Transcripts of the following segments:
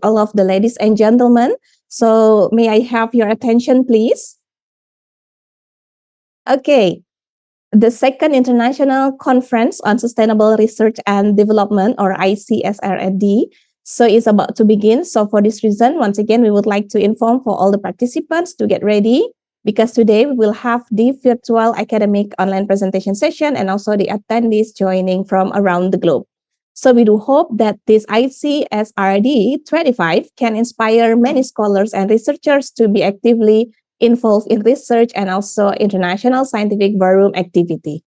all of the ladies and gentlemen. So may I have your attention, please? Okay. The second International Conference on Sustainable Research and Development, or ICSRD, so is about to begin. So for this reason, once again, we would like to inform for all the participants to get ready, because today we will have the virtual academic online presentation session and also the attendees joining from around the globe. So we do hope that this ICSRD-25 can inspire many scholars and researchers to be actively involved in research and also international scientific forum activity.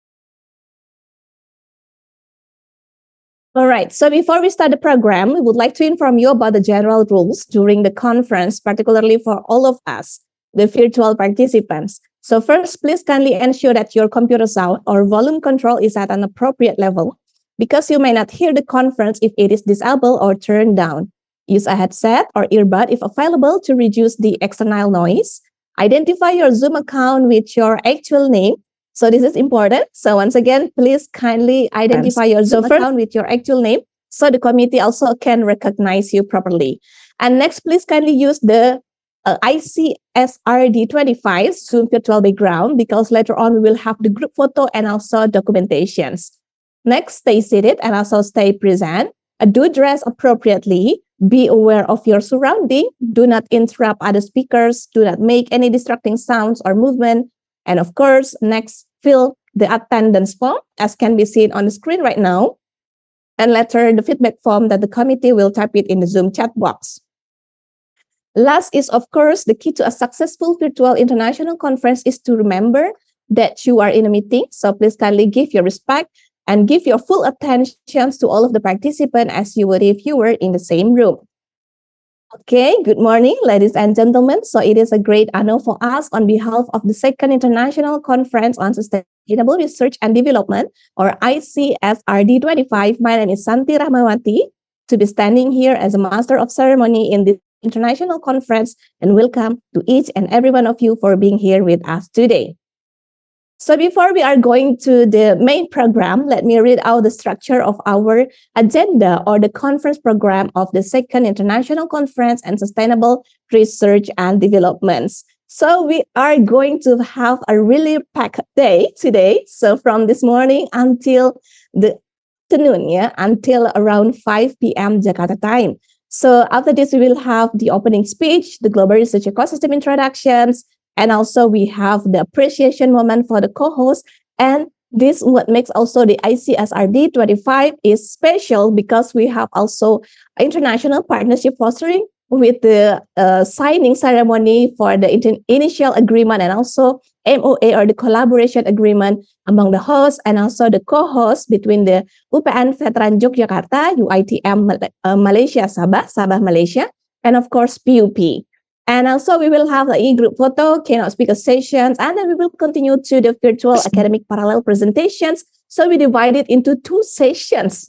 All right, so before we start the program, we would like to inform you about the general rules during the conference, particularly for all of us, the virtual participants. So first, please kindly ensure that your computer sound or volume control is at an appropriate level, because you may not hear the conference if it is disabled or turned down. Use a headset or earbud if available to reduce the external noise. Identify your Zoom account with your actual name. So this is important. So once again, please kindly identify your Zoom account with your actual name so the committee also can recognize you properly. And next, please kindly use the ICSRD-25 Zoom virtual background, because later on we will have the group photo and also documentations. Next, stay seated and also stay present. Do dress appropriately. Be aware of your surrounding. Do not interrupt other speakers. Do not make any distracting sounds or movement. And of course, next, fill the attendance form as can be seen on the screen right now. And later, the feedback form that the committee will type it in the Zoom chat box. Last is, of course, the key to a successful virtual international conference is to remember that you are in a meeting. So please kindly give your respect and give your full attention to all of the participants as you would if you were in the same room. Okay, good morning, ladies and gentlemen. So it is a great honor for us on behalf of the Second International Conference on Sustainable Research and Development, or ICSRD-25. My name is Santi Rahmawati, to be standing here as a Master of Ceremony in this international conference, and welcome to each and every one of you for being here with us today. So before we are going to the main program, let me read out the structure of our agenda, or the conference program of the Second International Conference on Sustainable Research and Developments. So we are going to have a really packed day today. So from this morning until the afternoon, until around 5 p.m. Jakarta time. So after this, we will have the opening speech, the Global Research Ecosystem introductions, and also we have the appreciation moment for the co-host. And this what makes also the ICSRD-25 is special, because we have also international partnership fostering with the signing ceremony for the initial agreement, and also MOA, or the collaboration agreement among the hosts and also the co-hosts between the UPN Veteran Yogyakarta, UITM Malaysia Sabah, Sabah Malaysia, and of course PUP. And also we will have the e-group photo, keynote speaker sessions, and then we will continue to the virtual academic parallel presentations. So we divide it into 2 sessions,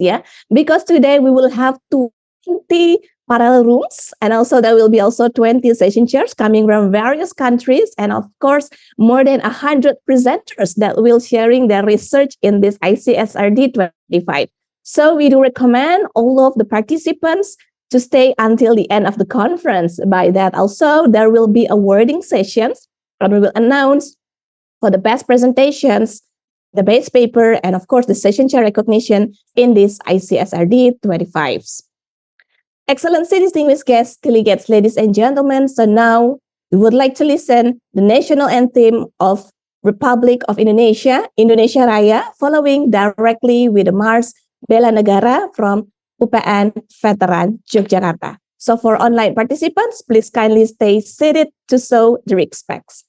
because today we will have 20 parallel rooms, and also there will be also 20 session chairs coming from various countries, and of course more than 100 presenters that will sharing their research in this ICSRD-25. So we do recommend all of the participants to stay until the end of the conference. By that also, there will be awarding sessions, and we will announce for the best presentations, the best paper, and of course the session chair recognition in this ICSRD-25s. Excellency, distinguished guests, delegates, ladies and gentlemen, so now we would like to listen the national anthem of Republic of Indonesia, Indonesia Raya, following directly with the Mars Bela Negara from UPN Veteran Yogyakarta. So for online participants, please kindly stay seated to show the respects.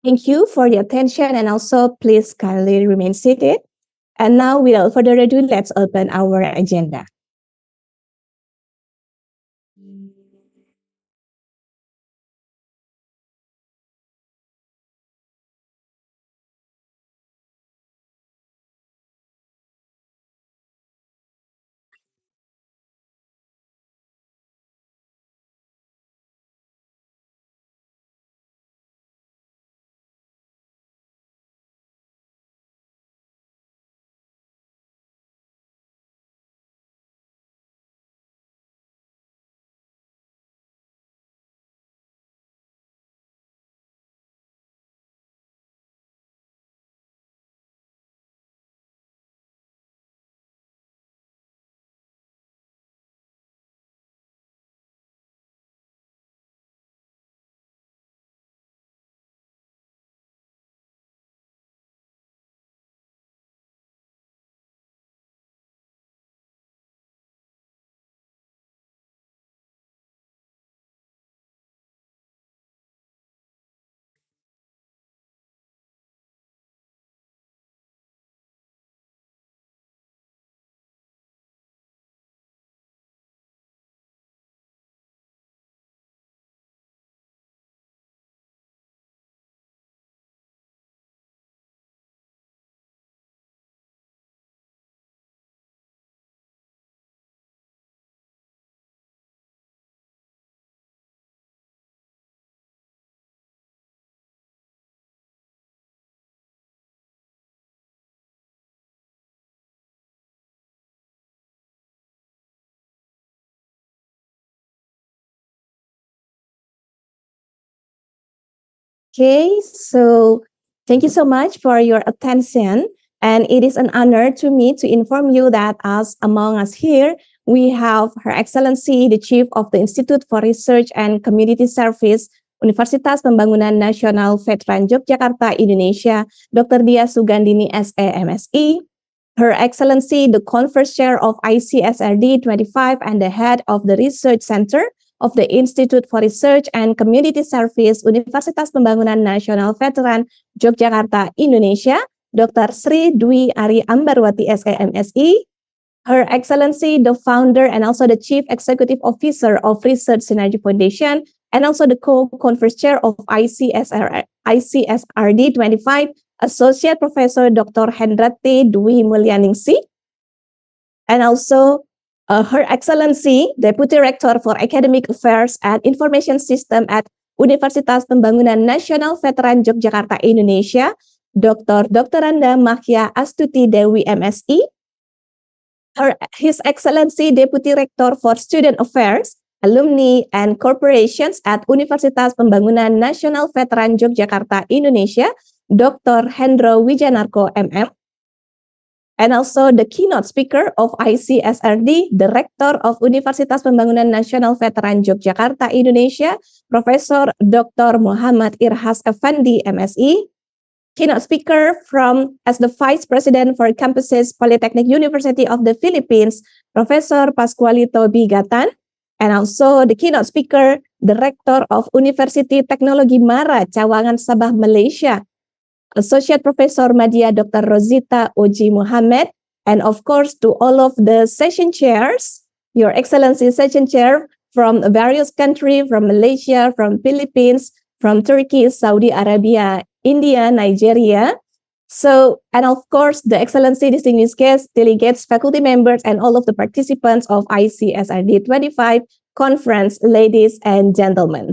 Thank you for the attention, and also please kindly remain seated. And now, without further ado, let's open our agenda. Okay, so thank you so much for your attention. And it is an honor to me to inform you that as among us here, we have Her Excellency, the Chief of the Institute for Research and Community Service, Universitas Pembangunan Nasional Veteran Yogyakarta, Indonesia, Dr. Dia Sugandini, SE, MSI, Her Excellency, the Conference Chair of ICSRD-25 and the Head of the Research Center of the Institute for Research and Community Service, Universitas Pembangunan Nasional Veteran Yogyakarta, Indonesia, Dr. Sri Dwi Ari Ambarwati, SMSI, Her Excellency, the founder and also the Chief Executive Officer of Research Synergy Foundation, and also the co-conference chair of ICSRD-25, Associate Professor Dr. Hendrati Dwi Mulyaningsih, and also Her Excellency, Deputy Rector for Academic Affairs and Information System at Universitas Pembangunan Nasional Veteran Yogyakarta, Indonesia, Dr. Randa Mahya Astuti Dewi, MSI, His Excellency, Deputy Rector for Student Affairs, Alumni, and Corporations at Universitas Pembangunan Nasional Veteran Yogyakarta, Indonesia, Dr. Hendro Wijanarko, MM, and also the keynote speaker of ICSRD, the Rector of Universitas Pembangunan Nasional Veteran Yogyakarta, Indonesia, Professor Dr. Muhammad Irhas Effendi, MSI, keynote speaker as the Vice President for Campuses Polytechnic University of the Philippines, Professor Pascualito Bigatan, and also the keynote speaker, the Rector of University Teknologi Mara, Cawangan, Sabah, Malaysia, Associate Professor Madya Dr. Rosita Oji Muhammad, and of course to all of the session chairs, Your Excellency session chair from various countries, from Malaysia, from Philippines, from Turkey, Saudi Arabia, India, Nigeria. So, and of course, the Excellency, distinguished guests, delegates, faculty members, and all of the participants of ICSRD-25 conference, ladies and gentlemen.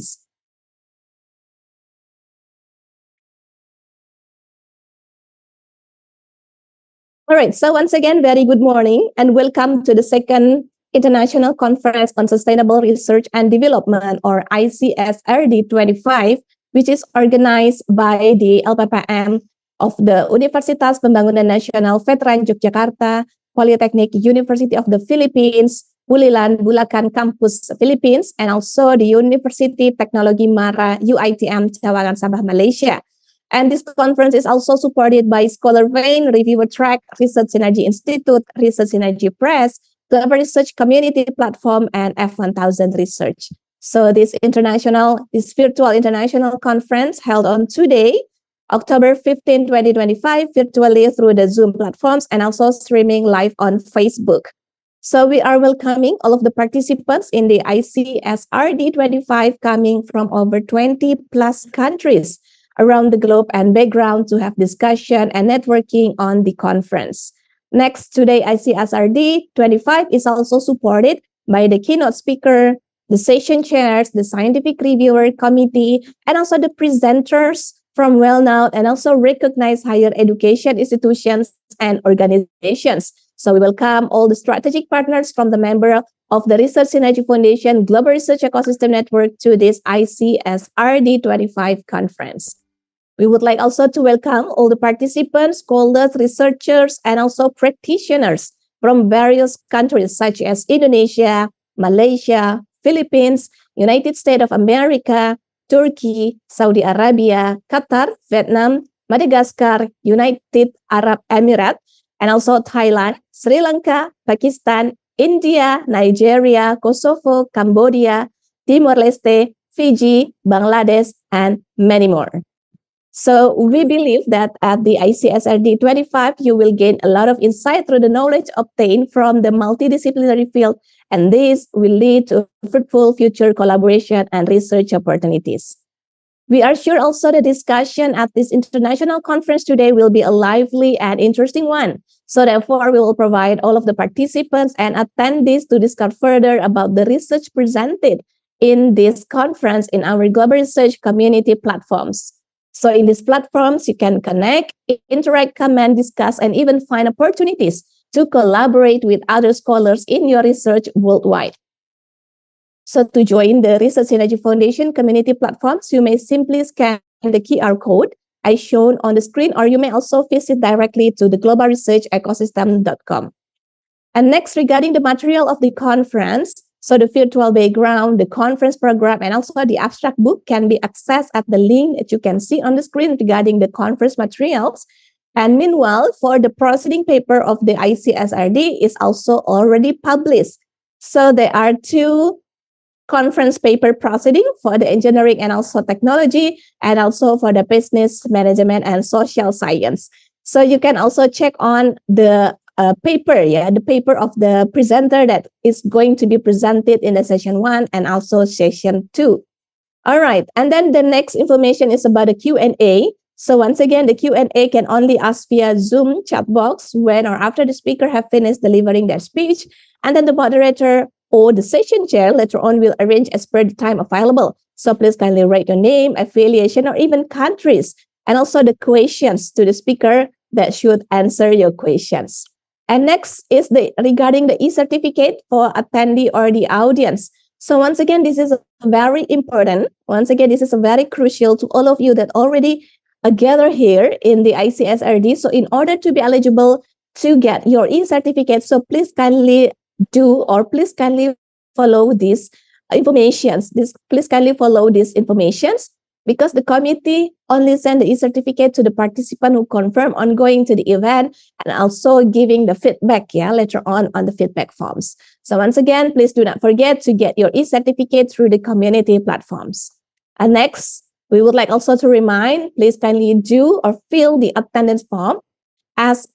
All right, so once again, very good morning and welcome to the second International Conference on Sustainable Research and Development, or ICSRD-25, which is organized by the LPPM of the Universitas Pembangunan Nasional Veteran Yogyakarta, Polytechnic University of the Philippines, Bulilan Bulacan Campus Philippines, and also the University Teknologi Mara UITM Cawangan, Sabah, Malaysia. And this conference is also supported by Scholar Vein, Reviewer Track, Research Synergy Institute, Research Synergy Press, Global Research Community Platform, and F1000 Research. So this virtual international conference held on today, October 15, 2025, virtually through the Zoom platforms and also streaming live on Facebook. So we are welcoming all of the participants in the ICSRD-25 coming from over 20 plus countries around the globe and background to have discussion and networking on the conference. Next, today ICSRD-25 is also supported by the keynote speaker, the session chairs, the scientific reviewer committee, and also the presenters from well-known and also recognized higher education institutions and organizations. So we welcome all the strategic partners from the member of the Research Synergy Foundation Global Research Ecosystem Network to this ICSRD-25 conference. We would like also to welcome all the participants, scholars, researchers, and also practitioners from various countries such as Indonesia, Malaysia, Philippines, United States of America, Turkey, Saudi Arabia, Qatar, Vietnam, Madagascar, United Arab Emirates, and also Thailand, Sri Lanka, Pakistan, India, Nigeria, Kosovo, Cambodia, Timor-Leste, Fiji, Bangladesh, and many more. So we believe that at the ICSRD-25, you will gain a lot of insight through the knowledge obtained from the multidisciplinary field, and this will lead to fruitful future collaboration and research opportunities. We are sure also the discussion at this international conference today will be a lively and interesting one. So therefore, we will provide all of the participants and attendees to discuss further about the research presented in this conference in our global research community platforms. So in these platforms, you can connect, interact, comment, discuss, and even find opportunities to collaborate with other scholars in your research worldwide. So to join the Research Synergy Foundation community platforms, you may simply scan the QR code as shown on the screen, or you may also visit directly to the globalresearchecosystem.com. And next, regarding the material of the conference, so the virtual background, the conference program, and also the abstract book can be accessed at the link that you can see on the screen regarding the conference materials. And meanwhile, for the proceeding paper of the ICSRD is also already published. So there are two conference paper proceeding for the engineering and also technology, and also for the business management and social science. So you can also check on the paper, the paper of the presenter that is going to be presented in the session 1 and also session 2. All right, and then the next information is about the Q&A. So once again, the Q&A can only ask via Zoom chat box when or after the speaker have finished delivering their speech, and then the moderator or the session chair later on will arrange as per the time available. So please kindly write your name, affiliation, or even countries, and also the questions to the speaker that should answer your questions. And next is regarding the e-certificate for attendee or the audience. So once again, this is very important. Once again, this is very crucial to all of you that already gather here in the ICSRD. So in order to be eligible to get your e-certificate, so please kindly please kindly follow these informations. Please kindly follow these informations, because the committee only send the e-certificate to the participant who confirm on going to the event and also giving the feedback later on the feedback forms. So once again, please do not forget to get your e-certificate through the community platforms. And next, we would like also to remind, please kindly do or fill the attendance form as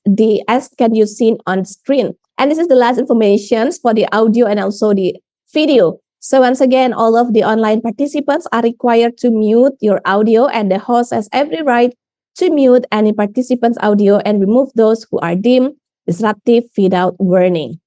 can you see on screen. And this is the last information for the audio and also the video. So once again, all of the online participants are required to mute your audio, and the host has every right to mute any participant's audio and remove those who are deemed disruptive without warning.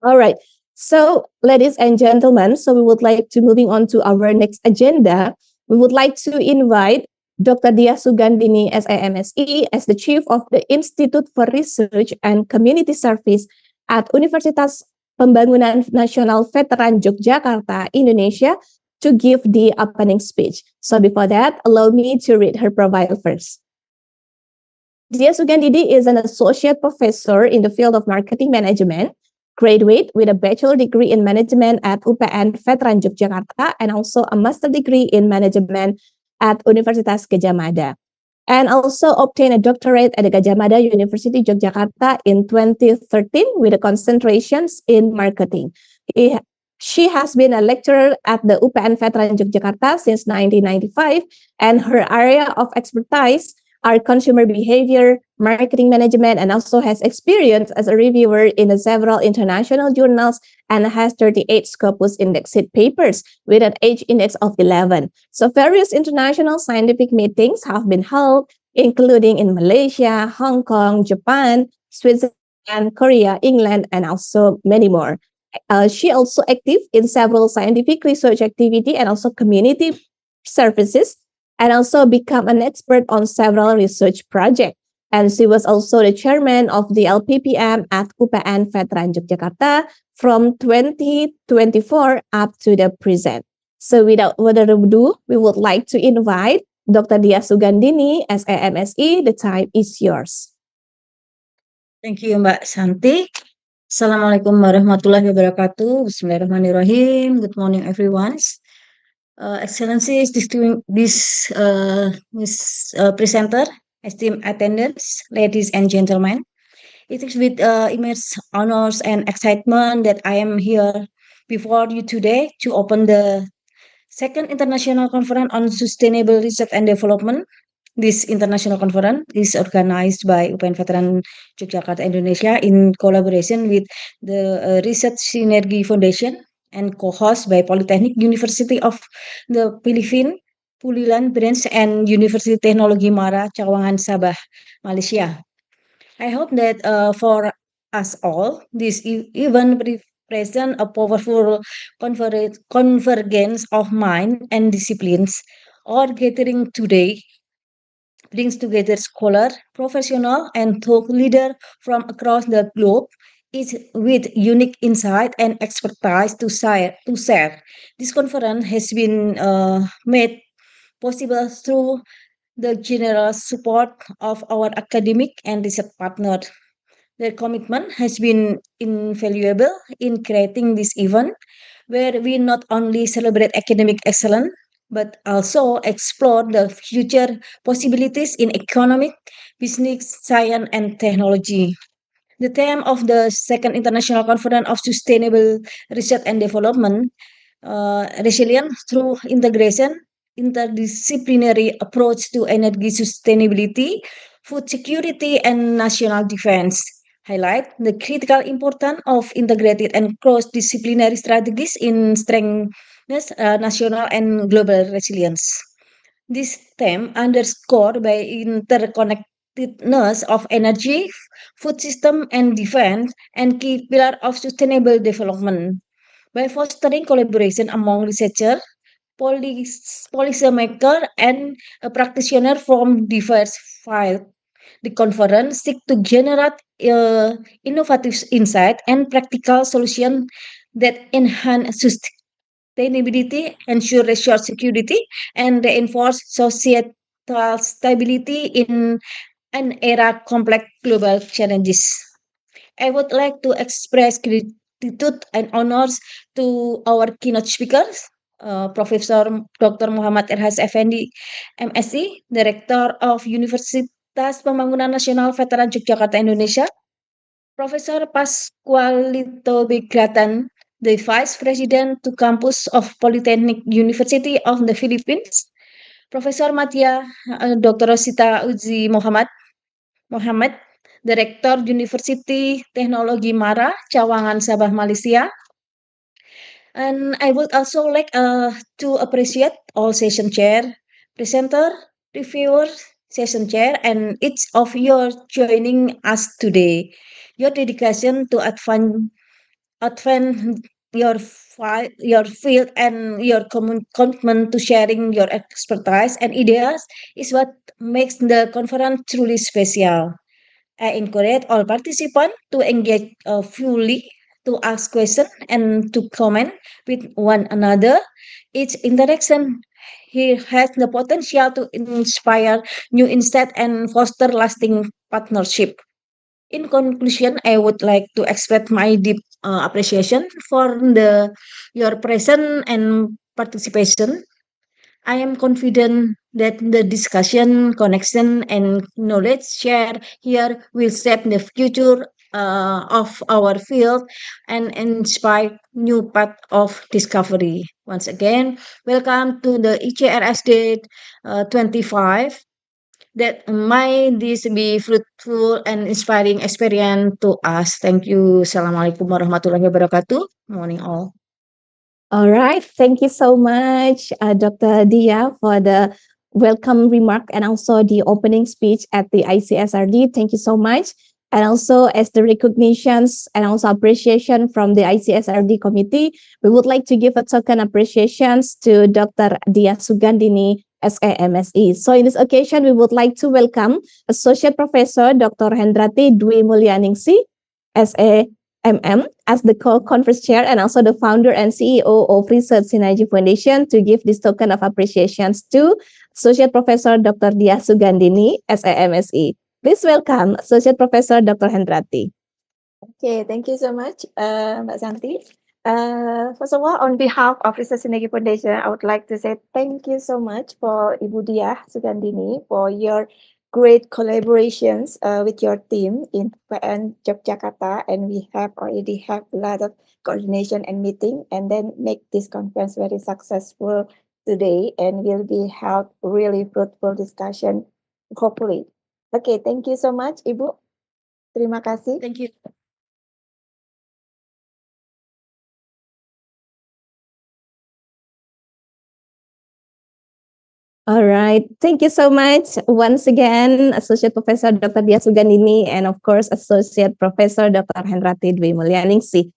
All right. So ladies and gentlemen, so we would like to moving on to our next agenda. We would like to invite Dr. Dia Sugandini, SAMSE, as the Chief of the Institute for Research and Community Service at Universitas Pembangunan Nasional Veteran Yogyakarta, Indonesia, to give the opening speech. So before that, allow me to read her profile first. Dia Sugandini is an associate professor in the field of marketing management, graduate with a bachelor degree in management at UPN Veteran Yogyakarta, and also a master degree in management at Universitas Gadjah Mada, and also obtained a doctorate at the Gadjah Mada University Yogyakarta in 2013 with a concentrations in marketing. He She has been a lecturer at the UPN Veteran Yogyakarta since 1995, and her area of expertise are consumer behavior, marketing management, and also has experience as a reviewer in several international journals and has 38 Scopus indexed papers with an age index of 11. So various international scientific meetings have been held, including in Malaysia, Hong Kong, Japan, Switzerland, Korea, England, and also many more. She also active in several scientific research activity and also community services, and also become an expert on several research projects. And she was also the chairman of the LPPM at UPN Veteran Yogyakarta from 2024 up to the present. So without further ado, we would like to invite Dr. Dia Sugandini as AMSE. The time is yours. Thank you, Mbak Santi. Assalamualaikum warahmatullahi wabarakatuh. Bismillahirrahmanirrahim. Good morning, everyone. Excellencies, presenter, esteemed attendants, ladies and gentlemen. It is with immense honors and excitement that I am here before you today to open the second international conference on sustainable research and development. This international conference is organized by UPN Veteran Yogyakarta Indonesia in collaboration with the Research Synergy Foundation and co-hosted by Polytechnic University of the Philippines, Pulilan Branch, and University Technology Mara, Cawangan, Sabah, Malaysia. I hope that for us all, this event represents a powerful convergence of mind and disciplines. Our gathering today brings together scholar, professional, and thought leader from across the globe, each with unique insight and expertise to share. This conference has been made possible through the generous support of our academic and research partners. Their commitment has been invaluable in creating this event, where we not only celebrate academic excellence but also explore the future possibilities in economic, business, science, and technology. The theme of the second International Conference of Sustainable Research and Development, resilience through integration, interdisciplinary approach to energy sustainability, food security, and national defense, highlight the critical importance of integrated and cross-disciplinary strategies in strengthening national and global resilience. This theme underscored by interconnectedness of energy, food system, and defense, and key pillar of sustainable development. By fostering collaboration among researchers, policymakers, and a practitioner from diverse fields, the conference seeks to generate innovative insight and practical solutions that enhance sustainability, ensure resource security, and reinforce societal stability in an era complex global challenges. I would like to express gratitude and honors to our keynote speakers, Professor Dr. Muhammad Erhas Effendi, MSc, Director of Universitas Pembangunan Nasional Veteran Yogyakarta Indonesia, Professor Pascualito Bigratan, the Vice President to Campus of Polytechnic University of the Philippines, Professor Matia Dr. Rosita Uzi Muhammad, Director University Teknologi Mara, Cawangan, Sabah, Malaysia. And I would also like to appreciate all session chair, presenter, reviewer, session chair, and each of you joining us today. Your dedication to advance your field and your commitment to sharing your expertise and ideas is what makes the conference truly special. I encourage all participants to engage fully, to ask questions, and to comment with one another. Each interaction here has the potential to inspire new insight and foster lasting partnership. In conclusion, I would like to express my deep appreciation for your presence and participation. I am confident that the discussion, connection, and knowledge shared here will shape the future of our field and inspire new path of discovery. Once again, welcome to the ICRSD 25 that might this be fruitful and inspiring experience to us. Thank you. Assalamualaikum warahmatullahi wabarakatuh. Morning all. All right. Thank you so much, Dr. Dia, for the welcome remark and also the opening speech at the ICSRD. Thank you so much. And also, as the recognitions and also appreciation from the ICSRD committee, we would like to give a token appreciations to Dr. Dia Sugandini, SAMSE. So, in this occasion, we would like to welcome Associate Professor Dr. Hendrati Dwi Mulyaningsi, SAMM, as the co-conference chair and also the founder and CEO of Research Synergy Foundation, to give this token of appreciations to Associate Professor Dr. Dia Sugandini, SAMSE. Please welcome Associate Professor Dr. Hendrati. Okay, thank you so much, Mbak Santi. First of all, on behalf of Research Synergy Foundation, I would like to say thank you so much for Ibu Dia Sugandini for your great collaborations with your team in PN Yogyakarta, and we have already have a lot of coordination and meeting, and then make this conference very successful today, and will be held really fruitful discussion, hopefully. Okay, thank you so much, Ibu. Terima kasih. Thank you. All right. Thank you so much once again, Associate Professor Dr. Dia Sugandini, and of course, Associate Professor Dr. Hendrati Dwi Mulyaningsi.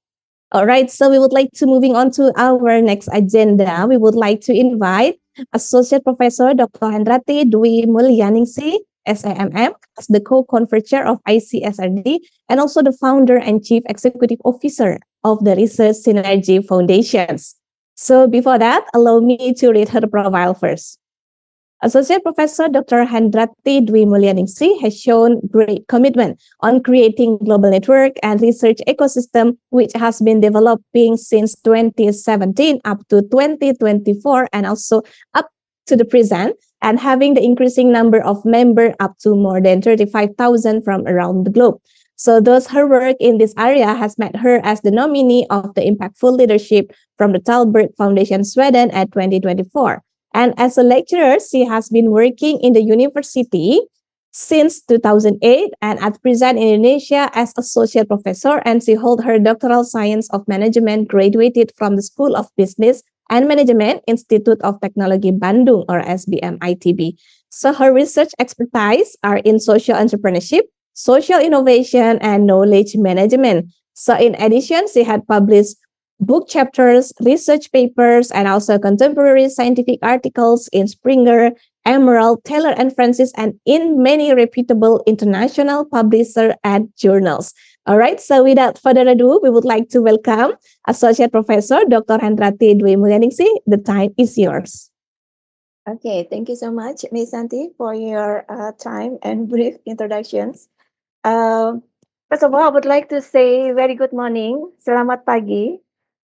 All right, so we would like to moving on to our next agenda. We would like to invite Associate Professor Dr. Hendrati Dwi Mulyaningsi, SAMM, as the co-conference chair of ICSRD and also the founder and chief executive officer of the Research Synergy Foundations. So before that, allow me to read her profile first. Associate Professor Dr. Hendrati Dwi Mulyaningsi has shown great commitment on creating global network and research ecosystem, which has been developing since 2017 up to 2024 and also up to the present, and having the increasing number of members up to more than 35,000 from around the globe. So thus her work in this area has made her as the nominee of the Impactful Leadership from the Talbert Foundation Sweden at 2024. And as a lecturer, she has been working in the university since 2008 and at present in Indonesia as associate professor, and she holds her doctoral science of management graduated from the School of Business and Management Institute of Technology Bandung, or SBM-ITB. So her research expertise are in social entrepreneurship, social innovation, and knowledge management. So in addition, she had published book chapters, research papers, and also contemporary scientific articles in Springer, Emerald, Taylor and Francis, and in many reputable international publishers and journals. All right, so without further ado, we would like to welcome Associate Professor Dr. Hendrati Dwi Mulyaningsi. The time is yours. Okay, thank you so much, Ms. Santi, for your time and brief introductions. First of all, I would like to say very good morning, selamat pagi,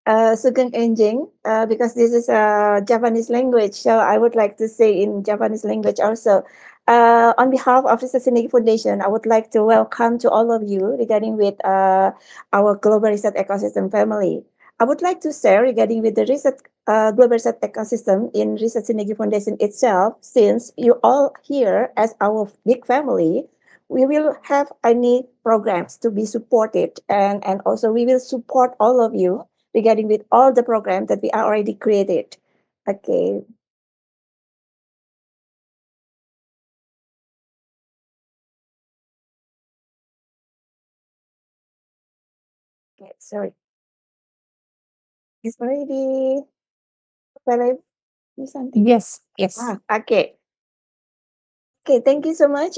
sugeng enjing, because this is a Japanese language, so I would like to say in Japanese language also. On behalf of the Synergy Foundation, I would like to welcome to all of you regarding with our global research ecosystem family. I would like to share regarding with the research global research ecosystem in Research Synergy Foundation itself, since you all here as our big family, we will have any programs to be supported, and also we will support all of you regarding with all the programs that we are already created. Okay. Okay, sorry. It's already available, something. Yes, yes. Okay. Okay, thank you so much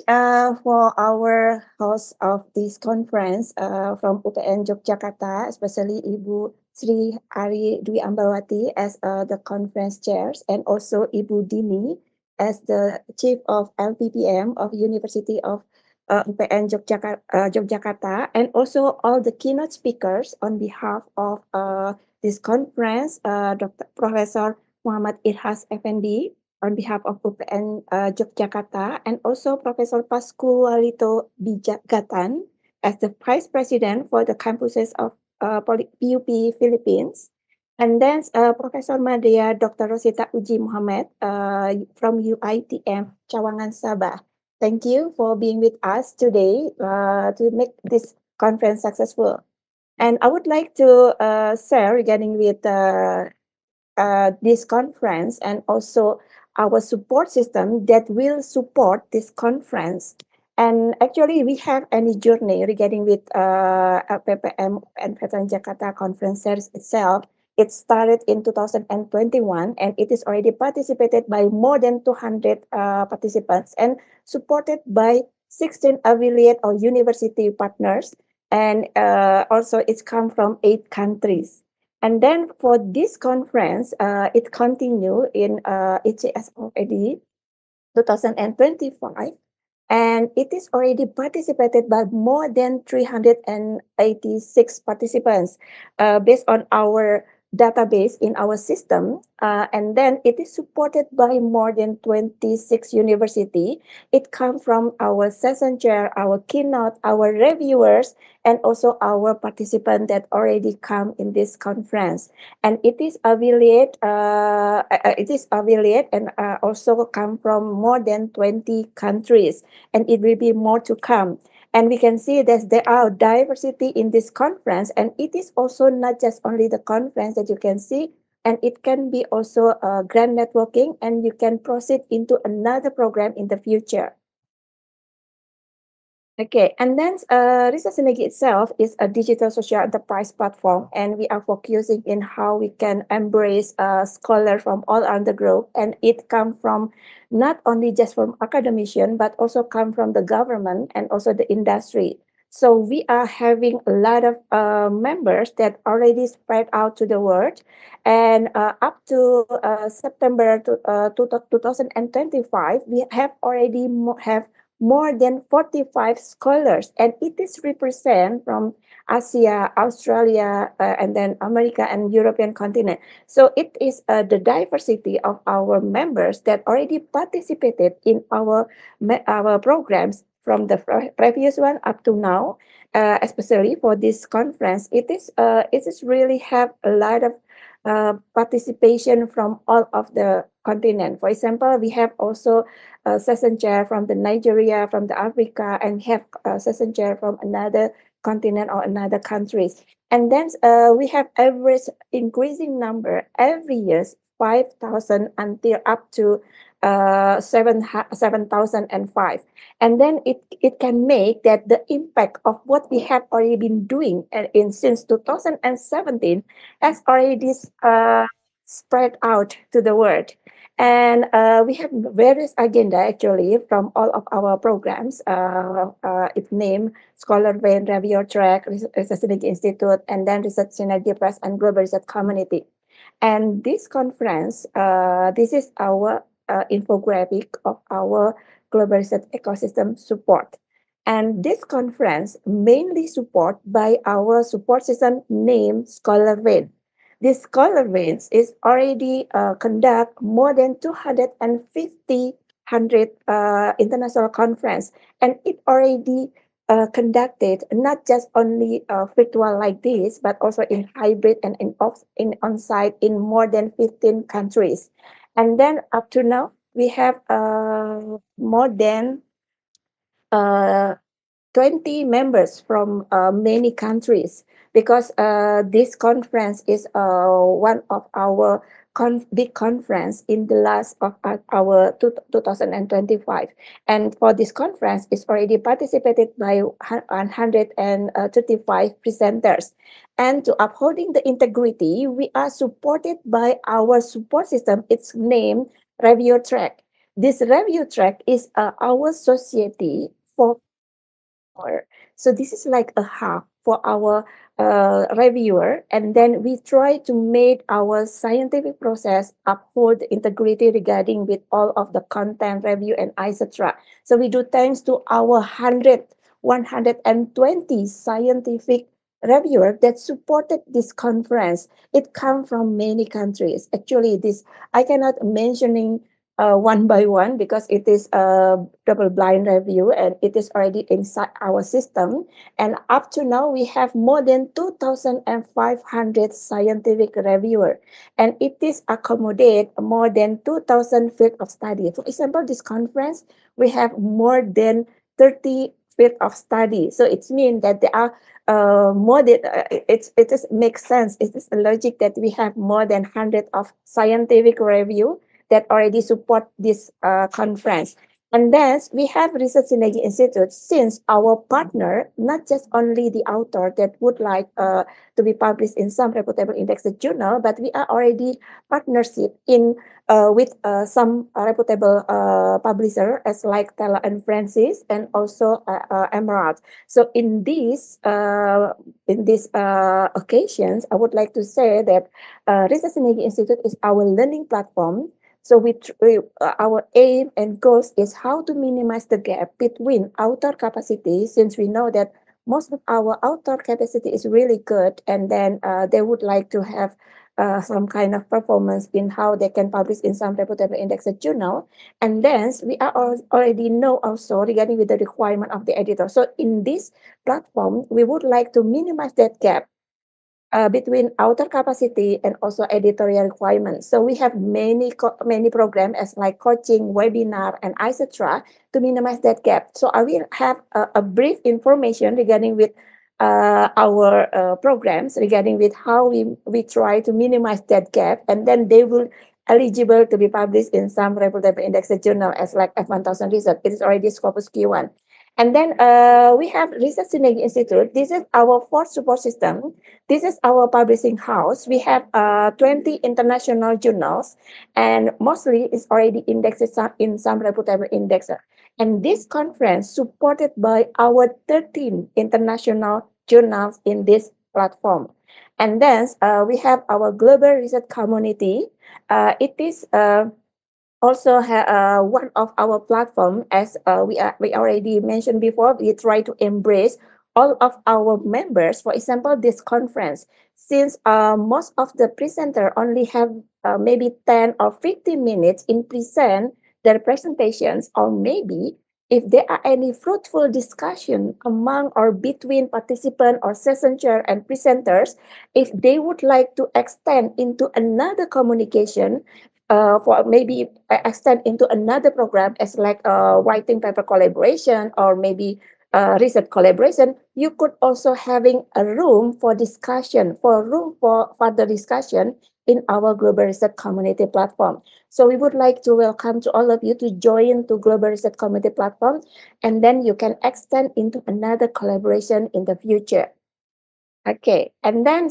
for our host of this conference from UPN Yogyakarta, especially Ibu Sri Ari Dwi Ambarwati as the conference chairs, and also Ibu Dini as the chief of LPPM of University of UPN Yogyakarta, and also all the keynote speakers on behalf of this conference, Dr. Professor Muhammad Irhas Effendi, on behalf of UPN Yogyakarta, and also Professor Pascualito Bijagatan, as the Vice President for the campuses of PUP Philippines. And then Professor Madea Dr. Rosita Uji Muhammad from UITM Cawangan Sabah. Thank you for being with us today to make this conference successful. And I would like to share regarding with this conference and also our support system that will support this conference. And actually, we have any journey regarding with LPPM and Veteran Jakarta Conference Series itself. It started in 2021 and it is already participated by more than 200 participants and supported by 16 affiliate or university partners. And also it's come from 8 countries. And then for this conference, it continued in ICSRD 2025, and it is already participated by more than 386 participants based on our database in our system. And then it is supported by more than 26 university. It comes from our session chair, our keynote, our reviewers, and also our participant that already come in this conference. And it is affiliate. It is affiliate and also come from more than 20 countries, and it will be more to come. And we can see that there are diversity in this conference, and it is also not just only the conference that you can see, and it can be also grand networking, and you can proceed into another program in the future. Okay, and then Research Synergy itself is a digital social enterprise platform, and we are focusing in how we can embrace scholars from all around the globe, and it come from not only just from academician, but also come from the government and also the industry. So we are having a lot of members that already spread out to the world, and up to September 2025, we have already have more than 45 scholars, and it is represent from Asia, Australia, and then America and European continent. So it is the diversity of our members that already participated in our programs from the previous one up to now, especially for this conference. It is really have a lot of participation from all of the continent. For example, we have also session chair from the Nigeria, from the Africa, and have a session chair from another continent or another countries. And then we have average increasing number every year, 5,000 until up to 7,005. And then it can make that the impact of what we have already been doing in since 2017 has already spread out to the world. And we have various agenda actually from all of our programs. It's named Scholar Vein, Review Track, Research Synergy Institute, and then Research Synergy Press and Global Research Community. And this conference, this is our infographic of our global research ecosystem support. And this conference mainly support by our support system named Scholar Vein. This Scholar Veins is already conduct more than 250 international conference, and it already conducted not just only virtual like this, but also in hybrid and in on-site in more than 15 countries. And then up to now, we have more than uh, 20 members from many countries, because this conference is one of our big conference in the last of our 2025. And for this conference, it's already participated by 135 presenters. And to upholding the integrity, we are supported by our support system. It's named Review Track. This Review Track is our society for or so this is like a hub for our reviewer, and then we try to make our scientific process uphold the integrity regarding with all of the content review and etc. So we do thanks to our 120 scientific reviewer that supported this conference. It come from many countries. Actually, this I cannot mentioning one by one because it is a double blind review and it is already inside our system. And up to now, we have more than 2,500 scientific reviewer, and it is accommodate more than 2,000 field of study. For example, this conference, we have more than 30 field of study. So it means that there are more than it is makes sense. It is a logic that we have more than 100 of scientific review that already support this conference. And then we have Research Synergy Institute, since our partner, not just only the author that would like to be published in some reputable indexed journal, but we are already partnership in with some reputable publisher as like Tela and Francis and also Emerald. So in these occasions, I would like to say that Research Synergy Institute is our learning platform. So our aim and goals is how to minimize the gap between outdoor capacity, since we know that most of our outdoor capacity is really good, and then they would like to have some kind of performance in how they can publish in some reputable indexed journal. And then we are already know also regarding with the requirement of the editor. So in this platform, we would like to minimize that gap between outer capacity and also editorial requirements. So we have many programs as like coaching, webinar, and etc. to minimize that gap. So I will have a brief information regarding with our programs regarding with how we try to minimize that gap, and then they will eligible to be published in some reputable indexed journal as like F1000 research. It is already Scopus Q1. And then we have Research Synergy Institute. This is our fourth support system. This is our publishing house. We have 20 international journals, and mostly it's already indexed in some reputable indexer. And this conference supported by our 13 international journals in this platform. And then we have our global research community. It is also one of our platform, as we already mentioned before. We try to embrace all of our members. For example, this conference, since most of the presenter only have maybe 10 or 15 minutes in present their presentations, or maybe if there are any fruitful discussion among or between participant or session chair and presenters, if they would like to extend into another communication, for maybe extend into another program as like writing paper collaboration or maybe research collaboration, you could also having a room for discussion, for room for further discussion in our global research community platform. So we would like to welcome to all of you to join to global research community platform, and then you can extend into another collaboration in the future. Okay, and then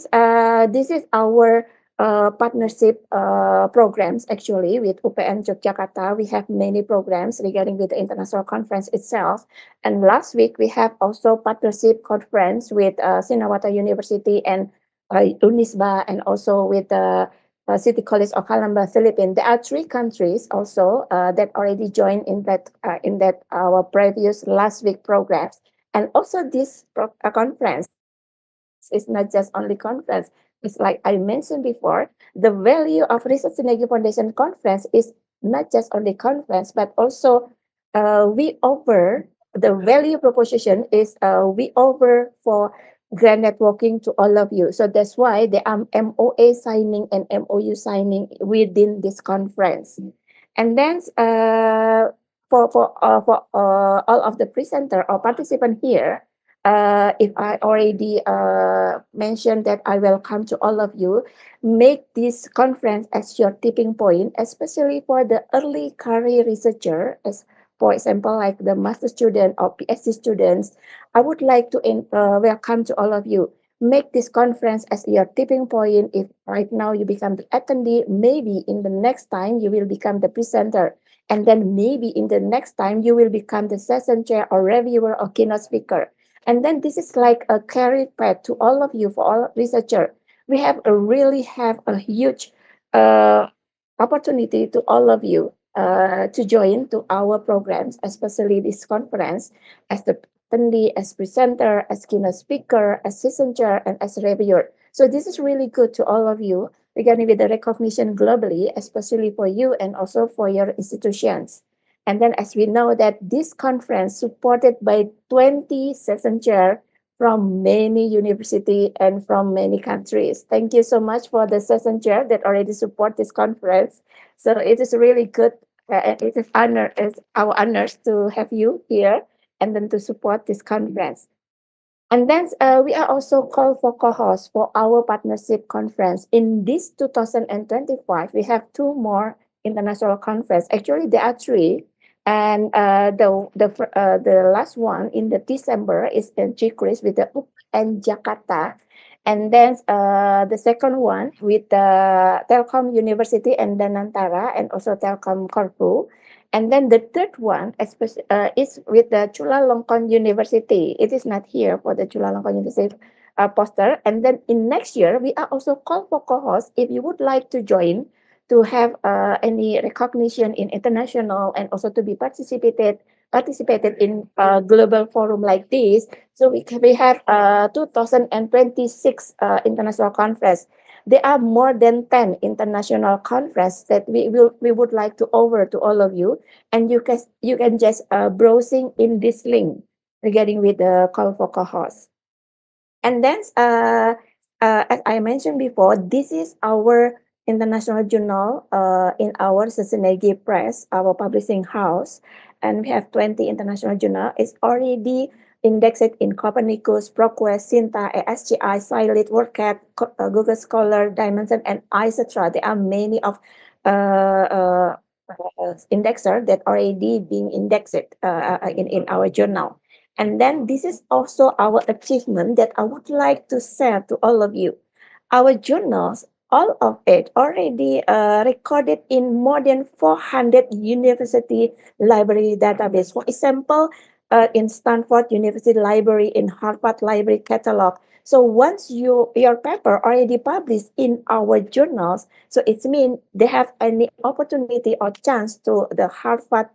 this is our partnership programs actually with UPN Yogyakarta. We have many programs regarding with the international conference itself. And last week we have also partnership conference with Sinawata University and Unisba, and also with the City College of Calamba, Philippines. There are three countries also that already joined in that our previous last week programs. And also this conference is not just only conference. It's like I mentioned before, the value of Research Synergy Foundation conference is not just only conference, but also we offer the value proposition is we offer for grant networking to all of you. So that's why there are MOA signing and MOU signing within this conference. And then for all of the presenter or participant here, if I already mentioned that I welcome to all of you, make this conference as your tipping point, especially for the early career researcher, as for example, like the master student or PhD students. I would like to welcome to all of you. Make this conference as your tipping point. If right now you become the attendee, maybe in the next time you will become the presenter. And then maybe in the next time you will become the session chair or reviewer or keynote speaker. And then this is like a career path to all of you, for all researcher. We have a really have a huge uh, opportunity to all of you to join to our programs, especially this conference, as the attendee, as presenter, as keynote speaker, as session chair, and as reviewer. So this is really good to all of you. regarding with the recognition globally, especially for you and also for your institutions. And then as we know that this conference supported by 20 session chair from many university and from many countries. Thank you so much for the session chair that already support this conference. So it is really good. It is honor, it's our honors to have you here and then to support this conference. And then we are also called for co-hosts for our partnership conference. In this 2025, we have two more international conference. Actually, there are three. And the last one in the December is in Chikris with the UP and Jakarta. And then the second one with the Telkom University and Danantara and also Telkom Korpu. And then the third one is with the Chulalongkorn University. It is not here for the Chulalongkorn University poster. And then in next year, we are also called for co-hosts if you would like to join to have any recognition in international and also to be participated in a global forum like this. So we have 2026 international conference. There are more than 10 international conferences that we would like to offer to all of you, and you can just browsing in this link regarding with the call for co-host. And then, as I mentioned before, this is our international journal in our Sustainability Press, our publishing house. And we have 20 international journal. It's already indexed in Copernicus, ProQuest, Sinta, ASGI, Scilite, WordCat, Google Scholar, Dimension, and ICSRD. There are many of indexer that already being indexed in our journal. And then this is also our achievement that I would like to share to all of you. Our journals, all of it already recorded in more than 400 university library database. For example, in Stanford University Library, in Harvard Library Catalog. So once your paper already published in our journals, so it means they have any opportunity or chance to the Harvard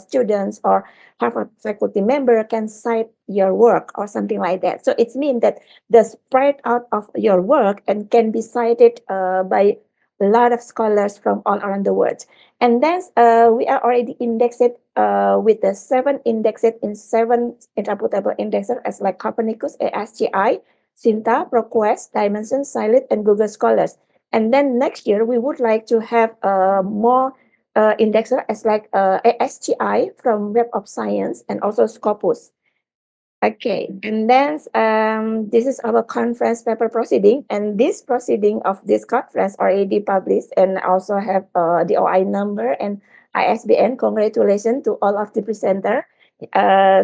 students or Harvard faculty member can cite your work or something like that. So it means that the spread out of your work and can be cited by a lot of scholars from all around the world. And then we are already indexed with the seven interpretable indexes as like Copernicus, ASGI, Sinta, ProQuest, Dimension, Scilite, and Google Scholars. And then next year we would like to have more indexer as like ASGI from Web of Science and also Scopus. Okay, and then this is our conference paper proceeding, and this proceeding of this conference already published and also have the OI number and ISBN. Congratulations to all of the presenter.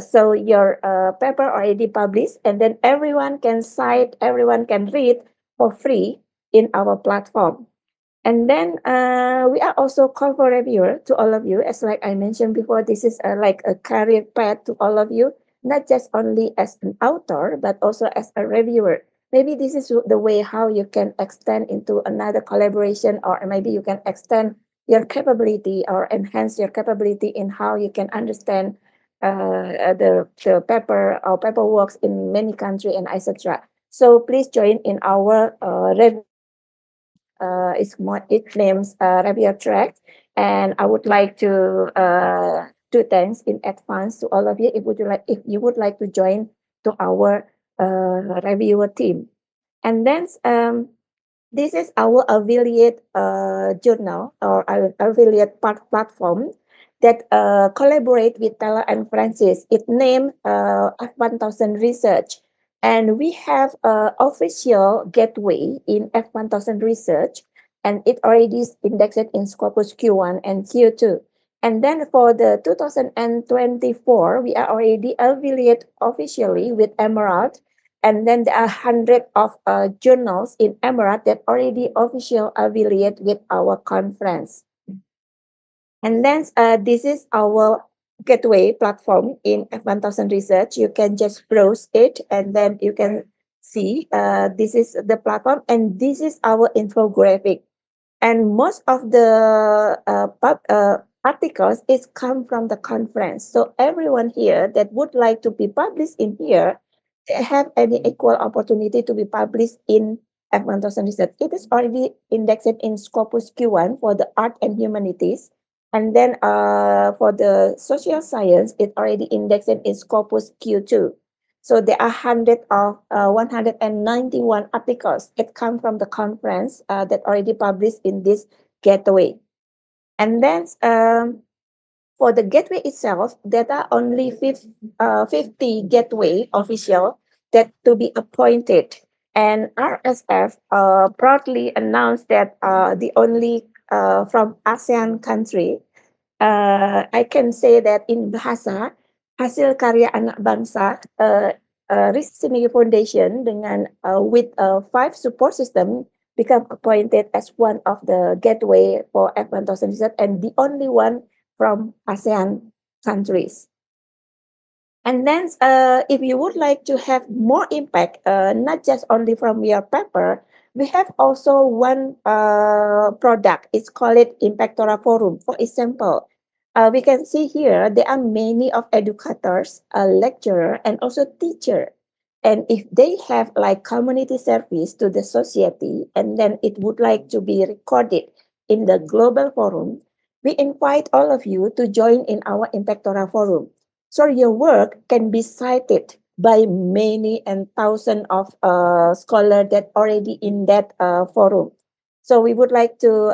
So your paper already published, and then everyone can cite, everyone can read for free in our platform. And then we are also call for reviewer to all of you. As like I mentioned before, this is like a career path to all of you, not just only as an author, but also as a reviewer. Maybe this is the way how you can extend into another collaboration, or maybe you can extend your capability or enhance your capability in how you can understand the paper or paperworks in many countries and etc. So please join in our it names Rabia Track, and I would like to do thanks in advance to all of you. If you would like to join to our reviewer team, and then this is our affiliate journal or our affiliate platform that collaborate with Tala and Francis. It named F1000 Research. And we have an official gateway in F1000 Research, and it already is indexed in Scopus Q1 and Q2. And then for the 2024, we are already affiliate officially with Emerald, and then there are hundred of journals in Emirate that already official affiliate with our conference. And then this is our gateway platform in F1000 Research. You can just browse it and then you can see this is the platform and this is our infographic. And most of the articles is come from the conference. So everyone here that would like to be published in here, they have any equal opportunity to be published in F1000 research. It is already indexed in Scopus Q1 for the art and humanities. And then for the social science, it already indexed in Scopus Q2. So there are 191 articles that come from the conference that already published in this gateway. And then for the gateway itself, there are only 50 gateway official that to be appointed. And RSF proudly announced that the only from ASEAN country, I can say that in bahasa hasil karya anak bangsa Research Foundation dengan with 5 support system become appointed as one of the gateway for F1000 research and the only one from ASEAN countries. And then if you would like to have more impact, not just only from your paper, we have also one product. It's called it Impactora Forum. For example, we can see here there are many of educators, lecturer, and also teacher. And if they have like community service to the society, and then it would like to be recorded in the global forum, we invite all of you to join in our Impactora Forum. So your work can be cited by many and thousands of scholars that already in that forum. So we would like to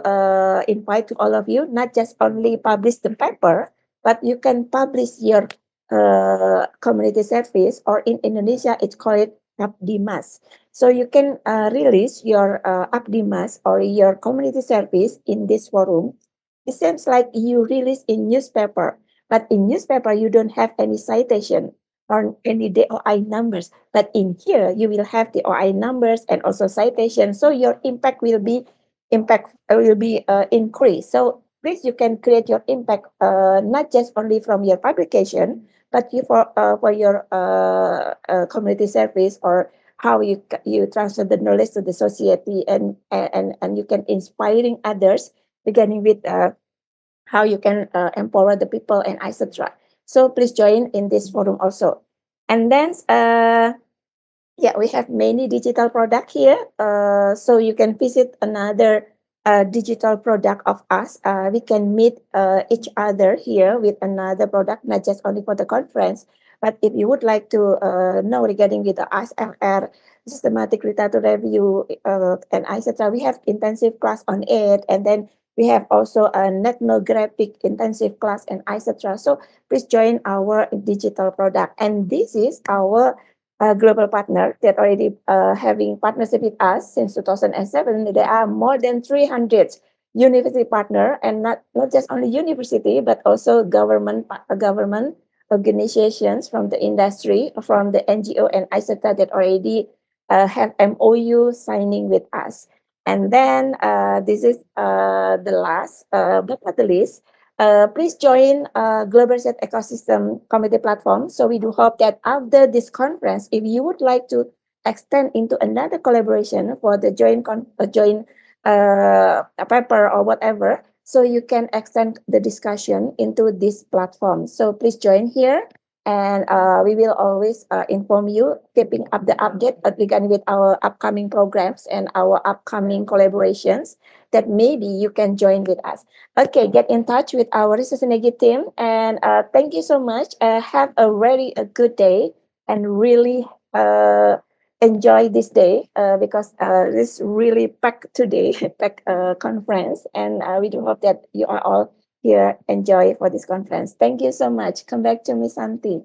invite to all of you, not just only publish the paper, but you can publish your community service, or in Indonesia, it's called Abdimas. So you can release your Abdimas or your community service in this forum. It seems like you release in newspaper, but in newspaper, you don't have any citation or any DOI numbers. But in here, you will have the OI numbers and also citation. So your impact will be increased. So please, you can create your impact not just only from your publication, but you for your community service, or how you transfer the knowledge to the society, and you can inspiring others, beginning with how you can empower the people and etc. So please join in this forum also. And then yeah, we have many digital product here. So you can visit another digital product of us. We can meet each other here with another product, not just only for the conference. But if you would like to know regarding with the ICSR systematic literature review and etc., we have intensive class on it, and then we have also a ethnographic intensive class and etc. So please join our digital product. And this is our global partner that already having partnership with us since 2007. There are more than 300 university partner, and not just only university, but also government organizations from the industry, from the NGO and ICETA that already have MOU signing with us. And then this is the last, but not the least, please join Global Set Ecosystem Committee platform. So we do hope that after this conference, if you would like to extend into another collaboration for the joint paper or whatever, so you can extend the discussion into this platform. So please join here, and we will always inform you, keeping up the update regarding with our upcoming programs and our upcoming collaborations that maybe you can join with us. Okay, get in touch with our Research Synergy team, and thank you so much. Have a very good day, and really enjoy this day because this really packed today, packed conference, and we do hope that you are all here enjoy for this conference. Thank you so much. Come back to Miss Santi.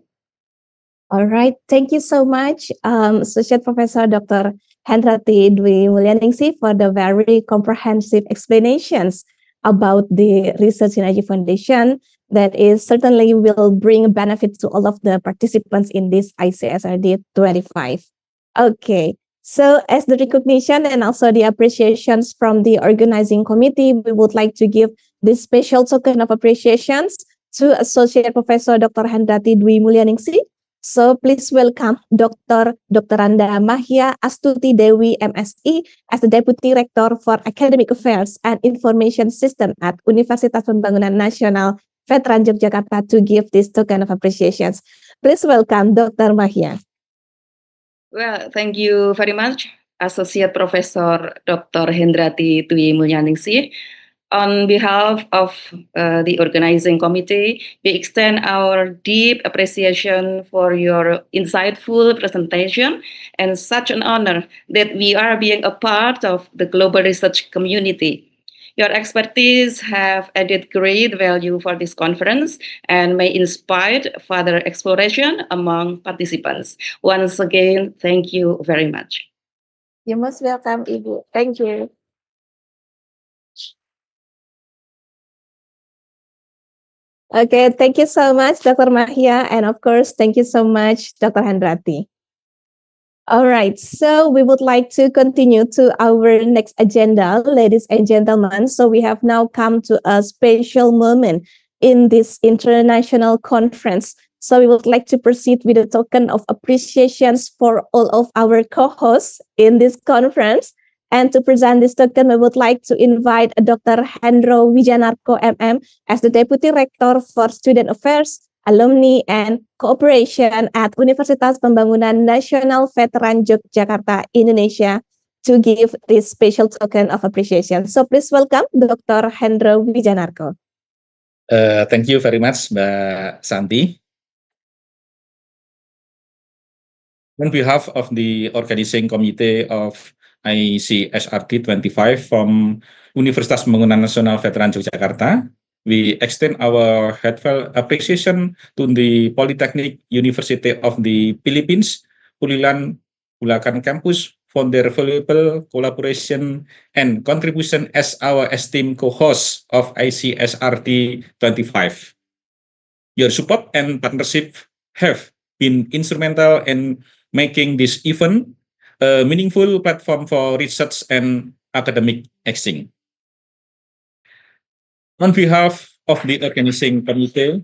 All right. Thank you so much, Associate Professor Dr. Hendrati Dwi Mulyaningsih, for the very comprehensive explanations about the Research Synergy Foundation that is certainly will bring benefit to all of the participants in this ICSRD 25. Okay. So as the recognition and also the appreciations from the organizing committee, we would like to give this special token of appreciations to Associate Professor Dr. Hendrati Dwi Mulyaningsih. So please welcome Dr. Randa Mahia Astuti Dewi MSI as the Deputy Rector for Academic Affairs and Information System at Universitas Pembangunan Nasional Veteran Yogyakarta to give this token of appreciations. Please welcome Dr. Mahia. Well, thank you very much, Associate Professor Dr. Hendrati Dwi Mulyaningsih. On behalf of the organizing committee, we extend our deep appreciation for your insightful presentation and such an honor that we are being a part of the global research community. Your expertise have added great value for this conference and may inspire further exploration among participants. Once again, thank you very much. You're most welcome, Ibu. Thank you. Okay, thank you so much, Dr. Mahia. And of course, thank you so much, Dr. Hendrati. All right, so we would like to continue to our next agenda, ladies and gentlemen. So we have now come to a special moment in this international conference. So we would like to proceed with a token of appreciations for all of our co-hosts in this conference. And to present this token, we would like to invite Dr. Hendro Wijanarko, MM, as the Deputy Rector for Student Affairs, Alumni, and Cooperation at Universitas Pembangunan Nasional Veteran Yogyakarta, Indonesia, to give this special token of appreciation. So please welcome Dr. Hendro Wijanarko. Thank you very much, Mbak Santi. On behalf of the organizing committee of ICSRD-25 from Universitas Pembangunan Nasional Veteran Yogyakarta, we extend our heartfelt appreciation to the Polytechnic University of the Philippines, Pulilan Bulacan Campus, for their valuable collaboration and contribution as our esteemed co-host of ICSRD-25. Your support and partnership have been instrumental in making this event a meaningful platform for research and academic exchange. On behalf of the organizing committee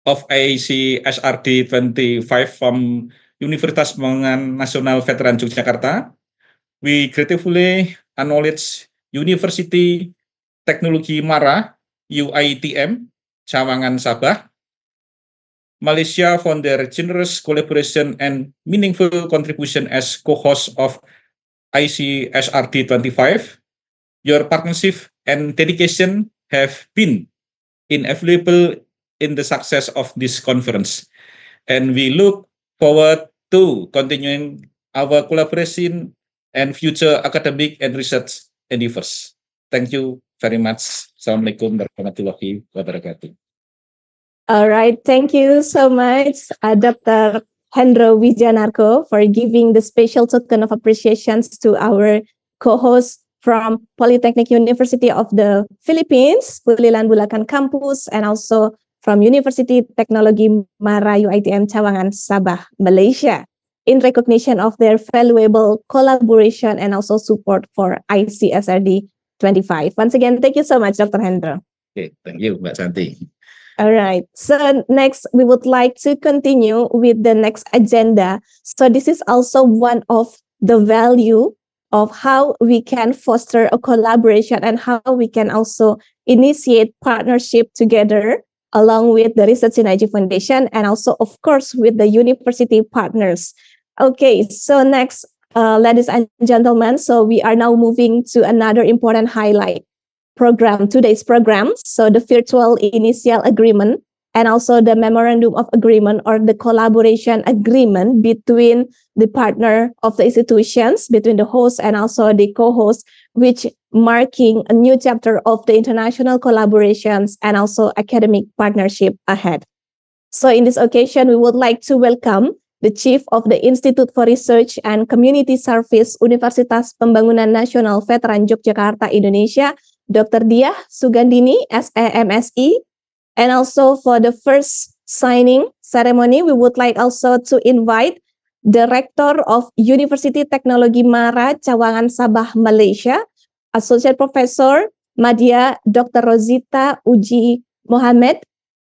of ICSRD-25 from Universitas Pembangunan Nasional Veteran Yogyakarta, we gratefully acknowledge University Teknologi Mara, UITM, Cawangan, Sabah, Malaysia, for their generous collaboration and meaningful contribution as co-host of ICSRD-25. Your partnership and dedication have been invaluable in the success of this conference, and we look forward to continuing our collaboration and future academic and research endeavors. Thank you very much. Assalamualaikum warahmatullahi wabarakatuh. All right, thank you so much, Dr. Hendro Wijanarko, for giving the special token of appreciations to our co-hosts from Polytechnic University of the Philippines, Pulilan Bulacan Campus, and also from University Teknologi Mara UITM Cawangan, Sabah, Malaysia, in recognition of their valuable collaboration and also support for ICSRD 25. Once again, thank you so much, Dr. Hendro. Okay, thank you, Mbak Santi. All right. So next, we would like to continue with the next agenda. So this is also one of the value of how we can foster a collaboration and how we can also initiate partnership together along with the Research Synergy Foundation and also, of course, with the university partners. Okay, so next, ladies and gentlemen, so we are now moving to another important highlight program, today's program. So the virtual initial agreement and also the memorandum of agreement or the collaboration agreement between the partner of the institutions, between the host and also the co-host, which marking a new chapter of the international collaborations and also academic partnership ahead. So in this occasion, we would like to welcome the Chief of the Institute for Research and Community Service Universitas Pembangunan Nasional Veteran Yogyakarta, Indonesia, Dr. Diah Sugandini, SAMSE. And also for the first signing ceremony, we would like also to invite the Rector of University Teknologi Mara, Cawangan, Sabah, Malaysia, Associate Professor Madya Dr. Rosita Uji Mohammed,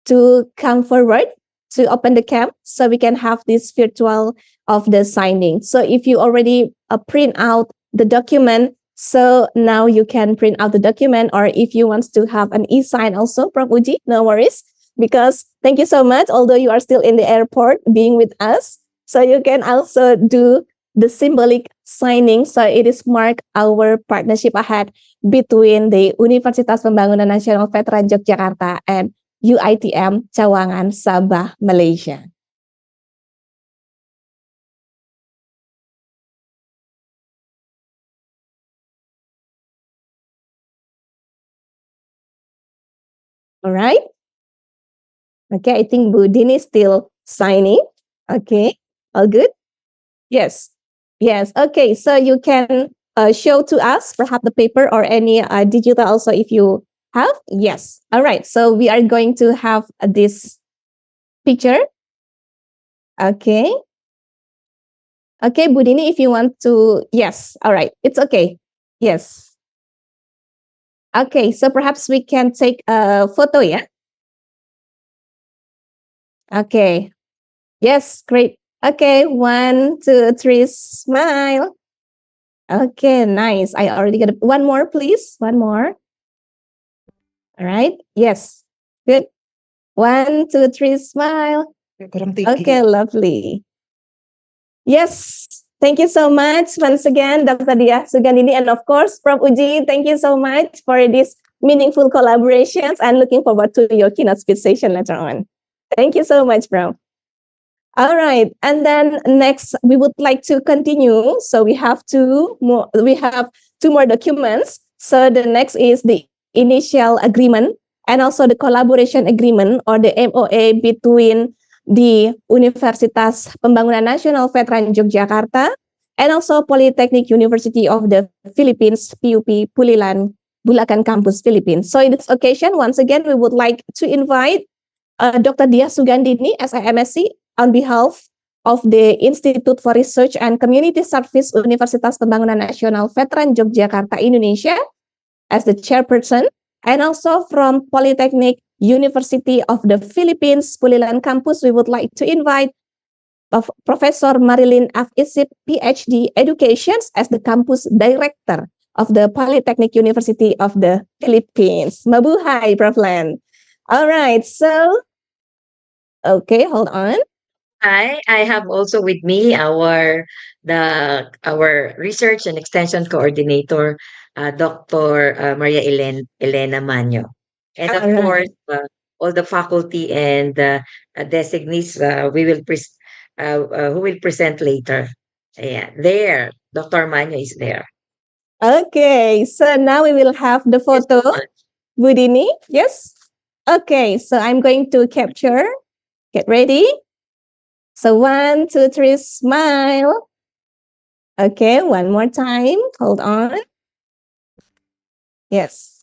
to come forward to open the camp so we can have this virtual of the signing. So if you already print out the document, so now you can print out the document, or if you want to have an e-sign also, Prof. Uji, no worries, because thank you so much, although you are still in the airport being with us. So you can also do the symbolic signing. So it is mark our partnership ahead between the Universitas Pembangunan Nasional Veteran Yogyakarta and UITM Cawangan, Sabah, Malaysia. All right. Okay, I think Budin is still signing. Okay, all good? Yes. Yes. Okay, so you can show to us perhaps the paper or any digital also if you have. Yes. All right. So we are going to have this picture. Okay. Okay, Budini, if you want to, yes. All right. It's okay. Yes. Okay, so perhaps we can take a photo, yeah? Okay. Yes, great. Okay, 1, 2, 3, smile. Okay, nice. I already got one more, please. One more. All right. Yes. Good. 1, 2, 3, smile. Okay, lovely. Yes. Thank you so much once again, Dr. Diah Sugandini. And of course, Prof. Uji, thank you so much for this meaningful collaborations and looking forward to your keynote speech session later on. Thank you so much, Prof. All right, and then next we would like to continue. So we have two more. We have two more documents. So the next is the initial agreement and also the collaboration agreement or the MOA between the Universitas Pembangunan Nasional Veteran Yogyakarta and also Polytechnic University of the Philippines (PUP) Pulilan Bulacan Campus Philippines. So in this occasion, once again, we would like to invite Dr. Diah Sugandini, SIMSC, on behalf of the Institute for Research and Community Service Universitas Pembangunan Nasional Veteran Yogyakarta, Indonesia, as the chairperson, and also from Polytechnic University of the Philippines, Pulilan Campus, we would like to invite Professor Marilyn F. Isip, PhD, Educations, as the campus director of the Polytechnic University of the Philippines. Mabuhay, Prof. Len. All right, so, okay, hold on. I have also with me our research and extension coordinator, Dr. Maria Elena Manyo, and of All course right. all the faculty and designees who will present later. Yeah, there, Dr. Manyo is there. Okay, so now we will have the Thank you so photo. much. Budini, yes? Okay, so I'm going to capture. Get ready. So 1, 2, 3, smile. Okay, one more time. Hold on. Yes.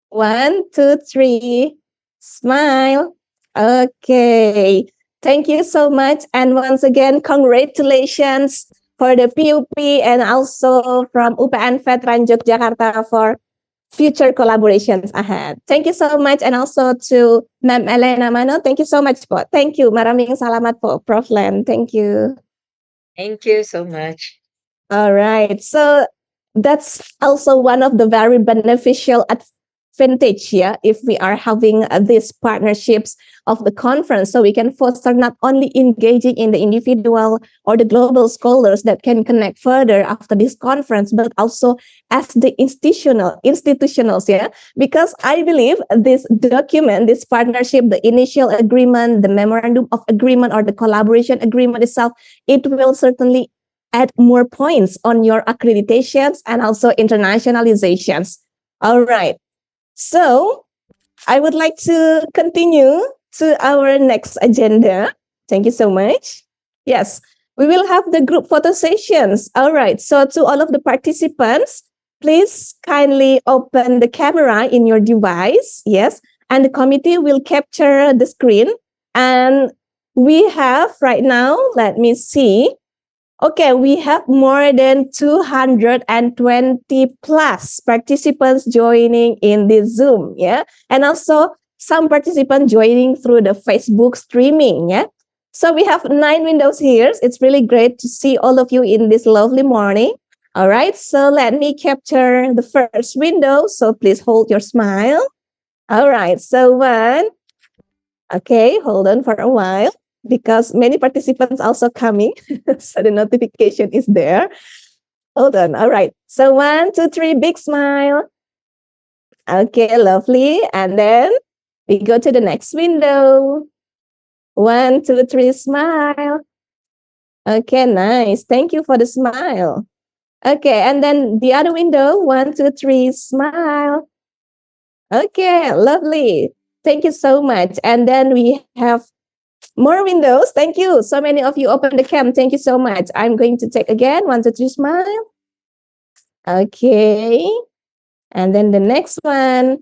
1, 2, 3, smile. Okay. Thank you so much. And once again, congratulations for the PUP and also from UPN Veteran Yogyakarta for future collaborations ahead. Thank you so much. And also to Ma'am Elena Mano, thank you so much po. Thank you. Maraming salamat po, Prof. Len. Thank you. Thank you so much. All right. So that's also one of the very beneficial advantage, yeah, if we are having these partnerships of the conference. So we can foster not only engaging in the individual or the global scholars that can connect further after this conference, but also as the institutionals, yeah. Because I believe this document, this partnership, the initial agreement, the memorandum of agreement or the collaboration agreement itself, it will certainly add more points on your accreditations and also internationalizations. All right. So I would like to continue to our next agenda. Thank you so much. Yes, we will have the group photo sessions. All right. So to all of the participants, please kindly open the camera in your device. Yes. And the committee will capture the screen. And we have right now, let me see. Okay, we have more than 220 plus participants joining in this Zoom, yeah? And also some participants joining through the Facebook streaming, yeah? So we have 9 windows here. It's really great to see all of you in this lovely morning. All right, so let me capture the first window. So please hold your smile. All right, so one. Okay, hold on for a while. because many participants also coming. So the notification is there. Hold on. All right. So 1, 2, 3, big smile. Okay, lovely. And then we go to the next window. 1, 2, 3, smile. Okay, nice. Thank you for the smile. Okay, and then the other window. 1, 2, 3, smile. Okay, lovely. Thank you so much. And then we have more windows. Thank you. So many of you open the cam. Thank you so much. I'm going to take again. 1, 2, 3, smile. Okay. And then the next one.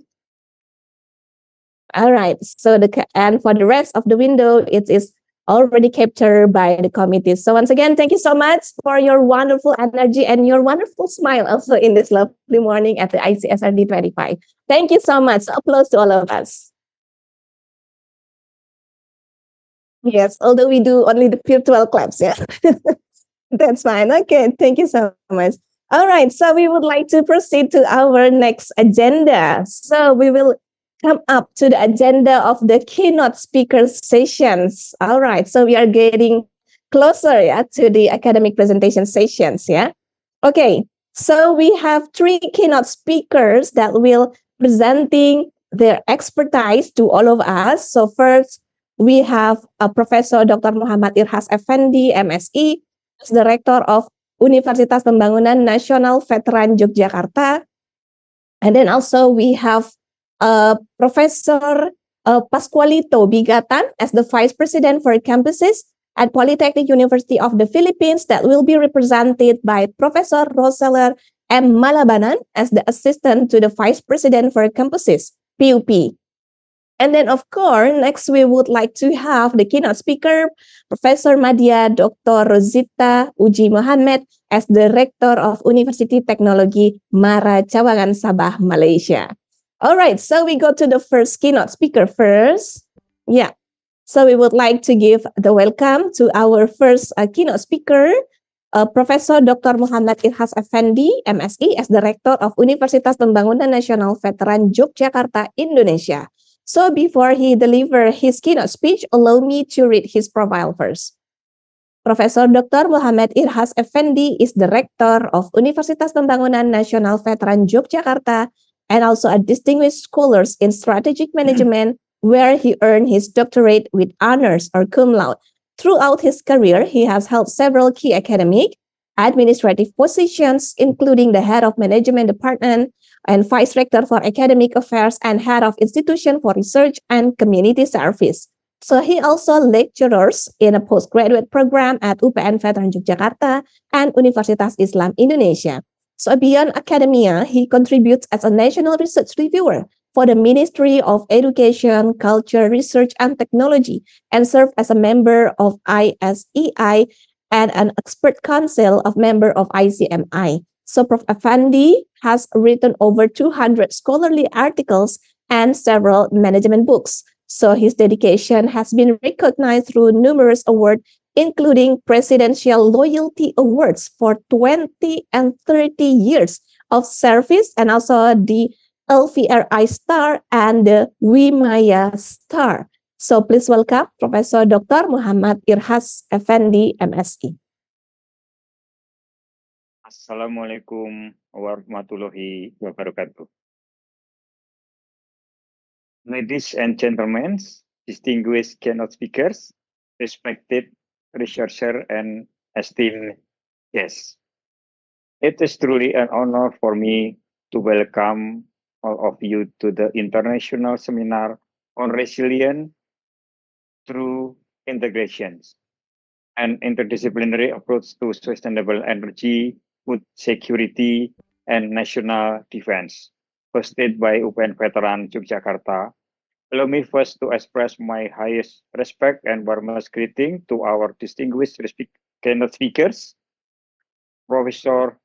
All right. So and for the rest of the window, it is already captured by the committee. So once again, thank you so much for your wonderful energy and your wonderful smile also in this lovely morning at the ICSRD-25. Thank you so much. Applause to all of us. Yes, although we do only the virtual claps, yeah. That's fine. Okay, thank you so much. All right, so we would like to proceed to our next agenda. So we will come up to the agenda of the keynote speaker sessions. All right, so we are getting closer, yeah, to the academic presentation sessions, yeah. Okay, so we have 3 keynote speakers that will presenting their expertise to all of us. So first, we have Professor Dr. Muhammad Irhas Effendi, MSI, as Director of Universitas Pembangunan Nasional Veteran Yogyakarta. And then also we have Professor Pascualito Bigatan as the Vice President for Campuses at Polytechnic University of the Philippines, that will be represented by Professor Roseller M. Malabanan as the Assistant to the Vice President for Campuses, PUP. And then, of course, next we would like to have the keynote speaker, Professor Madya Dr. Rosita Uji Mohammed as the Rector of University Technology Mara Cawangan, Sabah, Malaysia. All right, so we go to the first keynote speaker first. Yeah, so we would like to give the welcome to our first keynote speaker, Professor Dr. Muhammad Irhas Effendi, MSI, as the Rector of Universitas Pembangunan Nasional Veteran Yogyakarta, Indonesia. So before he deliver his keynote speech, allow me to read his profile first. Professor Dr. Muhammad Irhas Effendi is the Rector of Universitas Pembangunan Nasional Veteran Yogyakarta and also a distinguished scholar in strategic management, where he earned his doctorate with honors or cum laude. Throughout his career, he has held several key academic, administrative positions, including the head of management department and vice rector for academic affairs and head of institution for research and community service. So he also lectures in a postgraduate program at UPN Veteran Yogyakarta and Universitas Islam Indonesia. So beyond academia, he contributes as a national research reviewer for the Ministry of Education, Culture, Research, and Technology, and served as a member of ISEI and an expert council of member of ICMI. So Prof. Effendi has written over 200 scholarly articles and several management books. So his dedication has been recognized through numerous awards, including Presidential Loyalty Awards for 20 and 30 years of service, and also the LVRI Star and the Wimaya Star. So please welcome Professor Dr. Muhammad Irhas Effendi, MSI. Assalamualaikum warahmatullahi wabarakatuh. Ladies and gentlemen, distinguished keynote speakers, respected researcher and esteemed guests. It is truly an honor for me to welcome all of you to the International Seminar on Resilient through Integrations, an interdisciplinary approach to sustainable energy, food security, and national defense, hosted by UPN Veteran Yogyakarta. Allow me first to express my highest respect and warmest greeting to our distinguished keynote speakers, Professor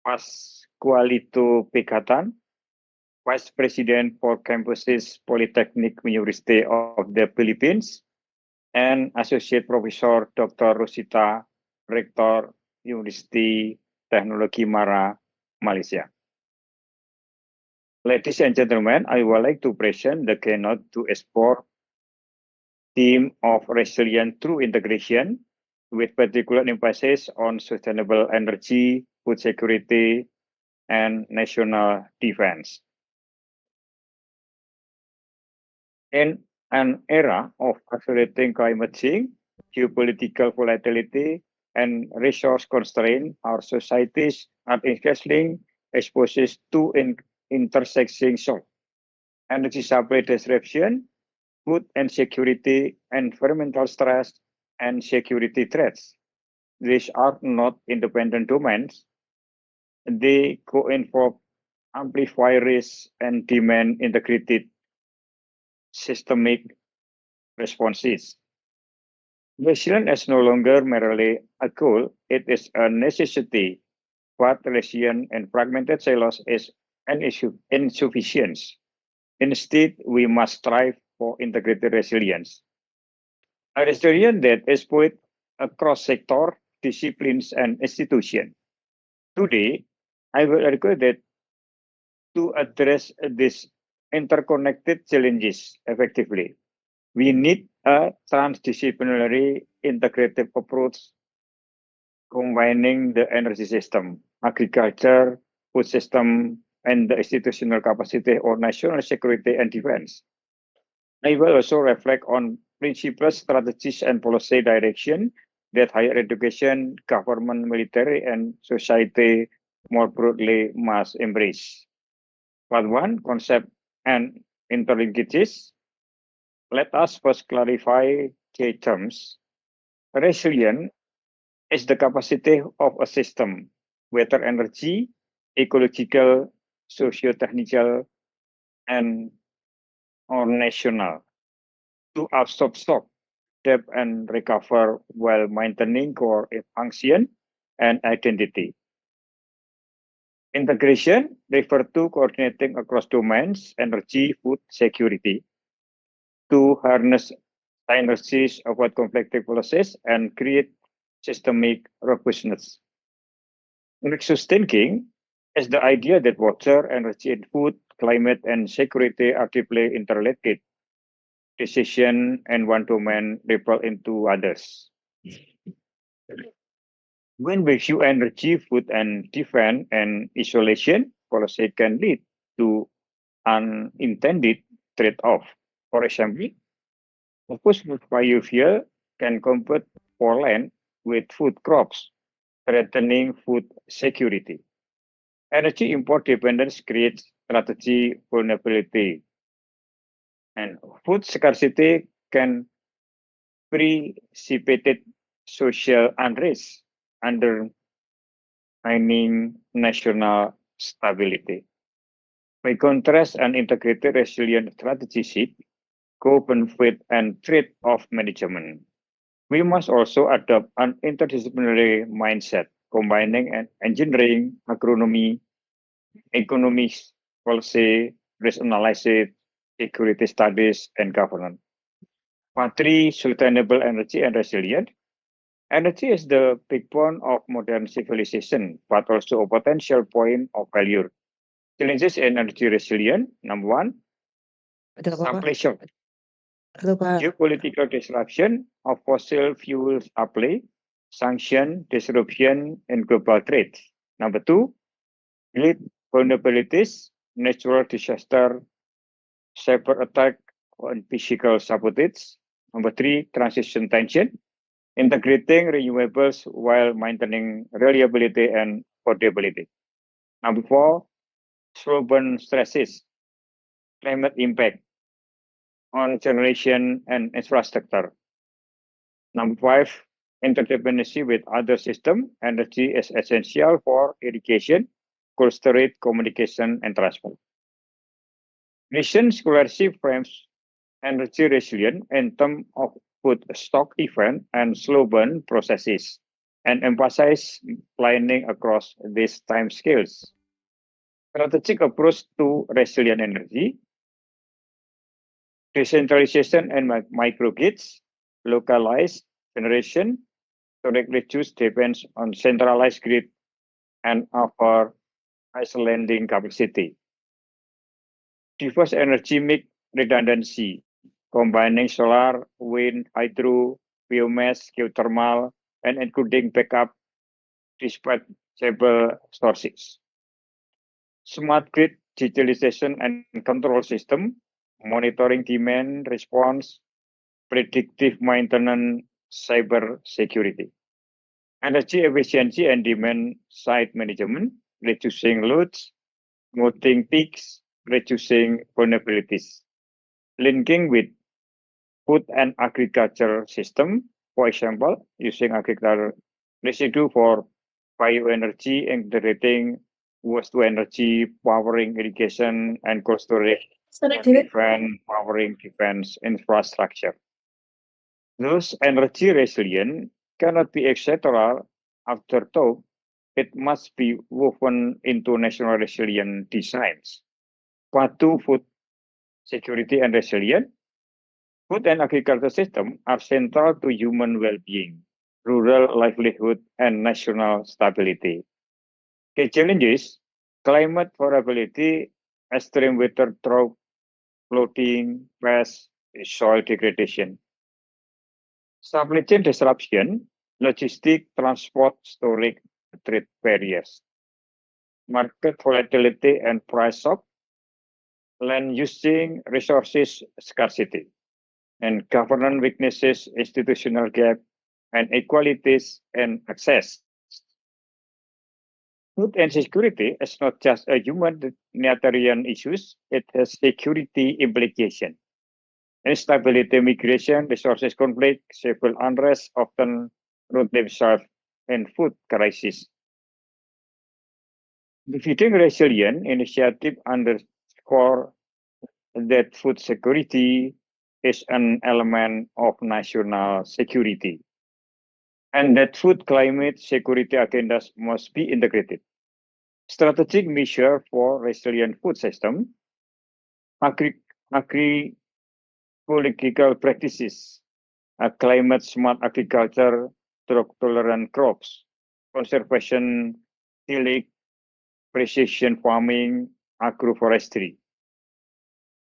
Pascualito Pegatan, Vice President for Campuses Polytechnic University of the Philippines, and Associate Professor Dr. Rosita, Rector University Technology Mara, Malaysia. Ladies and gentlemen, I would like to present the keynote to explore theme of resilient through integration, with particular emphasis on sustainable energy, food security, and national defense. In an era of accelerating climate change, geopolitical volatility, and resource constraint, our societies are increasingly exposed to intersecting shocks: energy supply disruption, food insecurity, environmental stress, and security threats. These are not independent domains. They co-involve, amplify risk, and demand integrated systemic responses. Resilience is no longer merely a goal, it is a necessity. But resilience and fragmented silos is an issue insufficient. Instead, we must strive for integrated resilience. A resilience that is built across sector, disciplines, and institutions. Today, I will argue that to address these interconnected challenges effectively, we need a transdisciplinary integrative approach combining the energy system, agriculture, food system, and the institutional capacity of national security and defense. I will also reflect on principles, strategies, and policy direction that higher education, government, military, and society more broadly must embrace. Part one, concept and interlinkages. Let us first clarify key terms. Resilient is the capacity of a system, whether energy, ecological, socio-technical, and or national, to absorb shock, adapt, and recover while maintaining core function and identity. Integration refer to coordinating across domains, energy, food, security, to harness synergies, avoid conflicting policies, and create systemic robustness. Nexus thinking is the idea that water, energy, and food, climate, and security are deeply interrelated. Decision in one domain ripple into others. When we view energy, food, and defense and isolation, policy can lead to unintended trade-off. For example, focus biofuel can compete for land with food crops, threatening food security. Energy import dependence creates strategy vulnerability, and food scarcity can precipitate social unrest, undermining national stability. By contrast, an integrated resilient strategy seek co-benefit and trade-off management. We must also adopt an interdisciplinary mindset, combining engineering, agronomy, economics, policy, risk analysis, security studies, and governance. Part three, sustainable energy and resilience. Energy is the backbone of modern civilization, but also a potential point of failure. Challenges in energy resilience. Number one, Ada apa-apa? supply shock. Halo, Pak. Geopolitical disruption of fossil fuel supply, sanction, disruption, and global trade. Number two, grid vulnerabilities, natural disaster, cyber attack, and physical sabotage. Number three, transition tension, integrating renewables while maintaining reliability and affordability. Number four, slow burn stresses, climate impact on generation and infrastructure. Number five, interdependency with other systems. Energy is essential for irrigation, cold storage, communication, and transport. Recent scholarship frames energy resilience in terms of food stock event and slow burn processes, and emphasize planning across these time scales. Strategic approach to resilient energy, decentralization and microgrids, localized generation to reduce depends on centralized grid and offer islanding capacity. Diverse energy mix redundancy, combining solar, wind, hydro, biomass, geothermal, and including backup dispatchable sources. Smart grid digitalization and control system, monitoring demand response, predictive maintenance, cyber security. Energy efficiency and demand side management, reducing loads, smoothing peaks, reducing vulnerabilities. Linking with food and agriculture system, for example, using agricultural residue for bioenergy, integrating waste to energy, powering irrigation and cold storage, powering defense infrastructure. Those energy resilient cannot be etc. afterthought. It must be woven into national resilient designs. Part two, food security and resilience. Food and agriculture system are central to human well-being, rural livelihood, and national stability. Key challenges: climate variability, extreme weather, drought, flooding, pest, soil degradation. Supply chain disruption, logistic, transport, storage, trade barriers. Market volatility and price shock, land using resources scarcity, and governance weaknesses, institutional gap, and inequalities and access. Food and security is not just a humanitarian issue, it has security implications. Instability, migration, resources conflict, civil unrest often root themselves in food crisis. The Feeding Resilient initiative underscore that food security is an element of national security, and that food climate security agendas must be integrated. Strategic measure for resilient food system, agricultural practices, climate smart agriculture, drought tolerant crops, conservation, tillage, precision farming, agroforestry.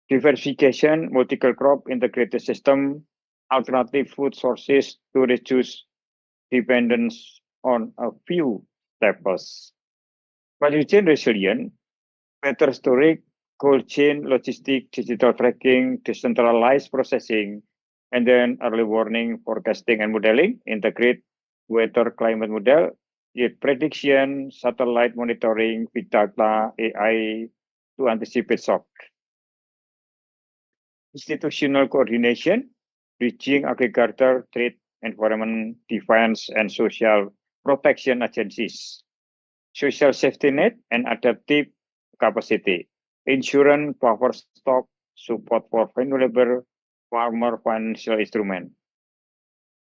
Diversification, multiple crop integrated system, alternative food sources to reduce dependence on a few staples. Value chain resilient, better storage, cold chain, logistic, digital tracking, decentralized processing, and then early warning, forecasting, and modeling, integrate weather climate model, yet prediction, satellite monitoring, big data, AI to anticipate shock. Institutional coordination, bridging agriculture, trade, environment, defense, and social protection agencies. Social safety net and adaptive capacity. Insurance, buffer stock, support for vulnerable farmer financial instrument.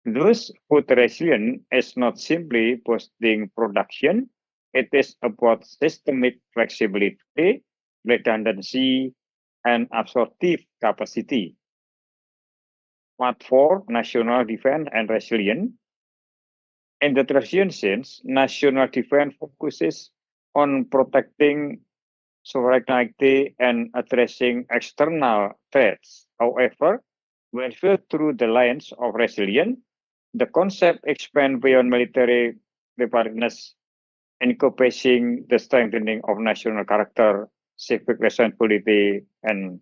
Thus, food resilience is not simply boosting production, it is about systemic flexibility, redundancy, and absorptive capacity. Part 4, National Defense and Resilience. In the traditional sense, national defense focuses on protecting sovereignty and addressing external threats. However, when viewed through the lens of resilience, the concept expands beyond military preparedness, encompassing the strengthening of national character, civic responsibility, and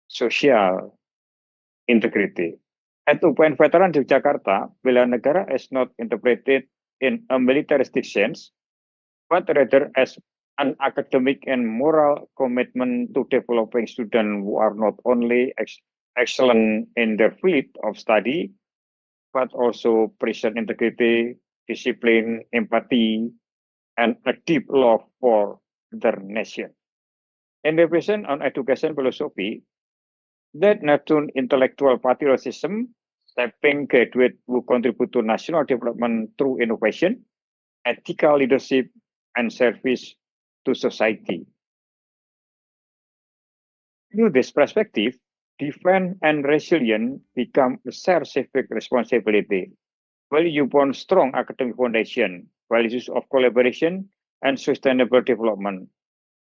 social integrity. At UPN Veteran Yogyakarta, bela negara is not interpreted in a militaristic sense, but rather as an academic and moral commitment to developing students who are not only excellent in their field of study, but also present integrity, discipline, empathy, and a deep love for their nation. In revision on education philosophy, that nurture intellectual patriotism, shaping graduates who contribute to national development through innovation, ethical leadership, and service to society. Through this perspective, defense and resilience become a shared civic responsibility, value upon strong academic foundation, values of collaboration and sustainable development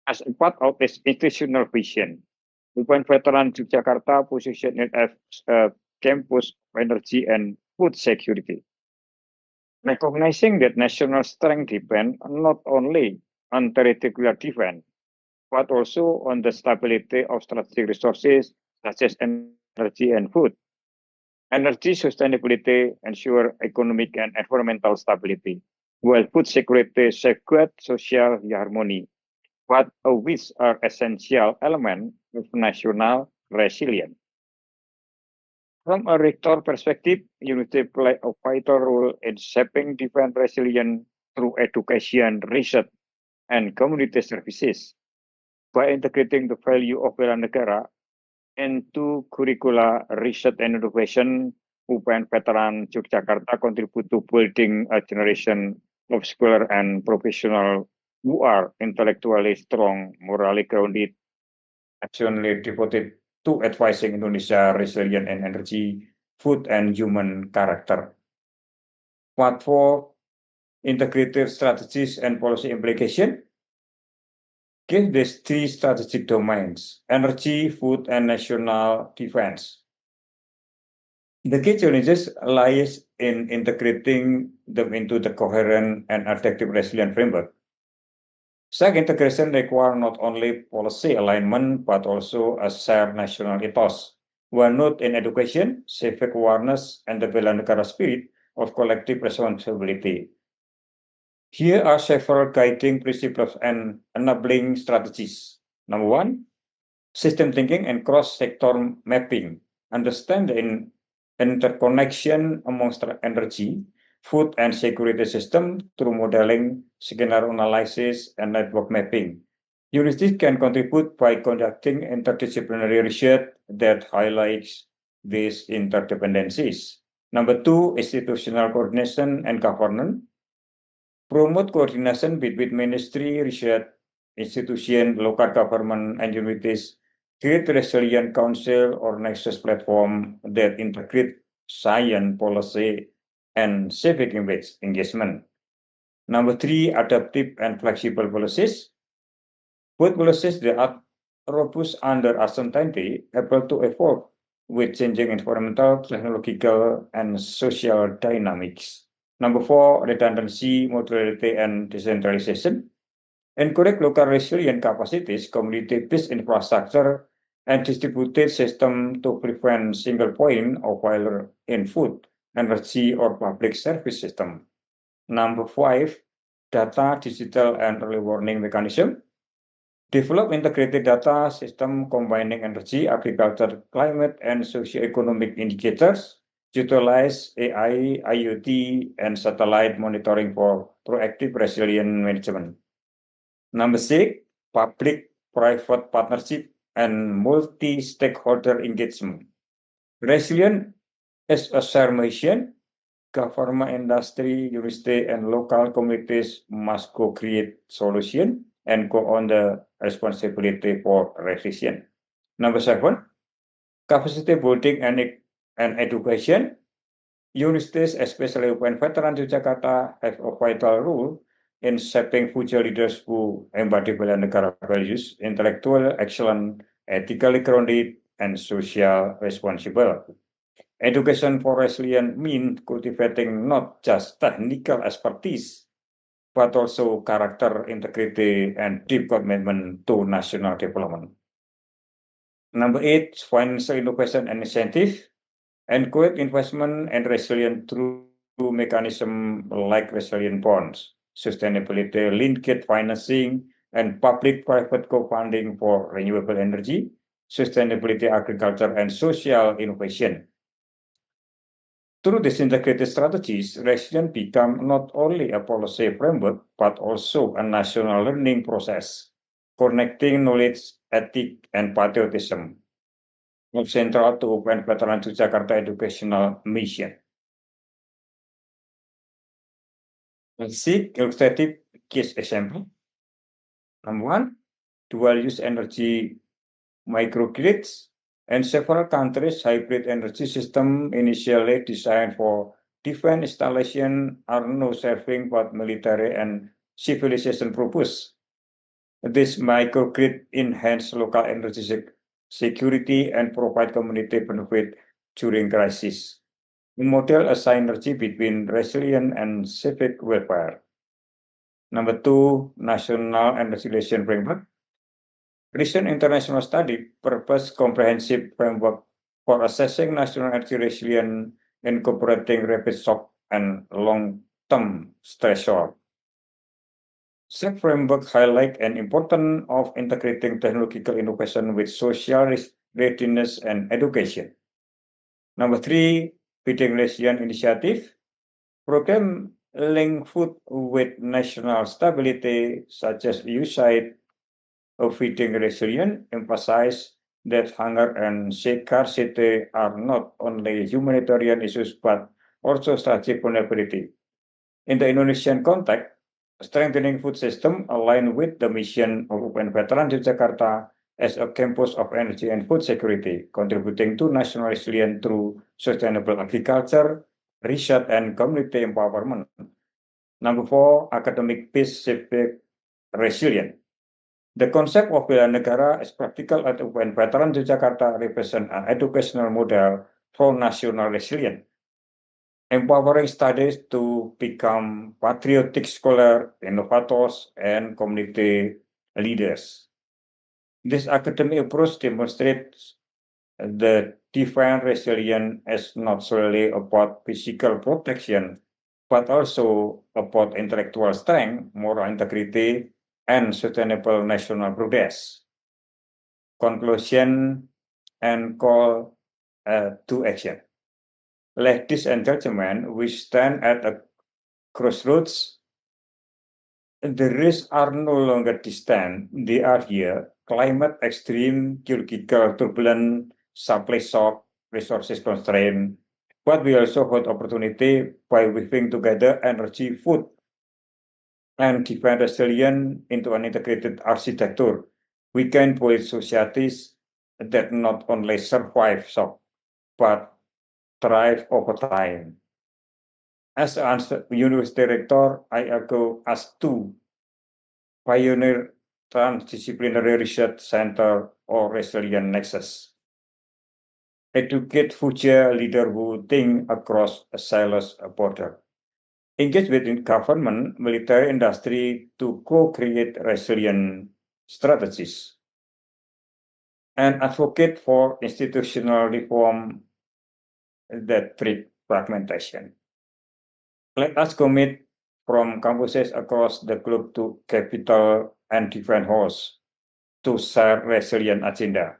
as a part of its institutional vision. UPN Veteran Yogyakarta positioned it as a campus of energy and food security. Recognizing that national strength depends not only on territorial defense, but also on the stability of strategic resources such as energy and food. Energy sustainability ensures economic and environmental stability, while food security safeguards social harmony, but which are essential elements of national resilience. From a rector perspective, university play a vital role in shaping defense resilience through education, research, and community services. By integrating the value of bela negara into curricula, research, and innovation, UPN Veteran Yogyakarta contribute to building a generation of scholars and professionals who are intellectually strong, morally grounded, actionally devoted to advising Indonesia resilient in energy, food, and human character. Part 4, integrated strategies and policy implication. Give these three strategic domains: energy, food, and national defense. The key challenges lies in integrating them into the coherent and effective resilient framework. Such integration requires not only policy alignment, but also a shared national ethos. One note in education, civic awareness, and the bela negara spirit of collective responsibility. Here are several guiding principles and enabling strategies. Number one, system thinking and cross-sector mapping. Understand the interconnection amongst energy, food, and security system through modeling, scenario analysis, and network mapping. Universities can contribute by conducting interdisciplinary research that highlights these interdependencies. Number two, institutional coordination and governance. Promote coordination between ministry, research institution, local government, and universities. Create resilient council or nexus platform that integrate science, policy, and civic engagement. Number three, adaptive and flexible policies. Put policies that are robust under uncertainty, able to evolve with changing environmental, technological, and social dynamics. Number four, redundancy, modularity, and decentralization. Encourage local resilient capacities, community-based infrastructure, and distributed system to prevent single point of failure in food, energy, or public service system. Number five, data, digital, and early warning mechanism. Develop integrated data system combining energy, agriculture, climate, and socioeconomic indicators. Utilize AI, IoT, and satellite monitoring for proactive resilient management. Number six, public-private partnership and multi-stakeholder engagement. Resilient is a shared mission. Government, industry, university, and local communities must co-create solution and go on the responsibility for resilience. Number seven, capacity building and education. Universities, especially when veterans of Jakarta, have a vital role in shaping future leaders who embody bela negara values, intellectual excellence, ethically grounded, and social responsible. Education for resilience means cultivating not just technical expertise, but also character, integrity, and deep commitment to national development. Number eight, financial innovation and incentive. Encourage investment and resilience through mechanisms like resilient bonds, sustainability linked financing, and public-private co-funding for renewable energy, sustainability agriculture, and social innovation. Through these integrated strategies, resilience becomes not only a policy framework, but also a national learning process, connecting knowledge, ethics, and patriotism, of central to UPN Veteran Jakarta educational mission. Let's see illustrative case example. Number one, dual-use energy microgrids. And several countries' hybrid energy system initially designed for defense installation are now serving both military and civilization purpose. This microgrid enhance local energy security, and provide community benefit during crisis. We model a synergy between resilience and civic welfare. Number two, national and resilience framework. Recent international study proposed comprehensive framework for assessing national energy resilience, incorporating rapid shock and long-term stressor. Safe framework highlight an importance of integrating technological innovation with social readiness and education. Number three, feeding resilient initiative. Program link food with national stability, such as USAID of feeding resilient, emphasize that hunger and scarcity are not only humanitarian issues but also strategic vulnerability. In the Indonesian context, strengthening food system aligned with the mission of UN Veteran Jakarta as a campus of energy and food security, contributing to national resilience through sustainable agriculture, research, and community empowerment. Number four, academic peace civic resilience. The concept of bela negara is practical at UN Veteran Jakarta represent an educational model for national resilience, empowering studies to become patriotic scholars, innovators, and community leaders. This academic approach demonstrates the defense resilience as not solely about physical protection, but also about intellectual strength, moral integrity, and sustainable national progress. Conclusion and call to action. Ladies and gentlemen, we stand at a crossroads. The risks are no longer distant, they are here. Climate extreme, geological turbulence, supply shock, resources constraint. But we also hold opportunity by weaving together energy, food, and defense resilience into an integrated architecture. We can build societies that not only survive shock, but thrive over time. As an university director, I go as two pioneer transdisciplinary research center or resilient nexus. Educate future leaders who think across a silos border. Engage with government, military industry to co-create resilient strategies. And advocate for institutional reform that break fragmentation. Let us commit from campuses across the globe to capital and defense halls to share resilient agenda.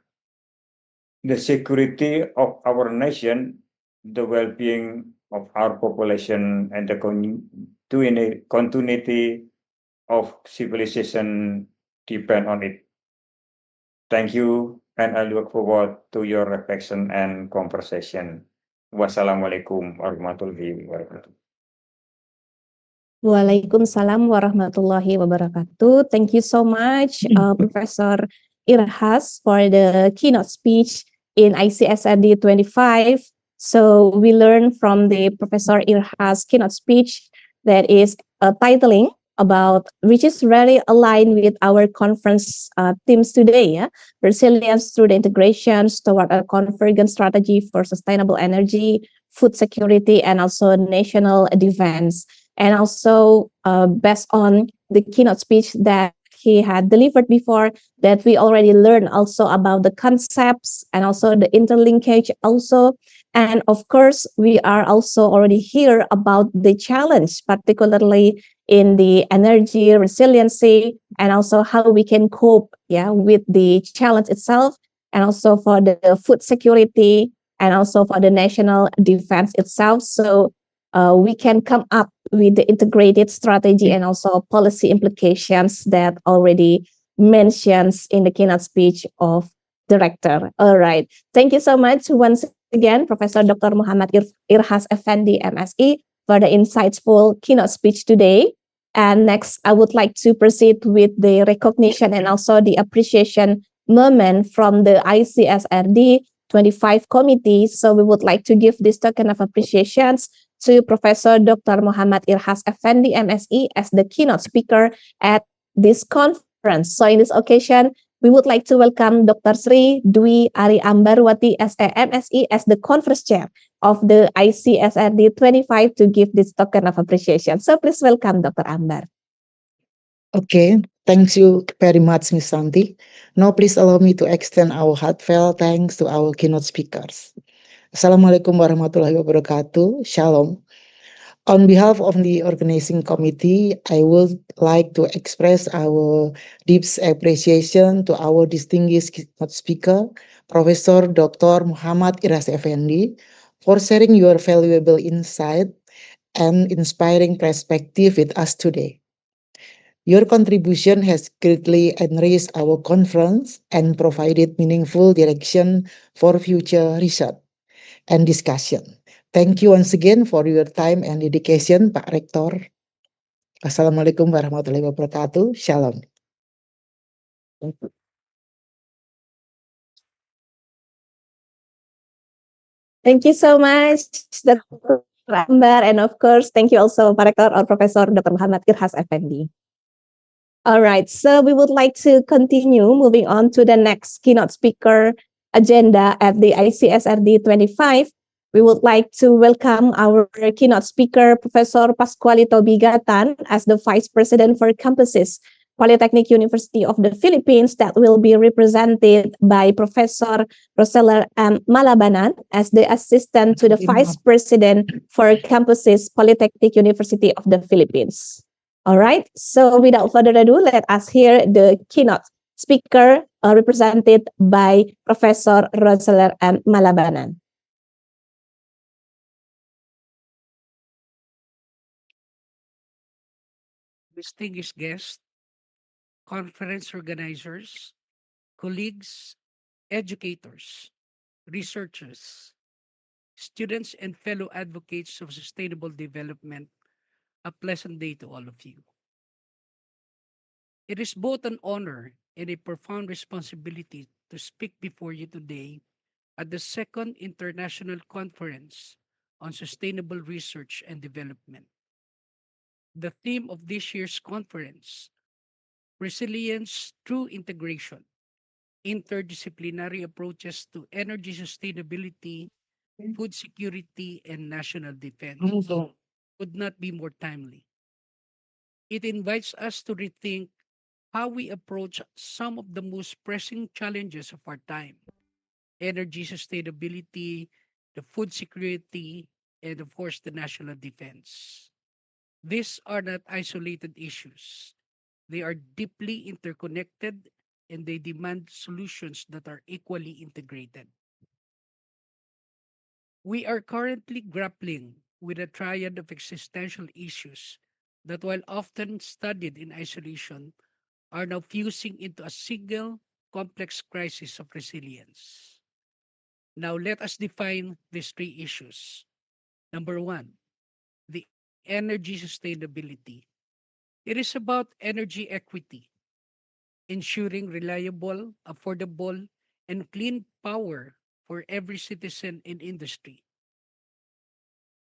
The security of our nation, the well-being of our population, and the continuity of civilization depend on it. Thank you, and I look forward to your reflection and conversation. Wassalamualaikum warahmatullahi wabarakatuh. Waalaikumsalam warahmatullahi wabarakatuh. Thank you so much, Professor Irhas, for the keynote speech in ICSRD 25. So we learned from the Professor Irhas keynote speech that is titling about, which is really aligned with our conference themes today, resilience through the integrations toward a convergent strategy for sustainable energy, food security, and also national defense. And also based on the keynote speech that he had delivered before, that we already learned also about the concepts and also the interlinkage also. And of course, we are also already here about the challenge, particularly in the energy resiliency and also how we can cope with the challenge itself, and also for the food security and also for the national defense itself. So we can come up with the integrated strategy and also policy implications that already mentions in the keynote speech of director. All right. Thank you so much once again, Professor Dr. Muhammad Irhas Effendi, MSE, for the insightful keynote speech today. And next, I would like to proceed with the recognition and also the appreciation moment from the ICSRD 25 committee. So we would like to give this token of appreciations to Professor Dr. Muhammad Irhas Effendi, MSE, as the keynote speaker at this conference. So in this occasion, we would like to welcome Dr. Sri Dwi Ari Ambarwati SAMSE as the conference chair of the ICSRD 25 to give this token of appreciation. So please welcome Dr. Ambar. Okay, thanks you very much, Miss Santi. Now please allow me to extend our heartfelt thanks to our keynote speakers. Assalamualaikum warahmatullahi wabarakatuh. Shalom. On behalf of the organizing committee, I would like to express our deep appreciation to our distinguished keynote speaker, Professor Dr. Muhammad Iras Effendi, for sharing your valuable insight and inspiring perspective with us today. Your contribution has greatly enriched our conference and provided meaningful direction for future research and discussion. Thank you once again for your time and dedication, Pak Rektor. Assalamualaikum warahmatullahi wabarakatuh. Shalom. Thank you so much, Dr. Ambar, and of course, thank you also, Pak Rektor or Professor Dr. Muhammad Irhas Effendi. All right, so we would like to continue moving on to the next keynote speaker agenda at the ICSRD 25. We would like to welcome our keynote speaker, Professor Pascualito Bigatan, as the Vice President for Campuses, Polytechnic University of the Philippines, that will be represented by Professor Rosella M. Malabanan as the Assistant to the Vice President for Campuses, Polytechnic University of the Philippines. All right, so without further ado, let us hear the keynote speaker represented by Professor Rosella M. Malabanan. Distinguished guests, conference organizers, colleagues, educators, researchers, students, and fellow advocates of sustainable development, a pleasant day to all of you. It is both an honor and a profound responsibility to speak before you today at the second International Conference on Sustainable Research and Development. The theme of this year's conference, Resilience Through Integration, Interdisciplinary Approaches to Energy Sustainability, Food Security, and National Defense, could not be more timely. It invites us to rethink how we approach some of the most pressing challenges of our time: energy sustainability, the food security, and of course, the national defense. These are not isolated issues. They are deeply interconnected and they demand solutions that are equally integrated. We are currently grappling with a triad of existential issues that, while often studied in isolation, are now fusing into a single complex crisis of resilience. Now, let us define these three issues. Number one, the energy sustainability. It is about energy equity, ensuring reliable, affordable, and clean power for every citizen and industry.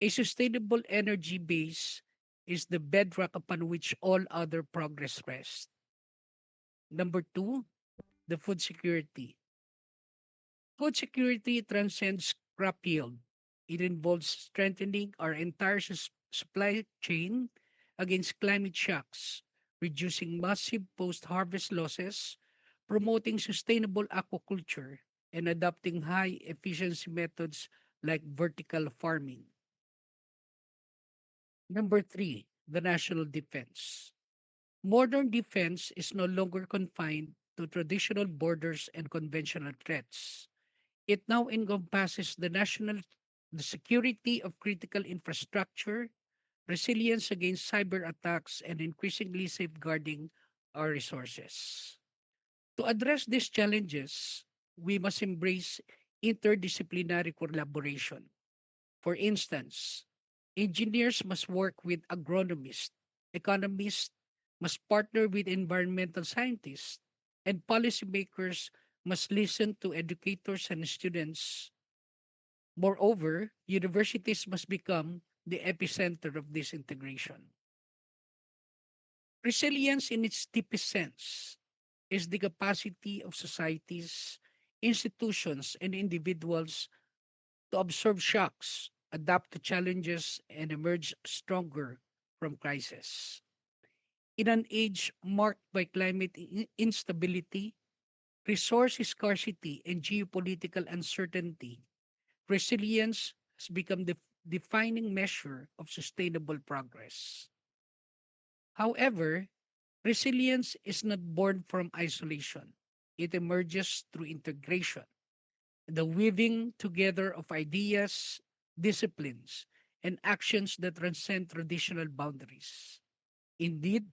A sustainable energy base is the bedrock upon which all other progress rests. Number two, the food security. Food security transcends crop yield. It involves strengthening our entire supply chain against climate shocks, reducing massive post harvest losses, promoting sustainable aquaculture, and adopting high efficiency methods like vertical farming. Number three, the national defense. Modern defense is no longer confined to traditional borders and conventional threats. It now encompasses the security of critical infrastructure, resilience against cyber attacks, and increasingly safeguarding our resources. To address these challenges, we must embrace interdisciplinary collaboration. For instance, engineers must work with agronomists, economists must partner with environmental scientists, and policymakers must listen to educators and students. Moreover, universities must become the epicenter of this integration. Resilience in its deepest sense is the capacity of societies, institutions, and individuals to absorb shocks, adapt to challenges, and emerge stronger from crisis. In an age marked by climate instability, resource scarcity, and geopolitical uncertainty, resilience has become the defining measure of sustainable progress. However, resilience is not born from isolation. It emerges through integration, the weaving together of ideas, disciplines, and actions that transcend traditional boundaries. Indeed,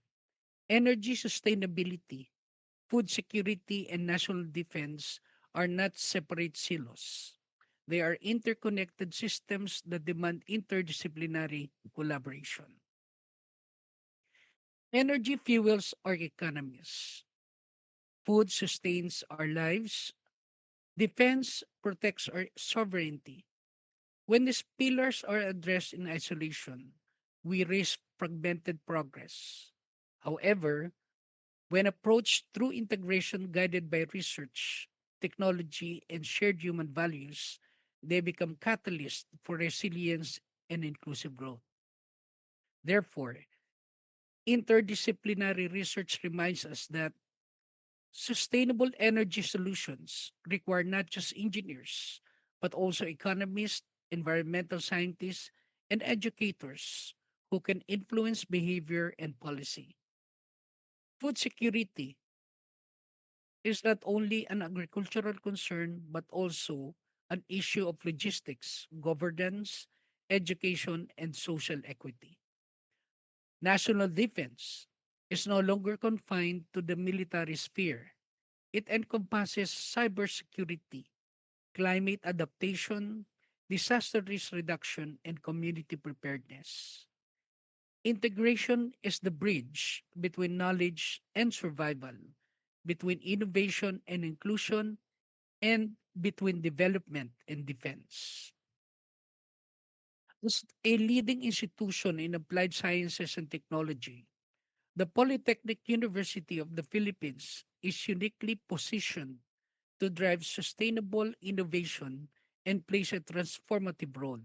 energy sustainability, food security, and national defense are not separate silos. They are interconnected systems that demand interdisciplinary collaboration. Energy fuels our economies. Food sustains our lives. Defense protects our sovereignty. When these pillars are addressed in isolation, we risk fragmented progress. However, when approached through integration guided by research, technology, and shared human values, they become catalysts for resilience and inclusive growth. Therefore, interdisciplinary research reminds us that sustainable energy solutions require not just engineers, but also economists, environmental scientists, and educators who can influence behavior and policy. Food security is not only an agricultural concern, but also an issue of logistics, governance, education, and social equity. National defense is no longer confined to the military sphere. It encompasses cybersecurity, climate adaptation, disaster risk reduction, and community preparedness. Integration is the bridge between knowledge and survival, between innovation and inclusion, and between development and defense. As a leading institution in applied sciences and technology, the Polytechnic University of the Philippines is uniquely positioned to drive sustainable innovation and plays a transformative role.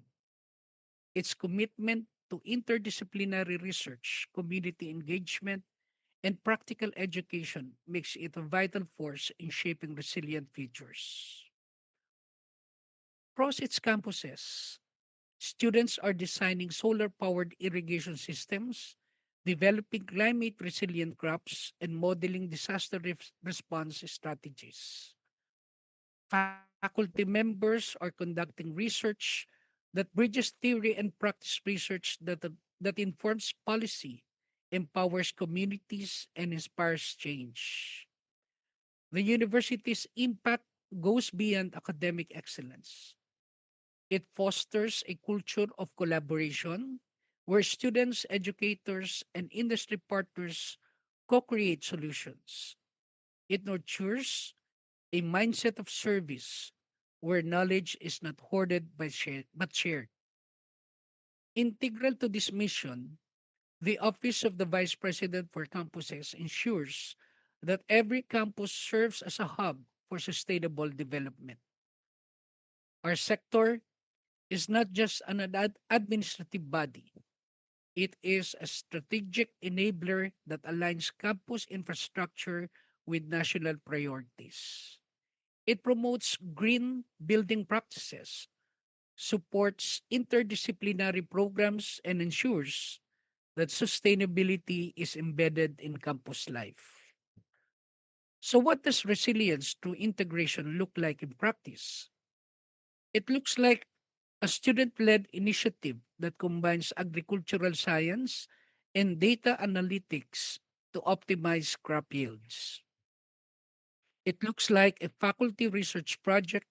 Its commitment to interdisciplinary research, community engagement, and practical education makes it a vital force in shaping resilient futures. Across its campuses, students are designing solar powered irrigation systems, developing climate resilient crops, and modeling disaster response strategies. Faculty members are conducting research that bridges theory and practice research that informs policy, empowers communities, and inspires change. The university's impact goes beyond academic excellence. It fosters a culture of collaboration where students, educators, and industry partners co create solutions. It nurtures a mindset of service where knowledge is not hoarded but shared. Integral to this mission, the Office of the Vice President for Campuses ensures that every campus serves as a hub for sustainable development. Our sector is not just an administrative body, it is a strategic enabler that aligns campus infrastructure with national priorities. It promotes green building practices, supports interdisciplinary programs, and ensures that sustainability is embedded in campus life. So, what does resilience through integration look like in practice? It looks like a student led initiative that combines agricultural science and data analytics to optimize crop yields. It looks like a faculty research project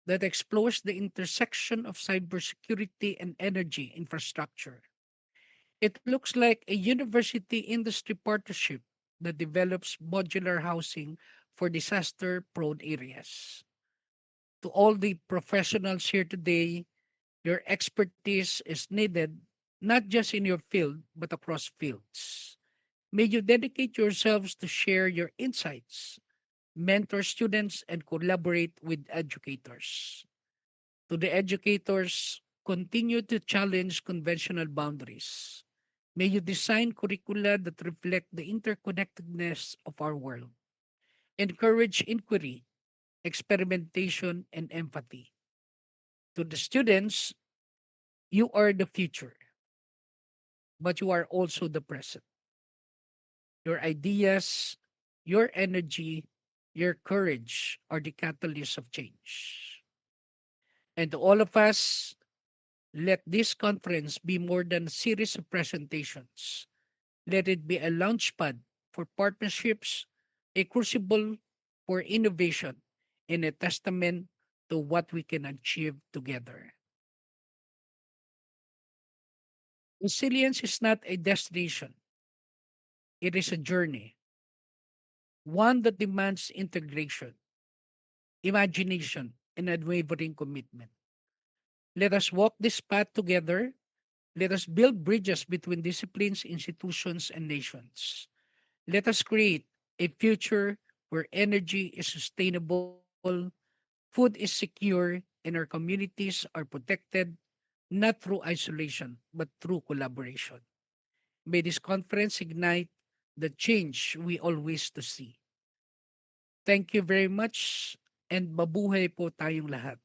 that explores the intersection of cybersecurity and energy infrastructure. It looks like a university industry partnership that develops modular housing for disaster prone areas. To all the professionals here today, your expertise is needed not just in your field, but across fields. May you dedicate yourselves to share your insights, mentor students, and collaborate with educators. To the educators, continue to challenge conventional boundaries. May you design curricula that reflect the interconnectedness of our world. Encourage inquiry, experimentation, and empathy. To the students, you are the future, but you are also the present. Your ideas, your energy, your courage are the catalyst of change. And to all of us, let this conference be more than a series of presentations. Let it be a launchpad for partnerships, a crucible for innovation, and a testament to what we can achieve together. Resilience is not a destination, it is a journey, one that demands integration, imagination, and unwavering commitment. Let us walk this path together. Let us build bridges between disciplines, institutions, and nations. Let us create a future where energy is sustainable, food is secure, and our communities are protected not through isolation but through collaboration. May this conference ignite the change we always to see. Thank you very much and mabuhay po tayong lahat.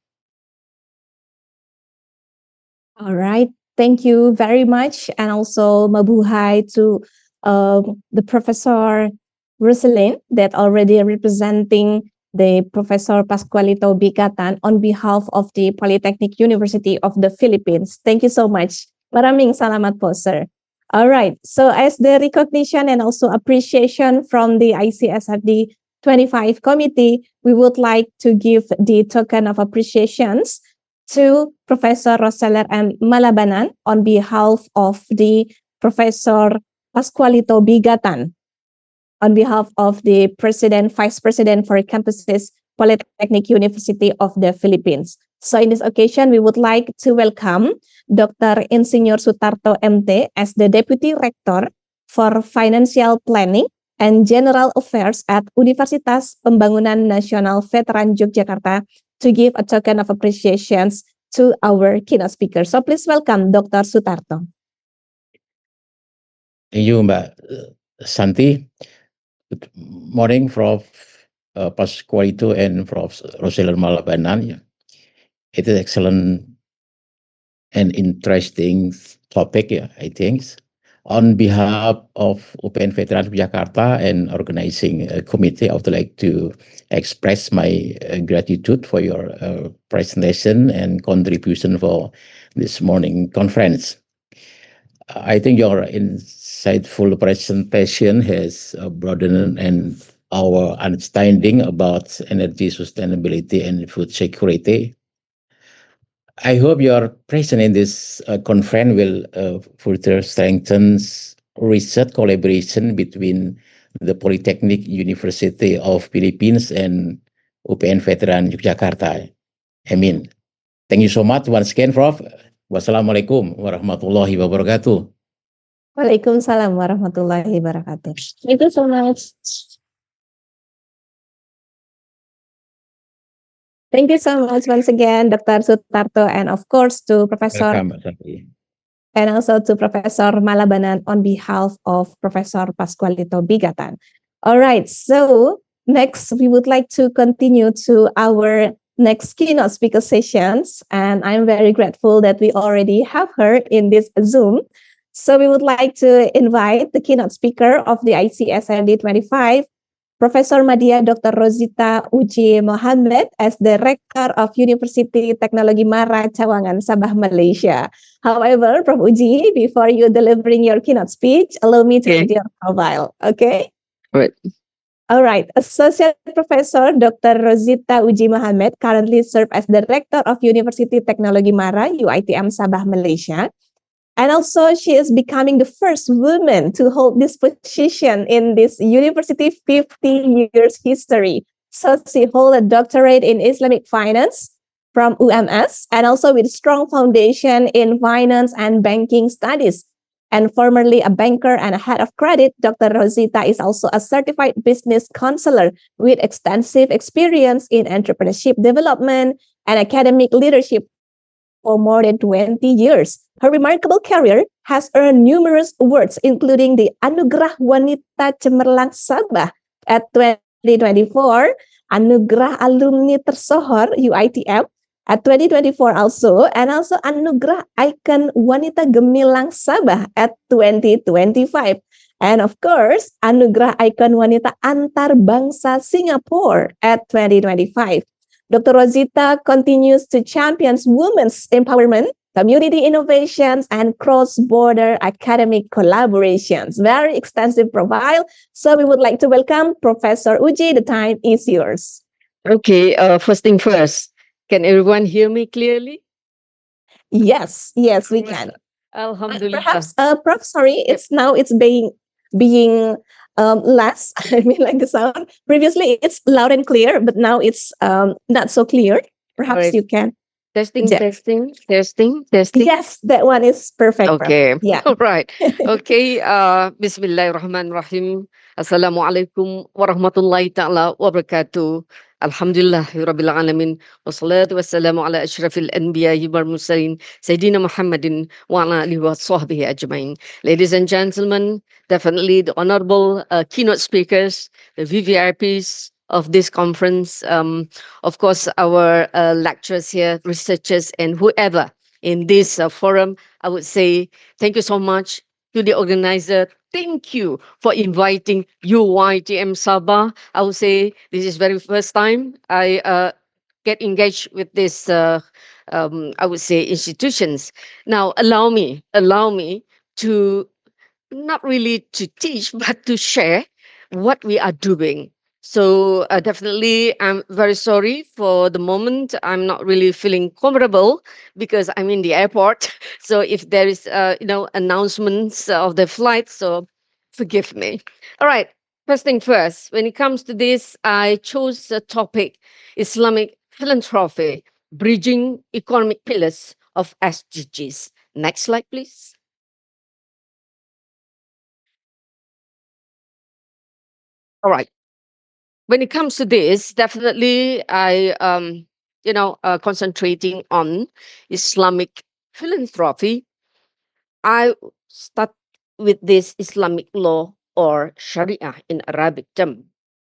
All right. Thank you very much. And also mabuhay to the Professor Roselyn that already representing the Professor Pascualito Bicatan on behalf of the Polytechnic University of the Philippines. Thank you so much. Maraming salamat po, sir. All right. So as the recognition and also appreciation from the ICSRD 25 committee, we would like to give the token of appreciations to Professor Roseller M. Malabanan on behalf of the Professor Pascualito Bigatan, on behalf of the President, Vice President for Campuses, Polytechnic University of the Philippines. So in this occasion, we would like to welcome Dr. Insinyur Sutarto MT as the Deputy Rector for Financial Planning and General Affairs at Universitas Pembangunan Nasional Veteran Yogyakarta to give a token of appreciations to our keynote speaker. So please welcome Dr. Sutarto. Thank you, Mbak Santi. Good morning, Prof. Pascualito and Prof. Roseller Malabanan. It is excellent and interesting topic, I think. On behalf of UPN Veterans Jakarta and organizing committee, I would like to express my gratitude for your presentation and contribution for this morning conference. I think your insightful presentation has broadened and our understanding about energy sustainability and food security. I hope your presence in this conference will further strengthen research collaboration between the Polytechnic University of Philippines and UPN Veteran Yogyakarta. Amin. Thank you so much once again, Prof. Wassalamualaikum warahmatullahi wabarakatuh. Waalaikumsalam warahmatullahi wabarakatuh. Thank you so much. Thank you so much once again, Dr. Sutarto, and of course to Professor Welcome, Mbak Santi. and also to Professor Malabanan on behalf of Professor Pascualito Bigatan. All right, so next we would like to continue to our next keynote speaker sessions, and I'm very grateful that we already have her in this Zoom. So we would like to invite the keynote speaker of the ICSRD 25, Professor Madya Dr. Rosita Uji Mohammed as the Rector of University Teknologi Mara Cawangan, Sabah, Malaysia. However, Prof. Uji, before you delivering your keynote speech, allow me to read your profile, okay? Right. All right. Associate Professor Dr. Rosita Uji Mohammed currently serves as the Rector of University Teknologi Mara, UITM Sabah, Malaysia. And also, she is becoming the first woman to hold this position in this university 50 years history. So she holds a doctorate in Islamic finance from UMS and also with strong foundation in finance and banking studies. and formerly a banker and a head of credit, Dr. Rosita is also a certified business counselor with extensive experience in entrepreneurship development and academic leadership for more than 20 years. Her remarkable career has earned numerous awards, including the Anugerah Wanita Cemerlang Sabah at 2024, Anugerah Alumni Tersohor UITM at 2024 also, and also Anugerah Icon Wanita Gemilang Sabah at 2025. And of course, Anugerah Icon Wanita Antar Bangsa Singapore at 2025. Dr. Rosita continues to champion women's empowerment, community innovations, and cross-border academic collaborations. Very extensive profile. So we would like to welcome Professor Uji. The time is yours. Okay, first thing first, can everyone hear me clearly? Yes, we can. Alhamdulillah. Perhaps, Prof, sorry, it's being less. I mean, like the sound. Previously, it's loud and clear, but now it's not so clear. Perhaps Alright. you can. Testing, Yeah. testing. Yes, that one is perfect. Prof. Okay. Yeah. All right. Okay. Bismillahirrahmanirrahim. Assalamualaikum warahmatullahi ta'ala wabarakatuh. Alhamdulillah rabbil alamin. Wassalatu wassalamu ala ashrafil anbiya'i wal mursalin. Sayyidina Muhammadin wa ala alihi wa sahbihi ajmain. Ladies and gentlemen, definitely the honorable keynote speakers, the VVIPs of this conference, of course, our lecturers here, researchers, and whoever in this forum, I would say thank you so much to the organizer. Thank you for inviting UYTM Sabah. I would say this is very first time I get engaged with this, I would say, institutions. Now, allow me to not really to teach, but to share what we are doing. So definitely, I'm very sorry for the moment. I'm not really feeling comfortable because I'm in the airport. So if there is, announcements of the flight, so forgive me. All right. First thing first, when it comes to this, I chose the topic Islamic philanthropy, bridging economic pillars of SDGs. Next slide, please. All right. When it comes to this, definitely I concentrating on Islamic philanthropy. I start with this Islamic law or Sharia in Arabic term.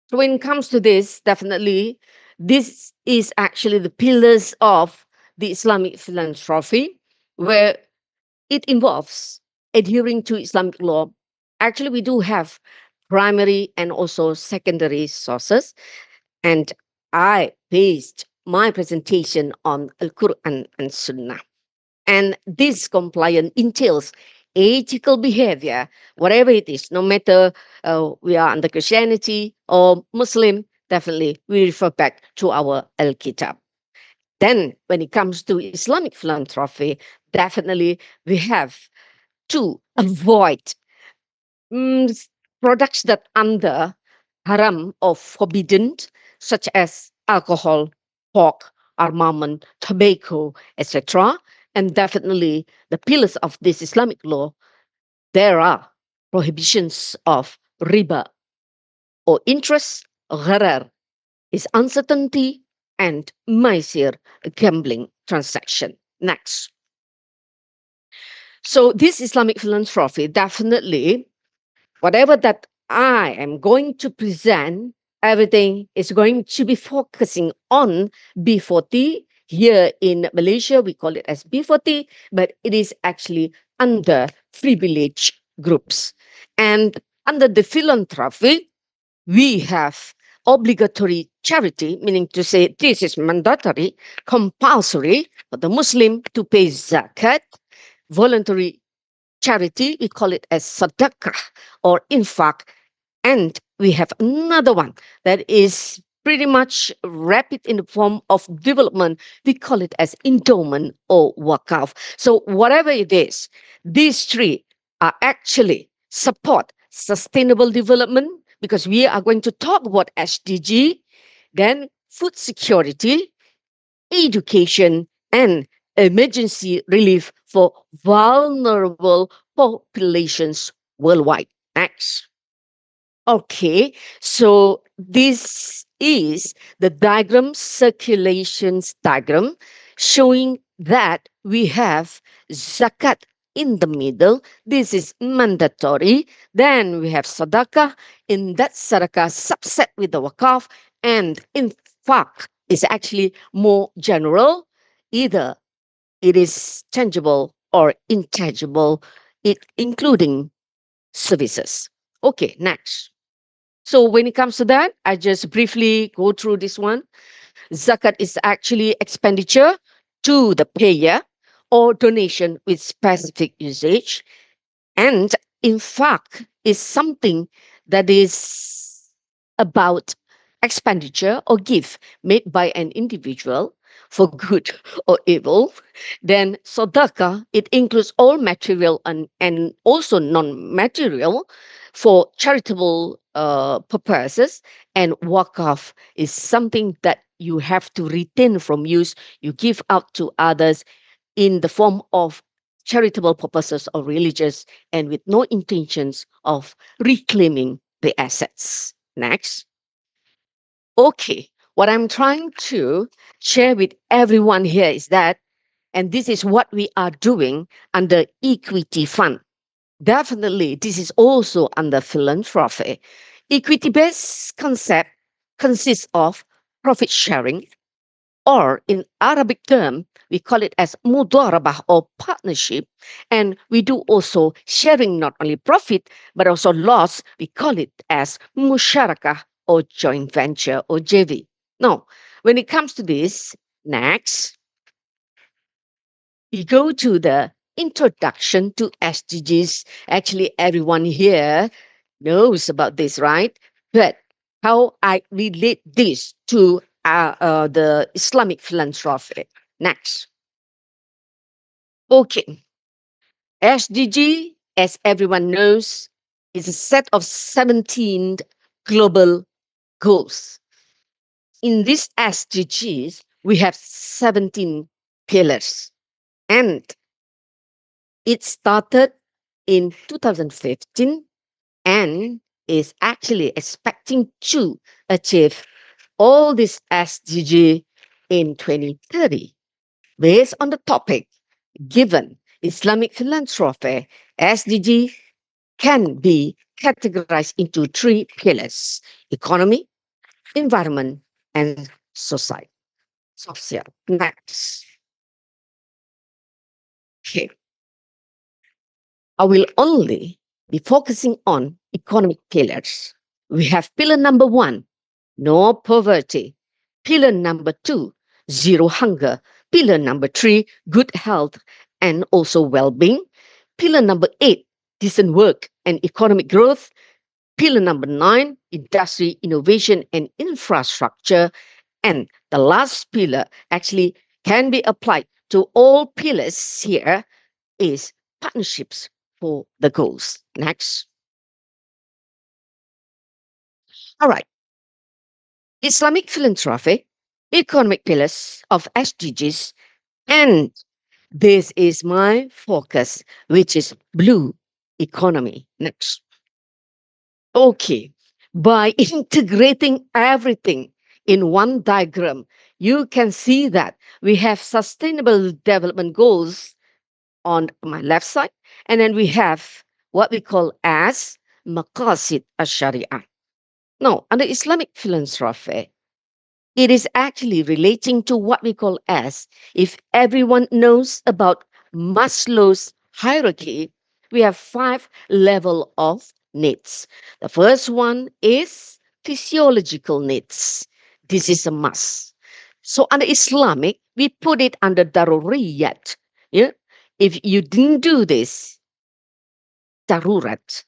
So when it comes to this, definitely this is actually the pillars of the Islamic philanthropy, where it involves adhering to Islamic law. Actually, we do have primary and also secondary sources. And I based my presentation on Al Quran and Sunnah. And this compliance entails ethical behavior, whatever it is, no matter we are under Christianity or Muslim, definitely we refer back to our Al Kitab. Then, when it comes to Islamic philanthropy, definitely we have to avoid products that under haram or forbidden, such as alcohol, pork, armament, tobacco, etc. And definitely the pillars of this Islamic law, there are prohibitions of riba or interest, gharar is uncertainty, and maisir, gambling transaction. Next. So this Islamic philanthropy, definitely, whatever that I am going to present, everything is going to be focusing on B40. Here in Malaysia, we call it as B40, but it is actually under privileged groups. And under the philanthropy, we have obligatory charity, meaning to say this is mandatory, compulsory for the Muslim to pay zakat, voluntary charity, we call it as sadaqah or infaq. And we have another one that is pretty much rapid in the form of development. We call it as endowment or wakaf. So whatever it is, these three are actually support sustainable development, because we are going to talk about SDG, then food security, education, and emergency relief for vulnerable populations worldwide. Next. Okay, so this is the diagram, circulations diagram, showing that we have zakat in the middle. This is mandatory. Then we have sadaqah. In that sadaqah subset with the wakaf, and infaq is actually more general. Either it is tangible or intangible, it including services. Okay, next. So when it comes to that, I just briefly go through this one. Zakat is actually expenditure to the payer or donation with specific usage. And in fact, is something that is about expenditure or gift made by an individual for good or evil. Then sadaqah, it includes all material and also non-material for charitable purposes. And wakaf is something that you have to retain from use, you give out to others in the form of charitable purposes or religious and with no intentions of reclaiming the assets. Next. Okay, what I'm trying to share with everyone here is that, and this is what we are doing under equity fund. Definitely, this is also under philanthropy. Equity-based concept consists of profit sharing, or in Arabic term, we call it as mudarabah or partnership. And we do also sharing not only profit, but also loss. We call it as musharakah or joint venture or JV. Now, when it comes to this, next, we go to the introduction to SDGs. Actually, everyone here knows about this, right? But how I relate this to the Islamic philanthropy. Next. Okay. SDG, as everyone knows, is a set of 17 global goals. In these SDGs, we have 17 pillars. And it started in 2015 and is actually expecting to achieve all these SDG in 2030. Based on the topic given, Islamic philanthropy, SDG can be categorized into three pillars: economy, environment, and society. Social. Next. Okay. I will only be focusing on economic pillars. We have pillar number 1, no poverty. Pillar number 2, zero hunger. Pillar number 3, good health and also well-being. Pillar number 8, decent work and economic growth. Pillar number 9, industry, innovation and infrastructure. And the last pillar actually can be applied to all pillars here is partnerships for the goals. Next. All right. Islamic philanthropy, economic pillars of SDGs, and this is my focus, which is blue economy. Next. Okay. By integrating everything in one diagram, you can see that we have sustainable development goals on my left side, and then we have what we call as maqasid al-sharia. Now, under Islamic philanthropy, it is actually relating to what we call as, if everyone knows about Maslow's hierarchy, we have 5 level of needs. The first one is physiological needs. This is a must. So under Islamic, we put it under daruriyat. Yeah? If you didn't do this, darurat.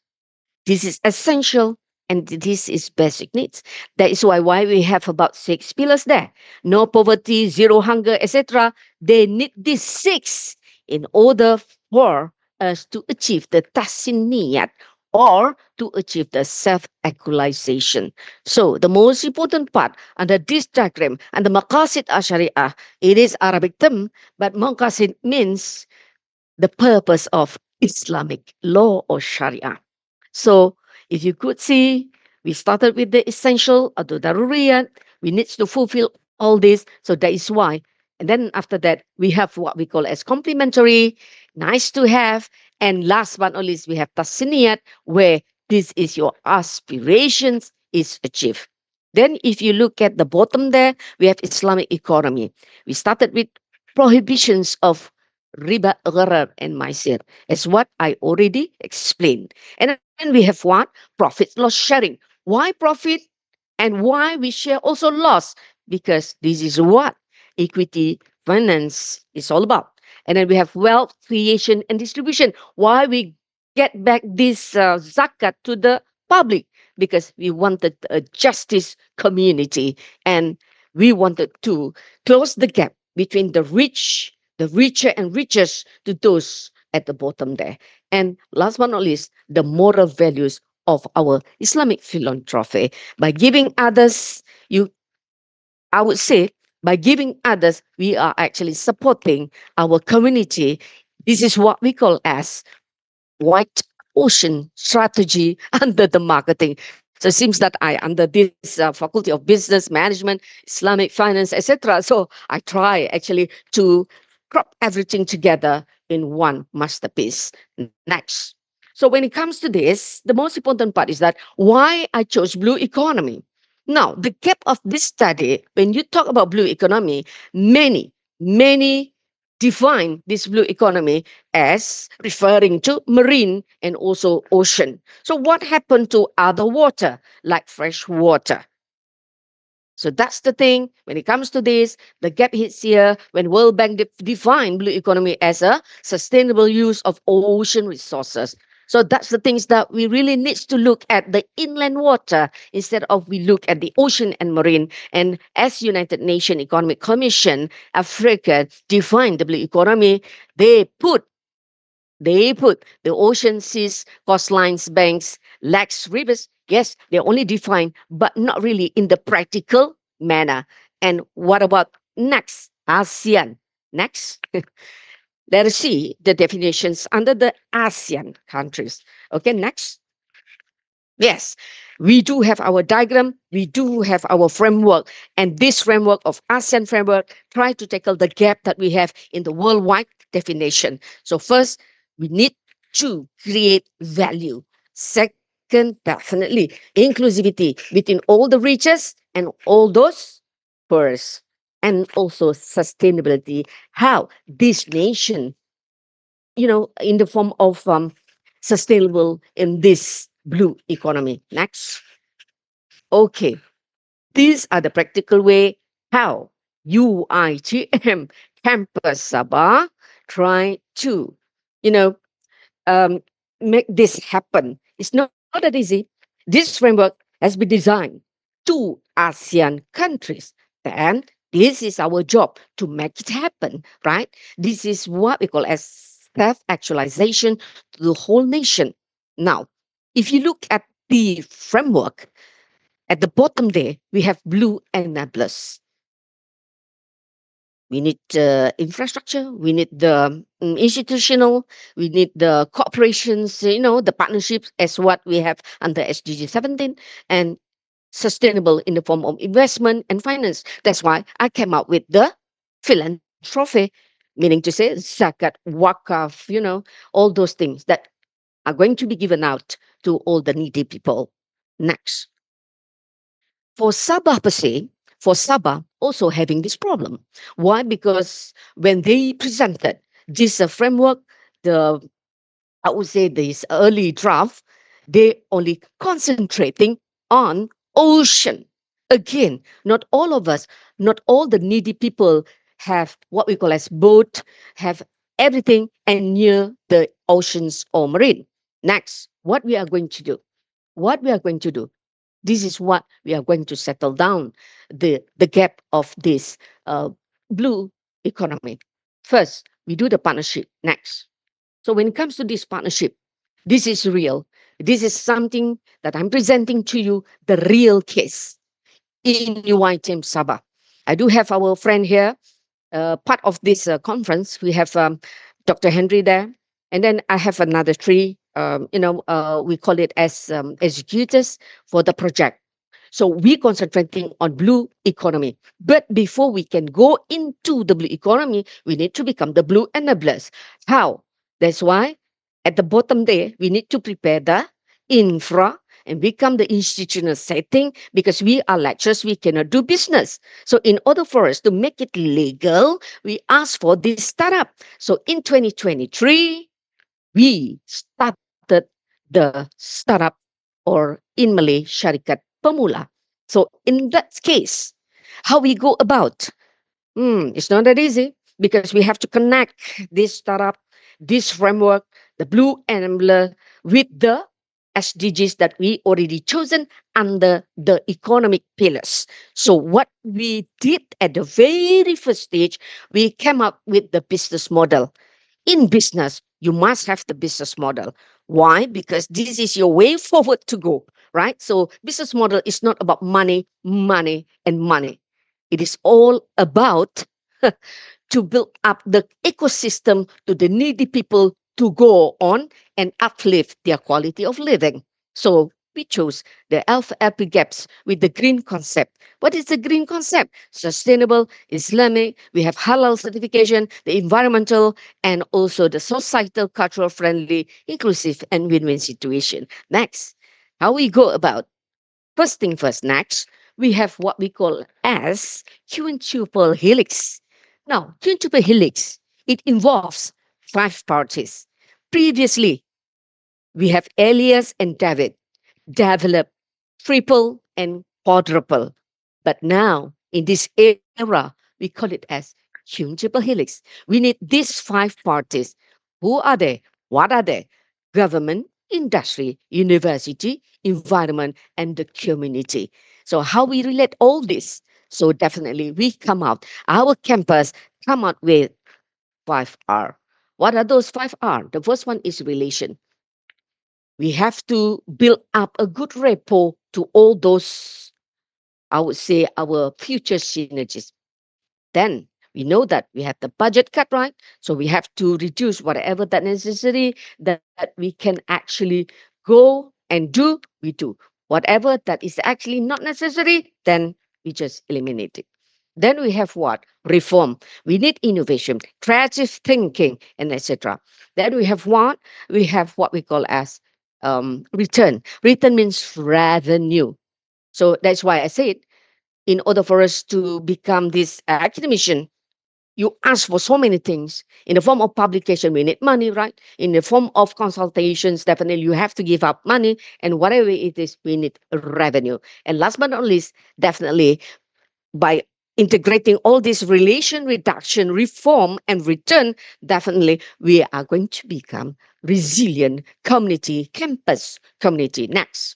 This is essential and this is basic needs. That is why we have about 6 pillars there. No poverty, zero hunger, etc. They need these 6 in order for us to achieve the tasiniyat or to achieve the self-actualization. So the most important part under this diagram, and the maqasid al-sharia, it is Arabic term, but maqasid means the purpose of Islamic law or Sharia. So if you could see, we started with the essential or the daruriyat. We need to fulfill all this. So that is why. And then after that, we have what we call as complementary, nice to have. And last but not least, we have tasiniyat, where this is your aspirations is achieved. Then if you look at the bottom there, we have Islamic economy. We started with prohibitions of riba, gharar, and maisir, as what I already explained. And then we have what? Profit loss sharing. Why profit and why we share also loss? Because this is what equity finance is all about. And then we have wealth creation and distribution. Why we get back this zakat to the public? Because we wanted a justice community and we wanted to close the gap between the rich, the richer and richest to those at the bottom there. And last but not least, the moral values of our Islamic philanthropy. By giving others, I would say, by giving others, we are actually supporting our community. This is what we call as white ocean strategy under the marketing. So it seems that I under this faculty of business management, Islamic finance, etc. So I try actually to crop everything together in one masterpiece. Next. So when it comes to this, the most important part is that why I chose blue economy. Now, the gap of this study, when you talk about blue economy, many define this blue economy as referring to marine and also ocean. So what happened to other water, like fresh water? So that's the thing. When it comes to this, the gap hits here when World Bank defined blue economy as a sustainable use of ocean resources. So that's the things that we really need to look at the inland water instead of we look at the ocean and marine. And as United Nations Economic Commission, Africa defined the blue economy, they put the ocean, seas, coastlines, banks, lakes, rivers. Yes, they're only defined, but not really in the practical manner. And what about next? ASEAN. Next. Let us see the definitions under the ASEAN countries. Okay, next. Yes, we do have our diagram, we do have our framework, and this framework of ASEAN framework try to tackle the gap that we have in the worldwide definition. So first, we need to create value. Second, definitely inclusivity between all the riches and all those poors, and also sustainability. How this nation, in the form of sustainable in this blue economy. Next. Okay. These are the practical way how UITM Campus Sabah try to, you know, um, make this happen. It's not that easy. This framework has been designed to ASEAN countries. And this is our job to make it happen, right? This is what we call as self-actualization to the whole nation. Now, if you look at the framework, at the bottom there, we have blue enablers. We need infrastructure. We need the institutional. We need the corporations. The partnerships as what we have under SDG 17 and sustainable in the form of investment and finance. That's why I came up with the philanthropy, meaning to say zakat, wakaf. All those things that are going to be given out to all the needy people. Next. For Sabah per se, for Sabah also having this problem. Why? Because when they presented this framework, I would say this early draft, they only concentrating on ocean. Again, not all of us, not all the needy people have what we call as boat, have everything and near the oceans or marine. Next, what we are going to do? What we are going to do? This is what we are going to settle down the gap of this blue economy. First, we do the partnership. Next. So when it comes to this partnership, this is real. This is something that I'm presenting to you, the real case in UITM Sabah. I do have our friend here, part of this conference. We have Dr. Henry there, And then I have another three, we call it as executors for the project. So we concentrating on blue economy. But before we can go into the blue economy, we need to become the blue enablers. How? That's why at the bottom there, we need to prepare the infra and become the institutional setting because we are lecturers, we cannot do business. So in order for us to make it legal, we ask for this startup. So in 2023, we started the startup or in Malay, Syarikat Pemula. So in that case, how we go about? It's not that easy because we have to connect this startup, this framework, the blue enabler with the SDGs that we already chosen under the economic pillars. So what we did at the very first stage, we came up with the business model. In business, you must have the business model. Why? Because this is your way forward to go, right? So business model is not about money, money, and money. It is all about to build up the ecosystem to the needy people to go on and uplift their quality of living. So we chose the Alpha Epi Gaps with the green concept. What is the green concept? Sustainable, Islamic, we have halal certification, the environmental, and also the societal, cultural friendly, inclusive, and win-win situation. Next, how we go about. First thing first, next, we have what we call as quintuple helix. Now, quintuple helix, it involves five parties. Previously, we have Elias and David develop triple and quadruple. But now, in this era, we call it as quintuple helix. We need these five parties. Who are they? What are they? Government, industry, university, environment, and the community. So how we relate all this? So definitely we come out, our campus come out with 5R. What are those 5R? The first one is relation. We have to build up a good rapport to all those, I would say, our future synergies. Then we know that we have the budget cut, right? So we have to reduce whatever that necessary that we can actually go and do, we do. Whatever that is actually not necessary, then we just eliminate it. Then we have what? Reform. We need innovation, creative thinking, and etc. Then we have what? We have what we call as return. Return means revenue. So that's why I said, in order for us to become this academician, you ask for so many things. In the form of publication, we need money, right? In the form of consultations, definitely you have to give up money. And whatever it is, we need revenue. And last but not least, definitely by integrating all this relation reduction, reform, and return, definitely we are going to become resilient community, campus community. Next.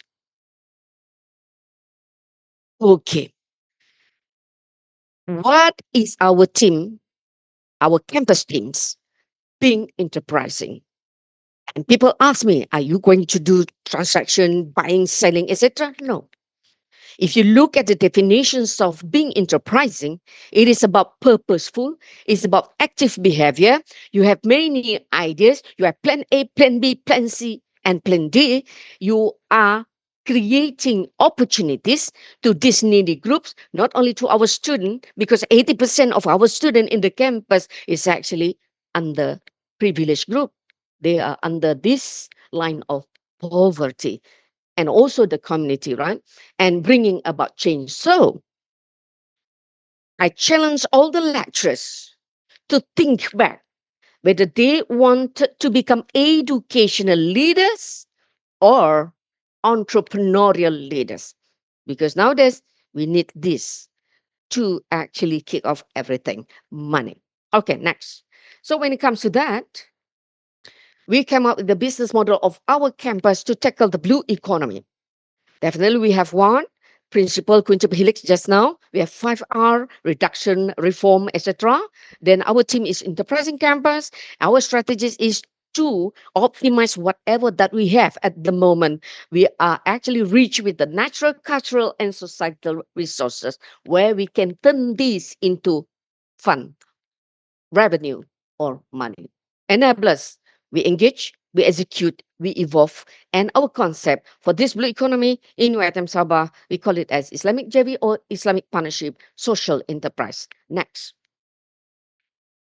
Okay. What is our team, our campus teams, being enterprising? And people ask me, are you going to do transaction, buying, selling, etc.? No. If you look at the definitions of being enterprising, it is about purposeful, it's about active behavior. You have many ideas, you have plan A, plan B, plan C, and plan D. You are creating opportunities to these needy groups, not only to our student, because 80% of our student in the campus is actually under privileged group. They are under this line of poverty and also the community, right? And bringing about change. So I challenge all the lecturers to think back whether they wanted to become educational leaders or entrepreneurial leaders. Because nowadays we need this to actually kick off everything, money. Okay, next. So when it comes to that, we came up with the business model of our campus to tackle the blue economy. Definitely, we have one principle, quintuple helix just now. We have 5R, reduction, reform, etc. Then our team is enterprising campus. Our strategy is to optimize whatever that we have at the moment. We are actually rich with the natural, cultural, and societal resources where we can turn these into fund, revenue, or money. Enablers. We engage, we execute, we evolve. And our concept for this blue economy in UiTM Sabah, we call it as Islamic JV or Islamic Partnership Social Enterprise. Next.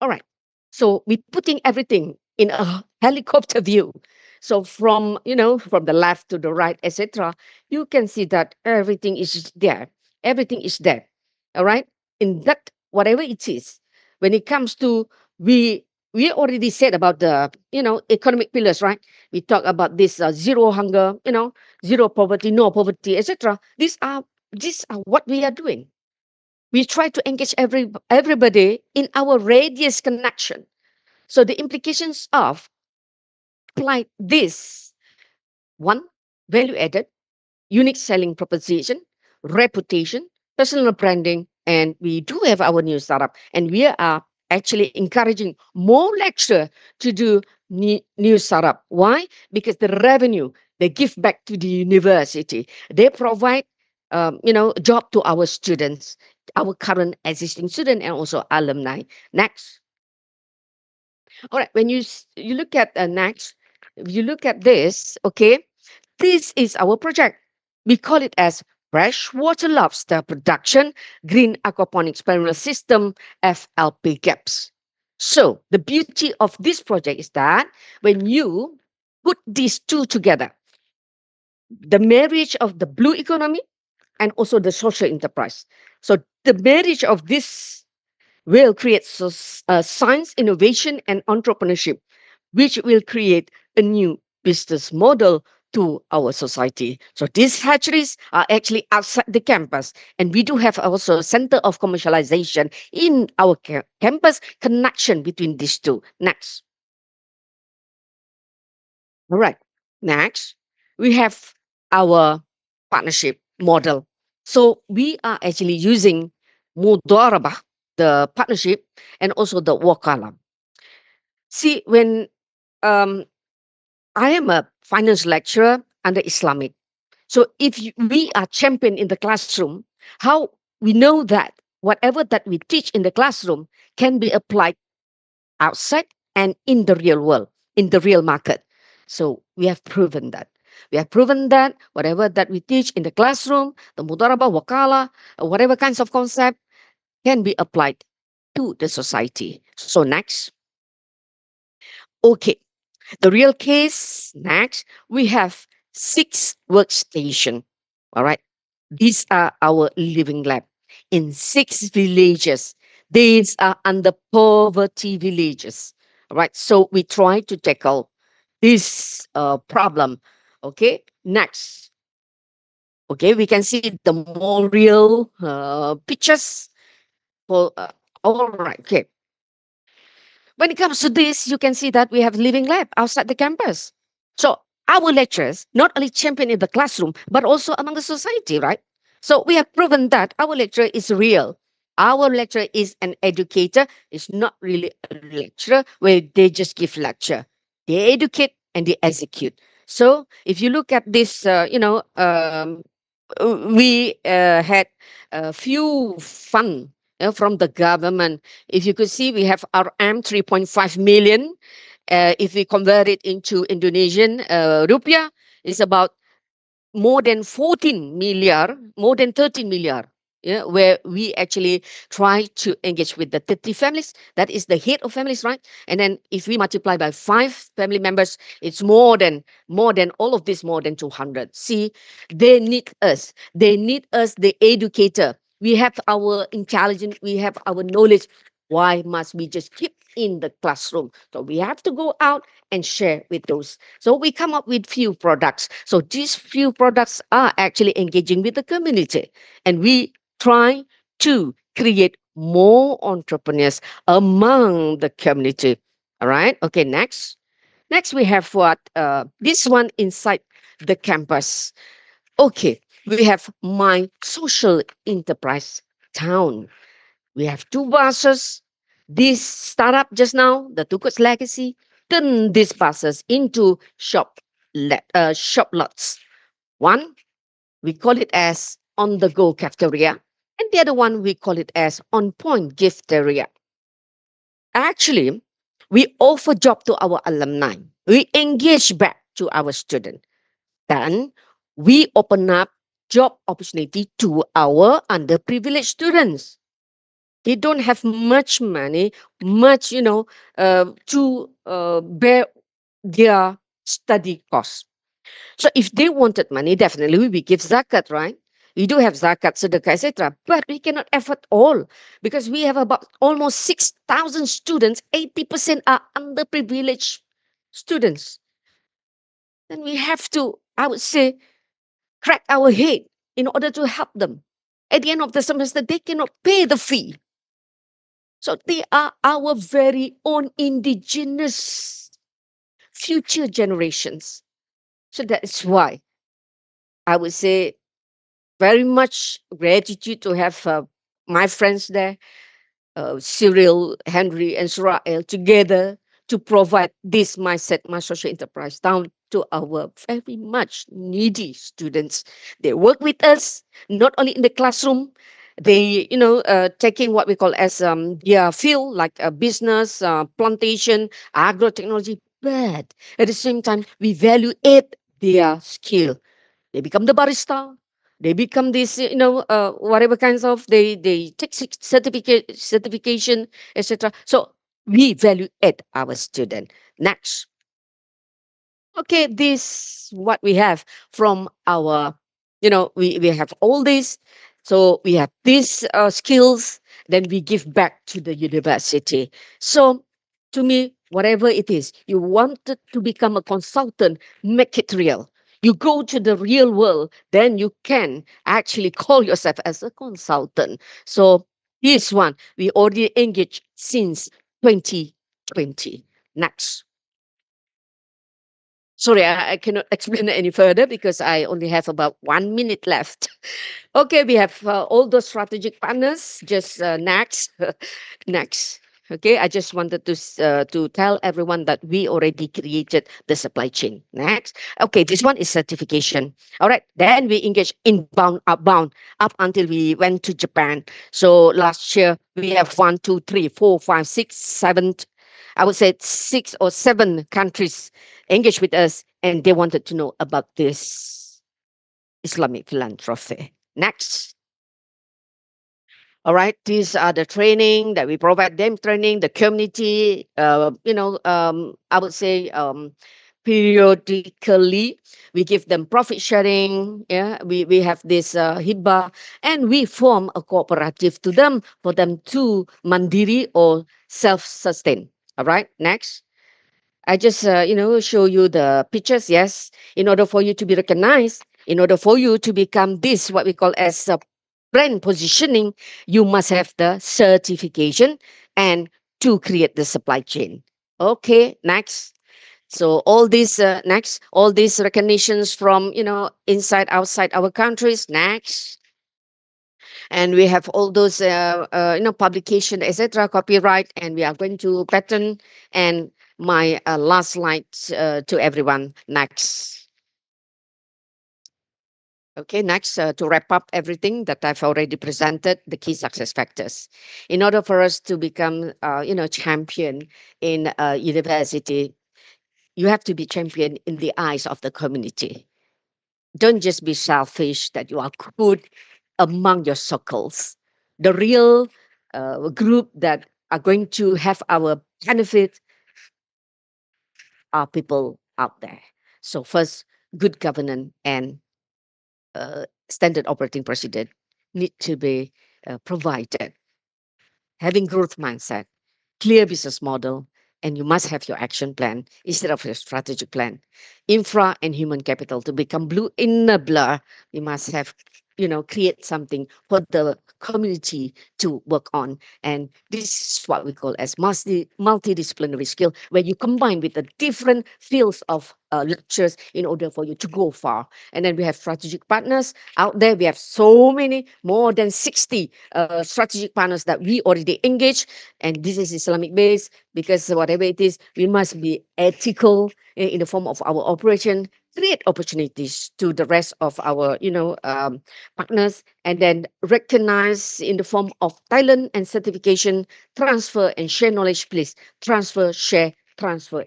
All right. So we're putting everything in a helicopter view. So from, from the left to the right, etc., you can see that everything is there. Everything is there. All right. In that, whatever it is, when it comes to we already said about the economic pillars, right? We talk about this zero hunger, zero poverty, no poverty, etc. These are what we are doing. We try to engage everybody in our radius connection. So the implications of apply this one value added, unique selling proposition, reputation, personal branding, and we do have our new startup, and we are actually encouraging more lecturer to do new startup. Why? Because the revenue they give back to the university, they provide job to our students, our current existing student, and also alumni. Next. All right, when you look at next, you look at this, okay, this is our project. We call it as Freshwater Lobster Production Green Aquaponics Experiment System FLP GAPS. So the beauty of this project is that when you put these two together, the marriage of the blue economy and also the social enterprise. So the marriage of this will create science, innovation, and entrepreneurship, which will create a new business model to our society. So these hatcheries are actually outside the campus, and we do have also a center of commercialization in our campus connection between these two. Next. All right. Next, we have our partnership model. So we are actually using Mudarabah, the partnership, and also the Wakala. See, when um, I am a finance lecturer under Islamic, so if we are champion in the classroom, how we know that whatever that we teach in the classroom can be applied outside and in the real world, in the real market. So we have proven that. We have proven that whatever that we teach in the classroom, the mudarabah, wakala, whatever kinds of concept can be applied to the society. So next. Okay, the real case, next, we have 6 workstation. All right. These are our living lab in 6 villages. These are under poverty villages. All right. So we try to tackle this problem. Okay. Next. Okay. We can see the more real pictures. For, all right. Okay. When it comes to this, you can see that we have living lab outside the campus. So our lecturers not only champion in the classroom, but also among the society, right? So we have proven that our lecturer is real. Our lecturer is an educator. It's not really a lecturer where they just give lecture. They educate and they execute. So if you look at this, we had a few fund from the government. If you could see, we have our M 3.5 million. If we convert it into Indonesian rupiah, it's about more than 14 million, more than 13 million. Yeah, where we actually try to engage with the 30 families. That is the head of families, right? And then if we multiply by 5 family members, it's more than all of this, more than 200. See, they need us. They need us, the educator. We have our intelligence, we have our knowledge. Why must we just keep in the classroom? So we have to go out and share with those. So we come up with few products. So these few products are actually engaging with the community. And we try to create more entrepreneurs among the community. All right. Okay. Next. Next, we have what? This one inside the campus. Okay. We have my social enterprise town. We have 2 buses. This startup just now, the Tukut's Legacy, turn these buses into shop lots. One, we call it as on the go cafeteria, and the other one we call it as on point gift area. Actually, We offer job to our alumni. We engage back to our student. Then we open up job opportunity to our underprivileged students. They don't have much money, much, to bear their study costs. So if they wanted money, definitely we give zakat, right? We do have zakat, sedekah, etc. But we cannot afford all because we have about almost 6,000 students. 80% are underprivileged students. Then we have to, I would say, crack our head in order to help them. At the end of the semester, they cannot pay the fee. So they are our very own indigenous future generations. So that is why I would say very much gratitude to have my friends there, Cyril, Henry, and Surael together to provide this mindset, my social enterprise down to our very much needy students. They work with us not only in the classroom. They, taking what we call as their field, like a business, plantation, agro technology. But at the same time, we value it their skill. They become the barista. They become this, whatever kinds of they take certification, etc. So we value it our student. Next, okay, this what we have from our, we have all this. So we have these skills. Then we give back to the university. So to me, whatever it is, you wanted to become a consultant, make it real. You go to the real world, then you can actually call yourself as a consultant. So this one, we already engaged since 2020. Next. Sorry, I cannot explain it any further because I only have about 1 minute left. Okay, we have all those strategic partners. Just next, next. Okay, I just wanted to tell everyone that we already created the supply chain. Next, okay, this one is certification. All right, then we engage inbound, outbound, up until we went to Japan. So last year we have 1, 2, 3, 4, 5, 6, 7. I would say 6 or 7 countries engaged with us, and they wanted to know about this Islamic philanthropy. Next. All right, these are the training that we provide them training, the community, I would say periodically we give them profit sharing. Yeah, we have this hibah, and we form a cooperative to them for them to mandiri or self-sustain. All right, next. I just, show you the pictures. Yes, in order for you to be recognized, in order for you to become this, what we call as a brand positioning, you must have the certification and to create the supply chain. Okay, next. So all these next, all these recognitions from inside, outside our countries. Next, and we have all those publication, etc., copyright, and we are going to patent. And my last slide to everyone. Next. Okay, next, to wrap up everything that I've already presented, the key success factors. In order for us to become, champion in university, you have to be champion in the eyes of the community. Don't just be selfish that you are good among your circles. The real group that are going to have our benefit are people out there. So first, good governance and standard operating procedure need to be provided. Having growth mindset, clear business model, and you must have your action plan instead of your strategic plan. Infra and human capital to become blue enabler, we must have, create something for the community to work on. And this is what we call as multidisciplinary skill, where you combine with the different fields of lectures in order for you to go far. And then we have strategic partners out there. We have so many, more than 60 strategic partners that we already engage. And this is Islamic based because whatever it is, we must be ethical in the form of our operation create opportunities to the rest of our, partners, and then recognize in the form of talent and certification, transfer and share knowledge, please. Transfer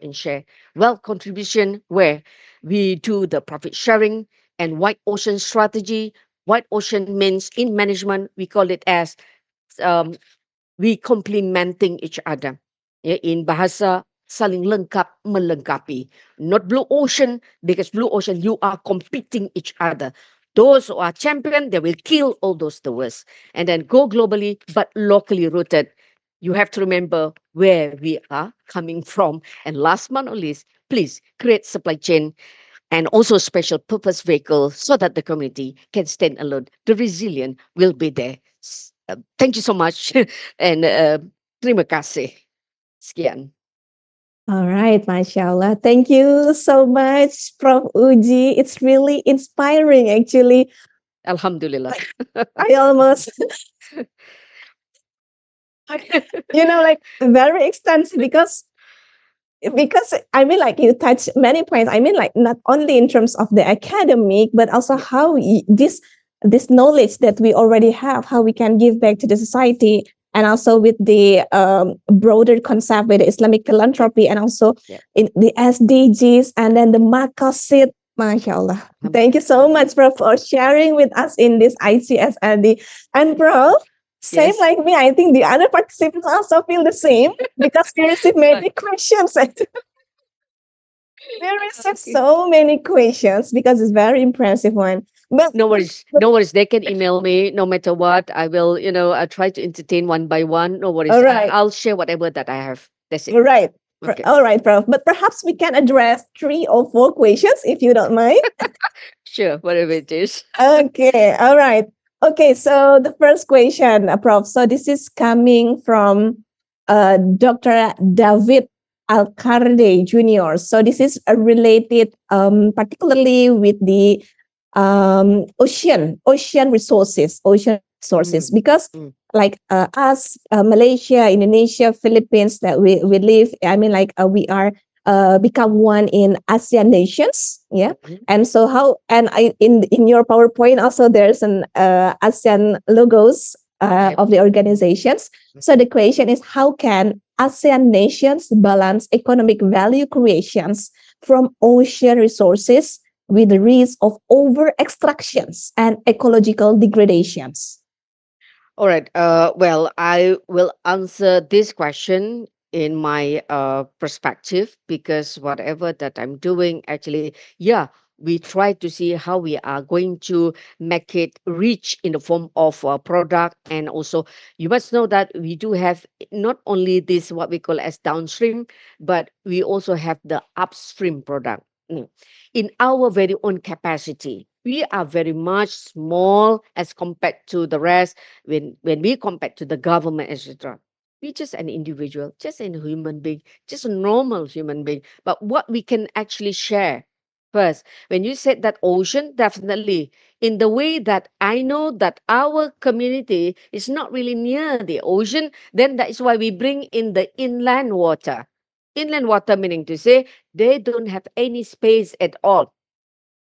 and share. Well, contribution where we do the profit sharing and white ocean strategy. White ocean means in management, we call it as um, we complementing each other. Ya, in bahasa saling lengkap melengkapi. Not blue ocean, because blue ocean you are competing each other. Those who are champion, they will kill all those the worst. And then go globally, but locally rooted. You have to remember where we are coming from. And last but not least, please create supply chain and also special purpose vehicle so that the community can stand alone. The resilient will be there. Thank you so much and terima kasih. Sekian. All right, mashallah. Thank you so much, Prof. Uji. It's really inspiring, actually. Alhamdulillah. I almost, like very extensive because I mean, like you touch many points. I mean, like not only in terms of the academic, but also how this knowledge that we already have, how we can give back to the society, and also with the broader concept with the Islamic philanthropy, and also Yeah. in the SDGs, and then the Maqasid. MashaAllah. Thank you so much, Prof, for sharing with us in this ICSRD. And Prof, same Yes. like me, I think the other participants also feel the same because we received many questions. We received Okay. so many questions because it's very impressive one. But No worries. No worries. They can email me no matter what. I will, I try to entertain one by one. No worries. all right, I'll share whatever that I have. That's it. all right, Okay. all right, Prof. But perhaps we can address 3 or 4 questions if you don't mind. Sure. Whatever it is. Okay, all right. Okay, so the first question, Prof. So this is coming from Dr. David Alcarde Jr. So this is related particularly with the ocean resources, because Mm. like us, Malaysia, Indonesia, Philippines, that we live, I mean, like we are become one in ASEAN nations. Yeah. Mhm. And so how, and in your PowerPoint also there's an ASEAN logos Yep. of the organizations. So the question is, how can ASEAN nations balance economic value creations from ocean resources with the risk of over extractions and ecological degradations? All right. Well, I will answer this question in my perspective, because whatever that I'm doing, actually, yeah, we try to see how we are going to make it rich in the form of a product. And also, you must know that we do have not only this, what we call as downstream, but we also have the upstream product. In our very own capacity, we are very much small as compared to the rest. When we compare to the government, etc., we just an individual, just a human being, just a normal human being. But what we can actually share first, when you said that ocean, definitely in the way that I know that our community is not really near the ocean, then that is why we bring in the inland water. Inland water meaning to say they don't have any space at all.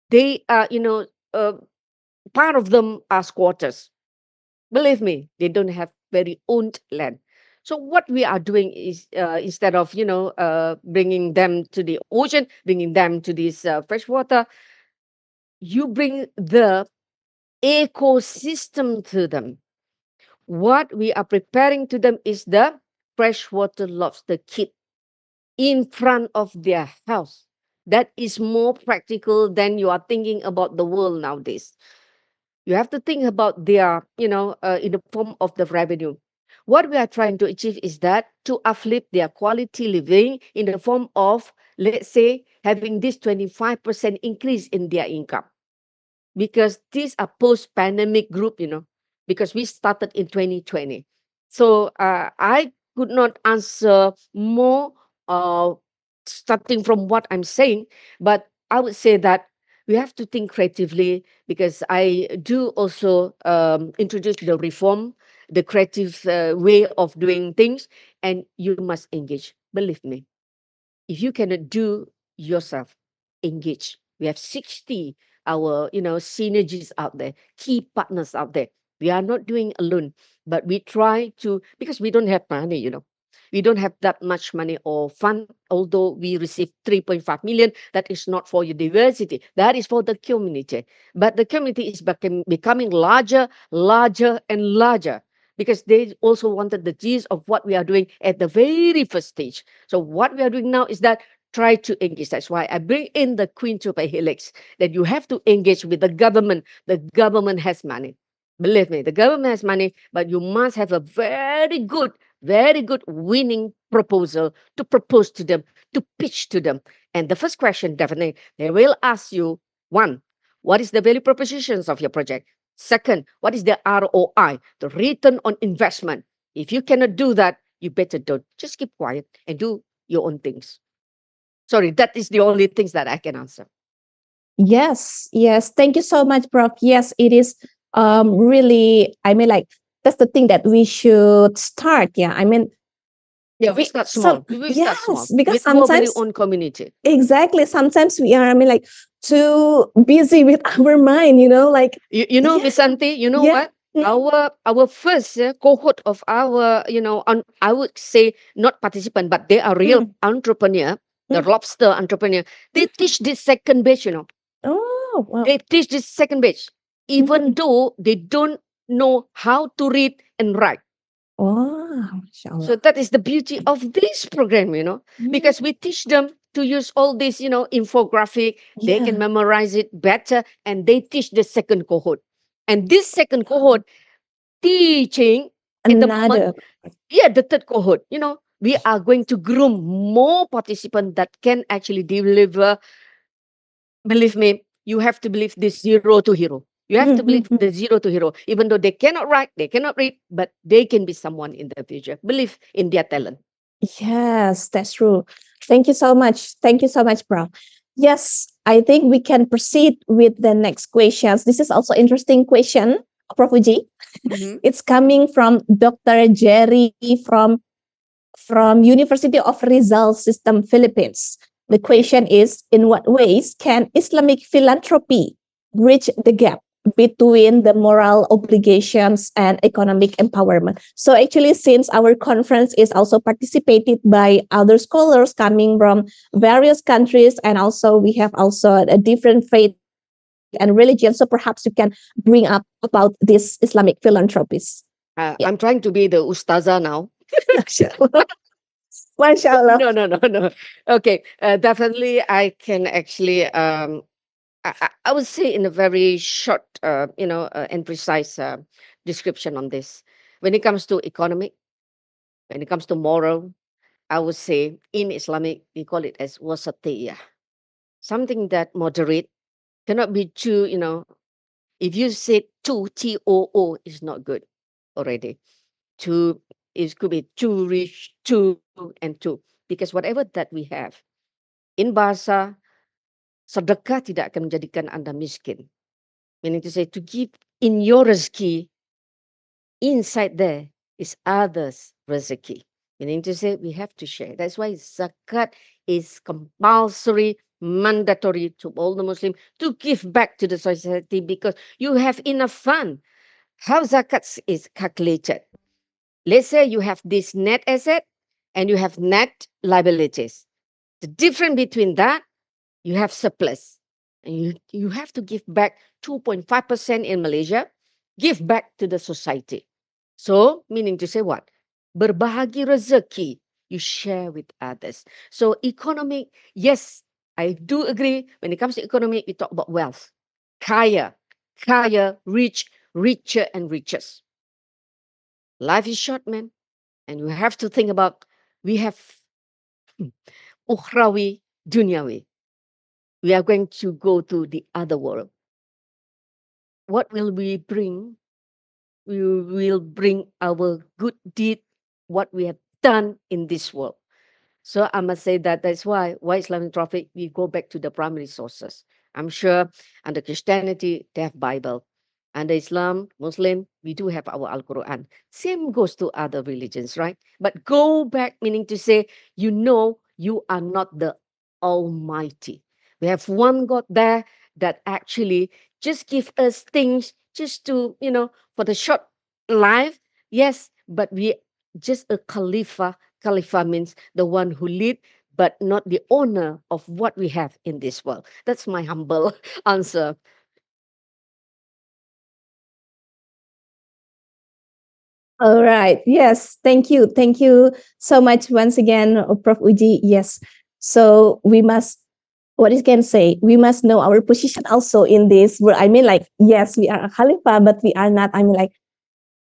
They are, part of them are squatters. Believe me, they don't have very owned land. So what we are doing is, instead of bringing them to the ocean, bringing them to this fresh water, you bring the ecosystem to them. What we are preparing to them is the freshwater lobster kit in front of their house. That is more practical than you are thinking about the world nowadays. You have to think about their, in the form of the revenue. What we are trying to achieve is that to uplift their quality living in the form of, let's say, having this 25% increase in their income. Because these are post-pandemic group, because we started in 2020. So I could not answer more uh, starting from what I'm saying, but I would say that we have to think creatively, because I do also introduce the reform, the creative way of doing things, and you must engage. Believe me, if you cannot do yourself, engage. We have 60 our synergies out there, key partners out there. We are not doing alone, but we try to, because we don't have money. We don't have that much money or fund, although we receive 3.5 million. That is not for university. That is for the community. But the community is becoming larger, larger, and larger because they also wanted the gist of what we are doing at the very first stage. So what we are doing now is that try to engage. That's why I bring in the quintuple helix, that you have to engage with the government. The government has money. Believe me, the government has money, but you must have a very good winning proposal to propose to them, to pitch to them. And the first question, definitely, they will ask you, one, what is the value propositions of your project? Second, what is the ROI, the return on investment? If you cannot do that, you better don't. Just keep quiet and do your own things. Sorry, that is the only things that I can answer. Yes, yes. Thank you so much, Prof. Yes, it is really, I mean, like, that's the thing that we should start. Yeah, I mean, Yeah, we start small. We start small yes, because with our very sometimes, own community. exactly, sometimes we are, I mean, like, too busy with our mind, like, You know, yeah, Miss Santi, you know yeah. what? Our first cohort of our, I would say not participant, but they are real entrepreneur, the lobster entrepreneur. They teach this second batch. Oh, wow. They teach this second batch, even though they don't know how to read and write. Oh, So mashallah. that is the beauty of this program, because we teach them to use all this, infographic. They can Yeah, memorize it better, and they teach the second cohort. And this second cohort teaching at the moment, another. yeah, the third cohort, we are going to groom more participants that can actually deliver. Believe me, you have to believe this zero to hero. You have to believe the zero to hero, even though they cannot write, they cannot read, but they can be someone in the future. Believe in their talent. Yes, that's true. Thank you so much. Thank you so much, Prof. Yes, I think we can proceed with the next questions. This is also interesting question, Prof. Uji. Mhm. It's coming from Dr. Jerry from University of Rizal System, Philippines. The question is, in what ways can Islamic philanthropy bridge the gap between the moral obligations and economic empowerment? So actually, since our conference is also participated by other scholars coming from various countries, and also we have also a different faith and religion, so perhaps you can bring up about this Islamic philanthropies. Yeah. I'm trying to be the ustazah now. Mashallah. No. Okay, definitely I can actually I would say in a very short and precise description on this. When it comes to economic, when it comes to moral, I would say in Islamic we call it as wasatiyah, something that moderate, cannot be too. If you say too is not good already. Too, it could be too rich, too and too, because whatever that we have in bahasa, sedekah tidak akan menjadikan Anda miskin. Meaning to say, to give in your rezeki, inside there is others' rezeki. Meaning to say, we have to share. That's why zakat is compulsory, mandatory to all the Muslim to give back to the society, because you have enough fund. How zakat is calculated? Let's say you have this net asset and you have net liabilities. The difference between that, you have surplus. And you have to give back 2.5% in Malaysia, give back to the society. So, meaning to say what? Berbahagi rezeki, you share with others. So, economic, yes, I do agree. When it comes to economic, we talk about wealth. Kaya, rich, richer and riches. Life is short, man. And we have to think about, we have ukhrawi, dunyawi. We are going to go to the other world. What will we bring? We will bring our good deed, what we have done in this world. So I must say that's why Islamic Prophet, we go back to the primary sources. I'm sure under Christianity, they have Bible. Under Islam, Muslim, we do have our Al-Quran. Same goes to other religions, right? But go back, meaning to say, you are not the Almighty. We have one God there that actually just give us things just to, for the short life. Yes, but we just a Khalifa. Khalifa means the one who lead, but not the owner of what we have in this world. That's my humble answer. All right. Yes. Thank you. Thank you so much once again, Prof. Uji. Yes. So we must, what is can say? We must know our position also in this world. I mean, like, yes, we are a Khalifa, but we are not. I mean, like,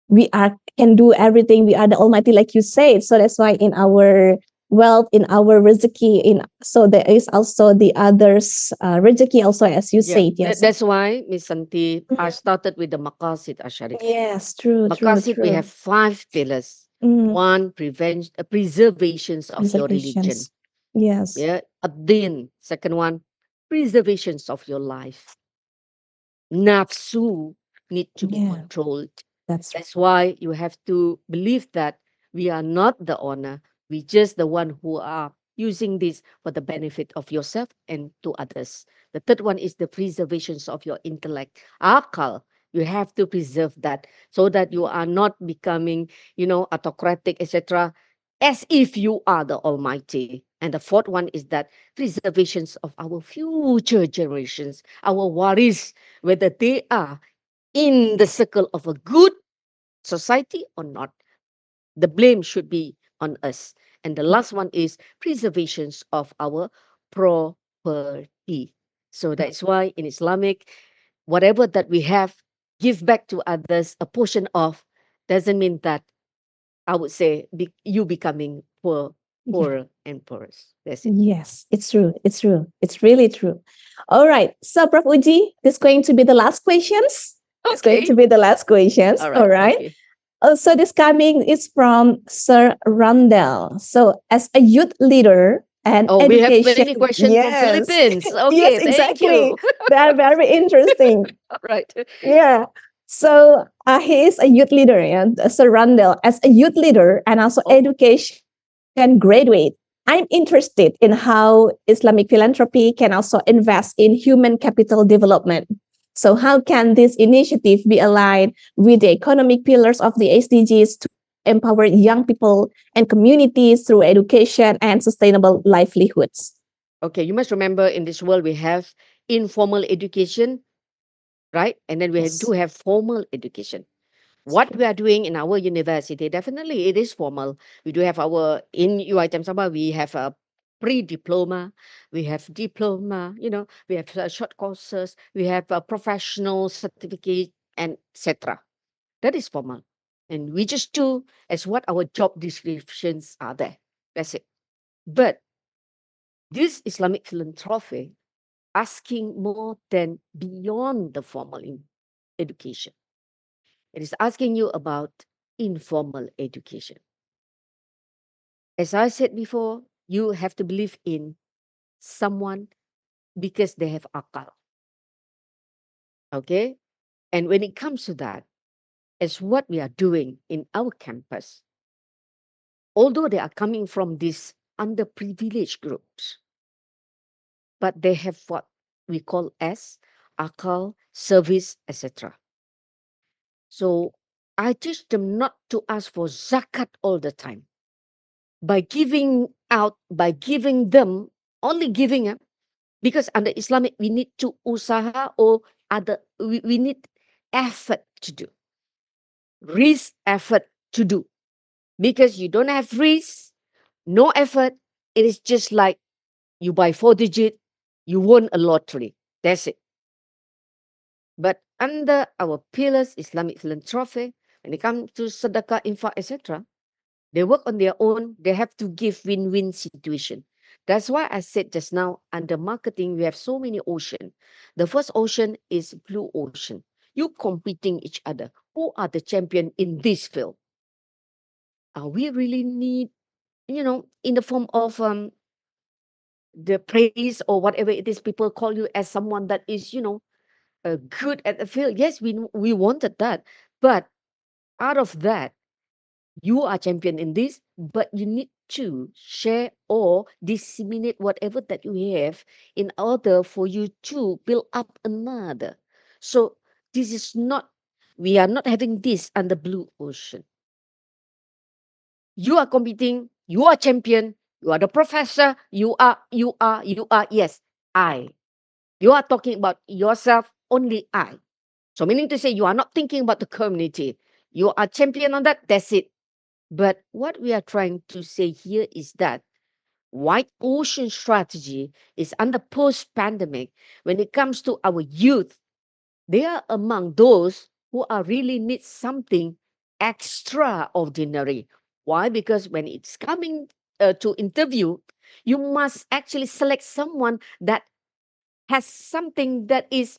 we are can do everything. We are the Almighty, like you said. So that's why in our wealth, in our rizki, in so there is also the others rizki also, as you Yeah, said. Yes. that's why, Miss Santi, I Mm. started with the Maqasid Asharif. Yes. True. True. Maqasid, we have True. 5 pillars. Mm. One, preservations of your religion. Preservations. Yes. Yeah, Ad-Din. Second one, preservations of your life. Nafsu need to be Yeah. controlled. That's That's why you have to believe that we are not the owner. We just the one who are using this for the benefit of yourself and to others. The third one is the preservations of your intellect. Akal. You have to preserve that so that you are not becoming, autocratic, etc., as if you are the Almighty. And the fourth one is that preservations of our future generations, our waris, whether they are in the circle of a good society or not. The blame should be on us. And the last one is preservations of our property. So that's why in Islamic, whatever that we have, give back to others a portion of, doesn't mean that I would say you becoming poor, Yeah. poorer and poorer. That's it. Yes, it's true. It's true. It's really true. All right. So, Prof. Uji, this is going to be the last questions. It's going to Okay. be the last questions. All All right. right. Okay. So this coming is from Sir Randall. So, as a youth leader and Oh, we have education, many questions from yes, Philippines. yes, Okay, thank exactly. you. They are very interesting. All right. Yeah. So he is a youth leader, and Sir Randall, as a youth leader and also Oh. education graduate, I'm interested in how Islamic philanthropy can also invest in human capital development. So, how can this initiative be aligned with the economic pillars of the SDGs to empower young people and communities through education and sustainable livelihoods? Okay, you must remember in this world we have informal education, right? And then we do Yes. have formal education. What we are doing in our university, definitely it is formal. We do have in UiTM Sabah, we have a pre-diploma, we have diploma, we have short courses, we have a professional certificate, and etc. That is formal. And we just do as what our job descriptions are there. That's it. But this Islamic philanthropy asking more than beyond the formal education. It is asking you about informal education. As I said before, you have to believe in someone because they have akal. Okay? And when it comes to that, as what we are doing in our campus, although they are coming from these underprivileged groups, but they have what we call as akal, service, etc. So I teach them not to ask for zakat all the time. By giving them, only giving them, because under Islamic, we need to usaha or we need effort to do, risk effort to do. Because you don't have risk, no effort, it is just like you buy 4 digit, you won a lottery. That's it. But under our pillars, Islamic philanthropy, when it comes to sedekah, infak, etc., they work on their own. They have to give win-win situation. That's why I said just now, under marketing, we have so many ocean. The first ocean is blue ocean. You competing each other. Who are the champion in this field? We really need, in the form of the praise or whatever it is, people call you as someone that is, good at the field. Yes, we wanted that, but out of that, You are champion in this, but you need to share or disseminate whatever that you have in order for you to build up another. So this is not, we are not having this on the blue ocean. You are competing, you are champion, you are the professor, yes, I. You are talking about yourself, only I. So meaning to say you are not thinking about the community. You are champion on that, that's it. But what we are trying to say here is that white ocean strategy is under post-pandemic. When it comes to our youth, they are among those who are really need something extraordinary. Why? Because when it's coming to interview, you must actually select someone that has something that is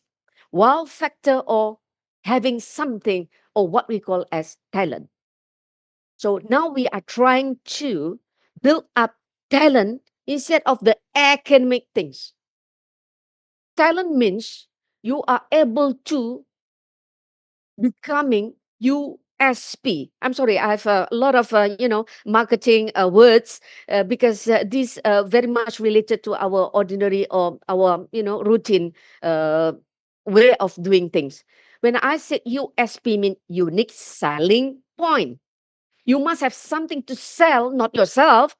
wow factor or having something or what we call as talent. So now we are trying to build up talent instead of the academic things. Talent means you are able to becoming USP. I'm sorry, I have a lot of marketing words because this very much related to our ordinary or our routine way of doing things. When I said USP, mean unique selling point. You must have something to sell, not yourself,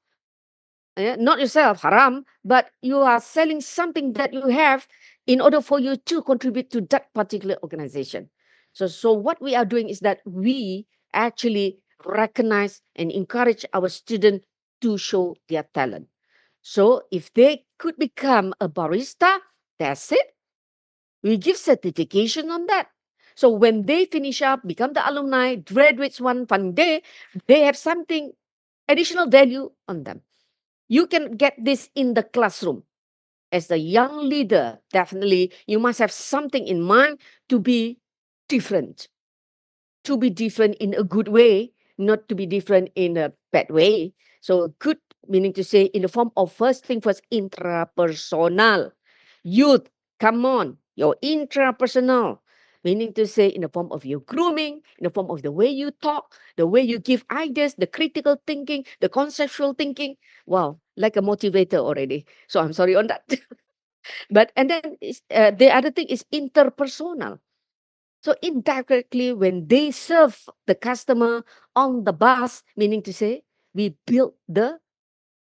not yourself, haram, but you are selling something that you have in order for you to contribute to that particular organization. So what we are doing is that we actually recognize and encourage our students to show their talent. So if they could become a barista, that's it. We give certification on that. So when they finish up, become the alumni, graduates one fun day, they have something additional value on them. You can get this in the classroom. As a young leader, definitely you must have something in mind to be different. To be different in a good way, not to be different in a bad way. So good meaning to say in the form of first thing first, intrapersonal. Youth, come on, your intrapersonal. Meaning to say in the form of your grooming, in the form of the way you talk, the way you give ideas, the critical thinking, the conceptual thinking. Wow, like a motivator already. So I'm sorry on that. But and then the other thing is interpersonal. So indirectly, when they serve the customer on the bus, meaning to say, we build the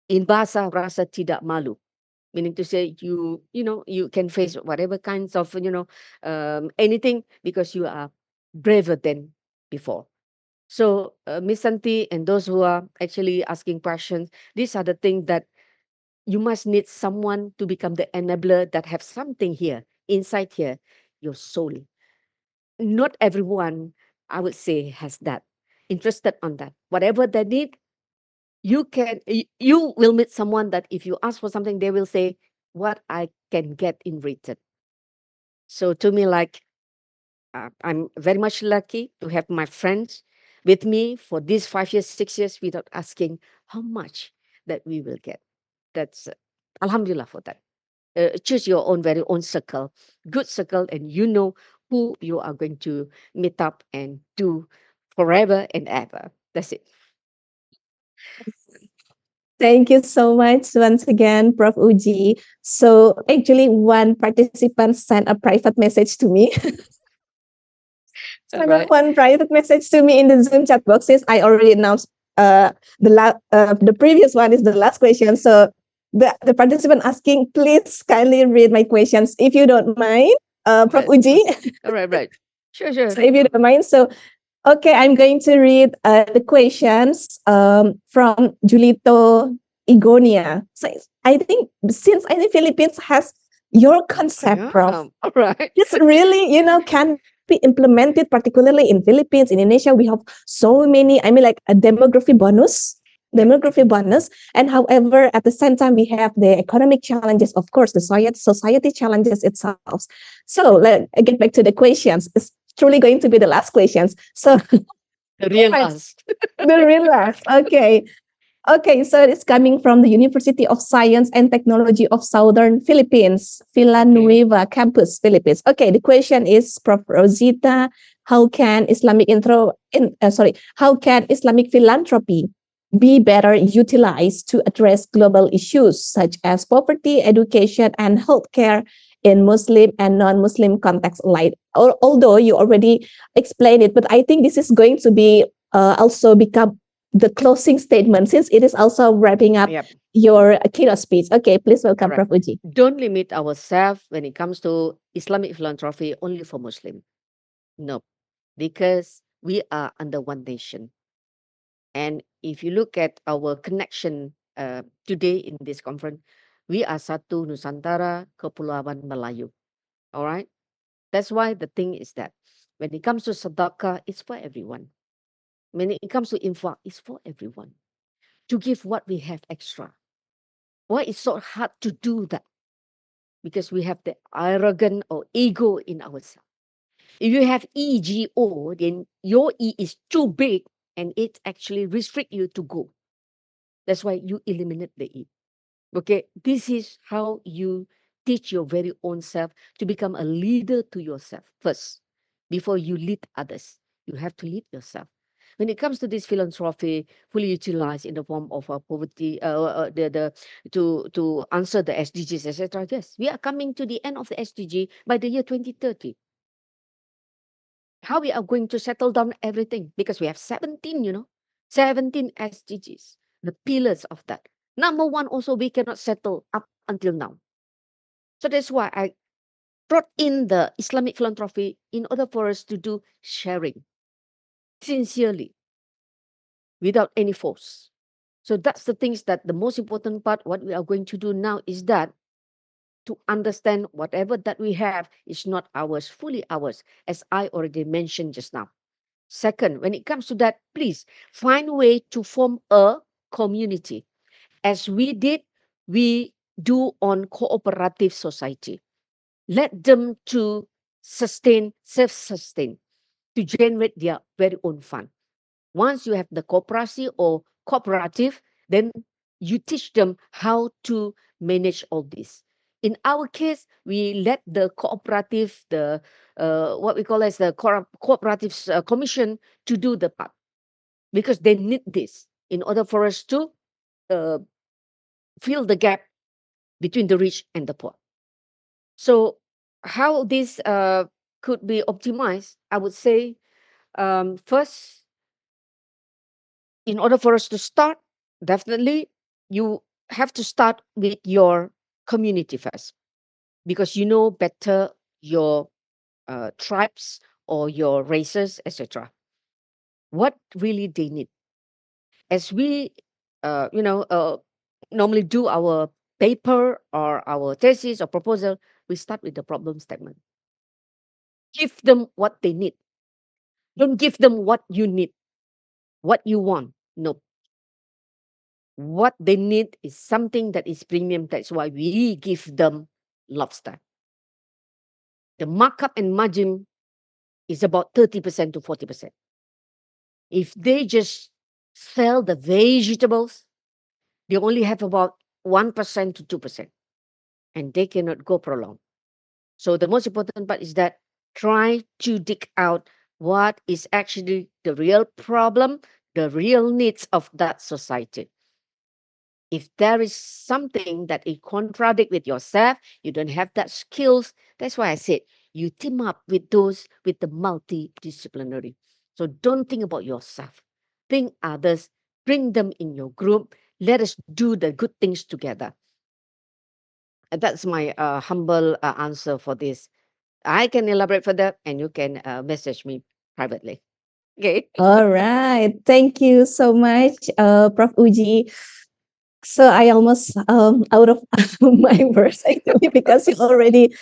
in bahasa rasa tidak malu, meaning to say you can face whatever kinds of anything because you are braver than before. So Miss Santi and those who are actually asking questions, these are the things that you must need someone to become the enabler that have something here inside here, your soul. Not everyone, I would say, has that interested on that. Whatever they need, you will meet someone that if you ask for something, they will say what I can get in return. So to me, like I'm very much lucky to have my friends with me for these 5 years, 6 years without asking how much that we will get. That's Alhamdulillah for that. Choose your own very own circle, good circle, and you know who you are going to meet up and do forever and ever. That's it. Thank you so much once again, Prof. Uji. So actually, one participant sent a private message to me. Sent Right. one private message to me in the Zoom chat box since I already announced the previous one is the last question. So the participant asking, please kindly read my questions if you don't mind, Prof. Right. Uji. All right, right. Sure, sure. So if you don't mind, so okay, I'm going to read the questions from Julito Igonia. So I think since I think Philippines has your concept, Prof. Yeah, all right. It's really, can be implemented, particularly in Philippines, in Indonesia. We have so many, I mean, like a demography bonus. And however, at the same time, we have the economic challenges, of course, the society challenges itself. So let's get back to the questions. It's truly going to be the last questions. So The real right, us. the real last. Okay. Okay, so it's coming from the University of Science and Technology of Southern Philippines, Villanueva Campus, Philippines. Okay, the question is, Prof. Rosita, how can how can Islamic philanthropy be better utilized to address global issues such as poverty, education, and healthcare in Muslim and non-Muslim contexts alike? Although you already explained it, but I think this is going to be also become the closing statement since it is also wrapping up Yep. your keynote speech. Okay, please welcome Correct. Prof. Uji. Don't limit ourselves when it comes to Islamic philanthropy only for Muslim. No, because we are under one nation. And if you look at our connection today in this conference, we are satu Nusantara Kepulauan Melayu. All right. That's why the thing is that when it comes to sedekah, it's for everyone. When it comes to infaq, it's for everyone. To give what we have extra. Why it's so hard to do that? Because we have the arrogant or ego in ourselves. If you have ego, then your E is too big and it actually restrict you to go. That's why you eliminate the E. Okay, this is how you teach your very own self to become a leader to yourself first. Before you lead others, you have to lead yourself. When it comes to this philanthropy, fully utilized in the form of poverty, to answer the SDGs, etc. Yes, we are coming to the end of the SDG by the year 2030. How we are going to settle down everything? Because we have 17, 17 SDGs, the pillars of that. Number one, also we cannot settle up until now. So that's why I brought in the Islamic philanthropy in order for us to do sharing sincerely without any force. So that's the things that the most important part, what we are going to do now is that to understand whatever that we have is not ours, fully ours, as I already mentioned just now. Second, when it comes to that, please find a way to form a community. As we did, we do on cooperative society. Let them to sustain, self-sustain, to generate their very own fund. Once you have the cooperative or cooperative, then you teach them how to manage all this. In our case, we let the cooperative, the what we call as the cooperative commission to do the part because they need this in order for us to uh, fill the gap between the rich and the poor. So, how this could be optimized? I would say first, in order for us to start, definitely you have to start with your community first because you know better your tribes or your races, etc. What really they need. As we, normally do our paper or our thesis or proposal, we start with the problem statement. Give them what they need. Don't give them what you need, what you want. No. What they need is something that is premium. That's why we give them lobster. The markup and margin is about 30% to 40%. If they just sell the vegetables, they only have about 1% to 2%, and they cannot go prolonged. So the most important part is that try to dig out what is actually the real problem, the real needs of that society. If there is something that it contradict with yourself, you don't have that skills. That's why I said you team up with those with the multidisciplinary. So don't think about yourself. Think others, bring them in your group. Let us do the good things together. And that's my humble answer for this. I can elaborate further and you can message me privately. Okay. All right. Thank you so much, Prof. Uji. So I almost out of my words actually because you already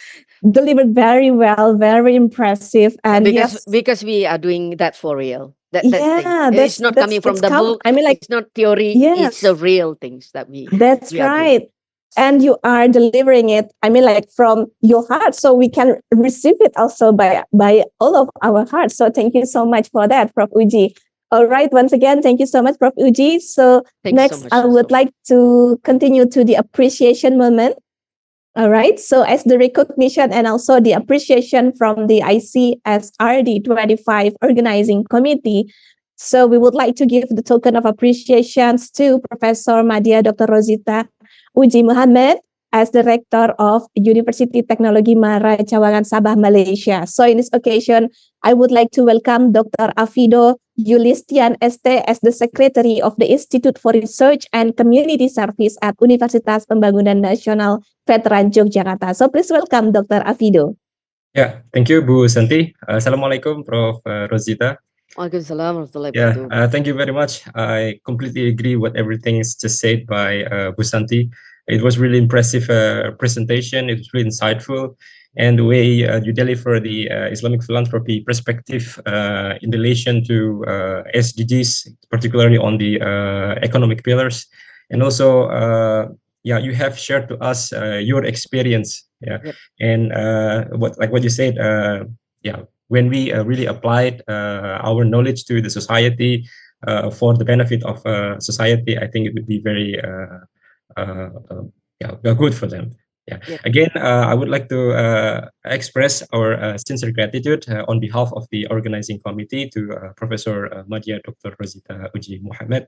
delivered very well, very impressive, and yes, Because we are doing that for real. That thing. yeah, It's not coming from it's the come. book. I mean, like, It's not theory. It's the yes, real things that that's we are doing. right. And you are delivering it. I mean, like from your heart, so we can receive it also by all of our hearts. So thank you so much for that, Prof. Uji. All right. Once again, thank you so much, Prof. Uji. So Thank you so next, much. I would like to continue to the appreciation moment. All right. So as the recognition and also the appreciation from the ICSRD-25 organizing committee, so we would like to give the token of appreciations to Professor Madya Dr. Rosita Uji Muhammad as Director of University Teknologi Mara Cawangan Sabah, Malaysia. So in this occasion, I would like to welcome Dr. Afido Yulistian ST as the Secretary of the Institute for Research and Community Service at Universitas Pembangunan Nasional Veteran Yogyakarta. So please welcome Dr. Afido. Ya, thank you Bu Santi. Assalamualaikum Prof. Rosita. Waalaikumsalam warahmatullahi Yeah, wabarakatuh. thank you very much. I completely agree with everything is just said by Bu Santi. It was really impressive presentation. It was really insightful, and the way you deliver the Islamic philanthropy perspective in relation to SDGs, particularly on the economic pillars, and also yeah, you have shared to us your experience. Yeah, Yep. and what you said. Yeah, when we really applied our knowledge to the society for the benefit of society, I think it would be very yeah, good for them. Yeah. Yep. Again, I would like to express our sincere gratitude on behalf of the organizing committee to Professor Madya Dr. Rosita Uji Muhammad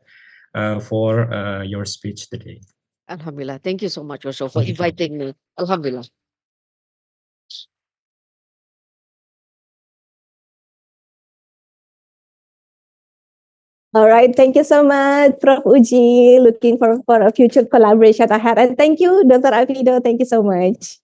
for your speech today. Alhamdulillah. Thank you so much also for Thank you. inviting me. Alhamdulillah. All right. Thank you so much, Prof. Uji. Looking for a future collaboration ahead. And thank you, Dr. Afido. Thank you so much.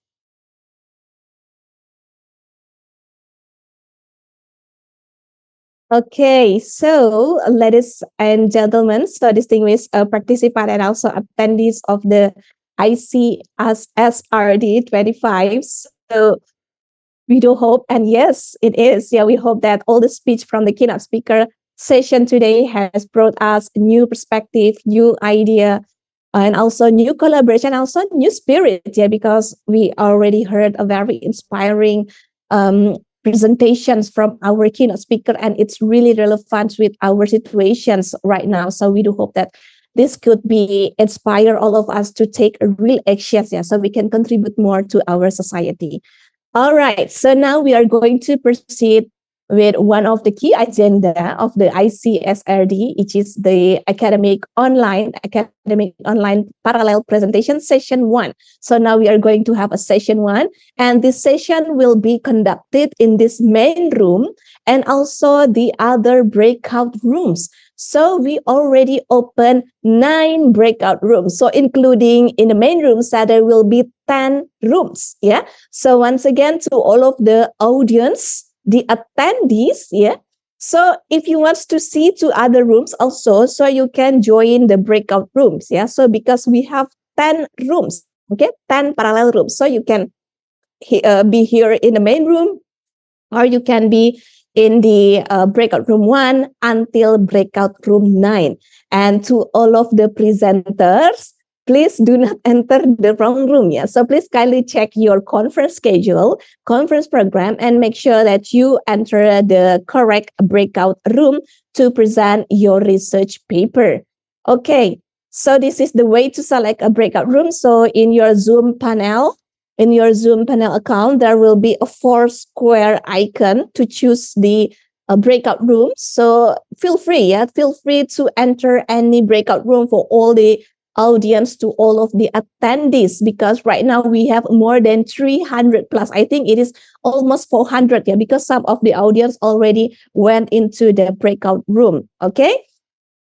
Okay, so ladies and gentlemen, so distinguished participants and also attendees of the ICSRD-25. So we do hope, and yes, it is. Yeah, we hope that all the speech from the keynote speaker session today has brought us new perspective, new idea, and also new collaboration, also new spirit. Yeah, because we already heard a very inspiring presentations from our keynote speaker, and it's really relevant with our situations right now. So we do hope that this could be inspire all of us to take a real action, yeah, so we can contribute more to our society. All right, so now we are going to proceed with one of the key agenda of the ICSRD, which is the academic online parallel presentation session 1. So now we are going to have a session 1, and this session will be conducted in this main room and also the other breakout rooms. So we already opened 9 breakout rooms. So including in the main rooms, that there will be 10 rooms. Yeah. So once again, to all of the audience, the attendees, yeah. So if you want to see to other rooms also, so you can join the breakout rooms. Yeah. So because we have 10 rooms, okay, 10 parallel rooms. So you can be here in the main room, or you can be in the breakout room 1 until breakout room 9. And to all of the presenters, please do not enter the wrong room. Yeah, so please kindly check your conference schedule, conference program, and make sure that you enter the correct breakout room to present your research paper. Okay, so this is the way to select a breakout room. So in your Zoom panel account, there will be a 4 square icon to choose the breakout room. So feel free to enter any breakout room for all the audience, to all of the attendees, because right now we have more than 300 plus. I think it is almost 400, yeah, because some of the audience already went into the breakout room. Okay.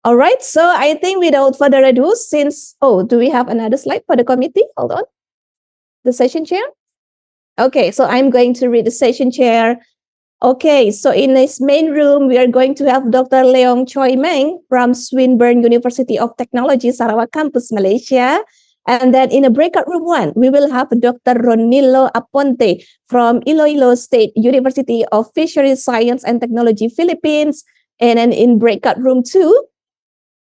All right. So I think without further ado, do we have another slide for the committee? Hold on. The session chair? Okay, so I'm going to read the session chair. Okay, so in this main room, we are going to have Dr. Leong Choi Meng from Swinburne University of Technology, Sarawak Campus, Malaysia. And then in a breakout room 1, we will have Dr. Ronilo Aponte from Iloilo State University of Fisheries Science and Technology, Philippines. And then in breakout room 2,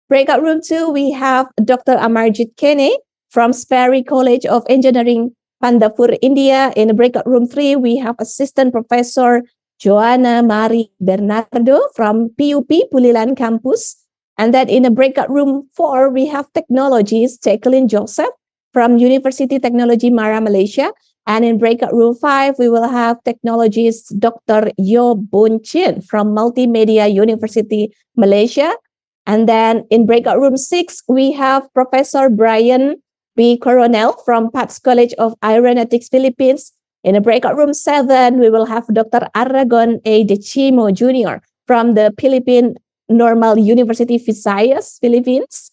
we have Dr. Amarjit Kene from Sperry College of Engineering, Pandapur, India. In breakout room 3, we have Assistant Professor Joanna Mari Bernardo from PUP Pulilan Campus. And then in a breakout room 4, we have Technologies Jacqueline Joseph from University Technology Mara, Malaysia. And in breakout room 5, we will have technologist Dr. Yo Boon Chin from Multimedia University, Malaysia. And then in breakout room 6, we have Professor Brian B. Coronel from PAPS College of Aeronautics, Philippines. In the breakout room 7, we will have Dr. Aragon A. De Chimo Jr. from the Philippine Normal University Visayas, Philippines.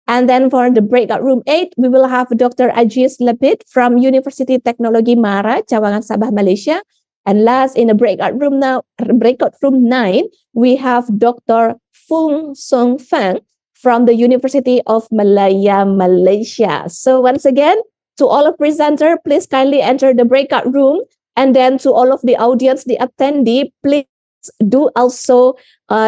And then for the breakout room 8, we will have Dr. Ajis Lepit from University Teknologi Mara, Cawangan, Sabah, Malaysia. And last, in the breakout room 9, we have Dr. Fung Song Fang from the University of Malaya, Malaysia. So once again, to all of presenter, please kindly enter the breakout room. And then to all of the audience, the attendee, please do also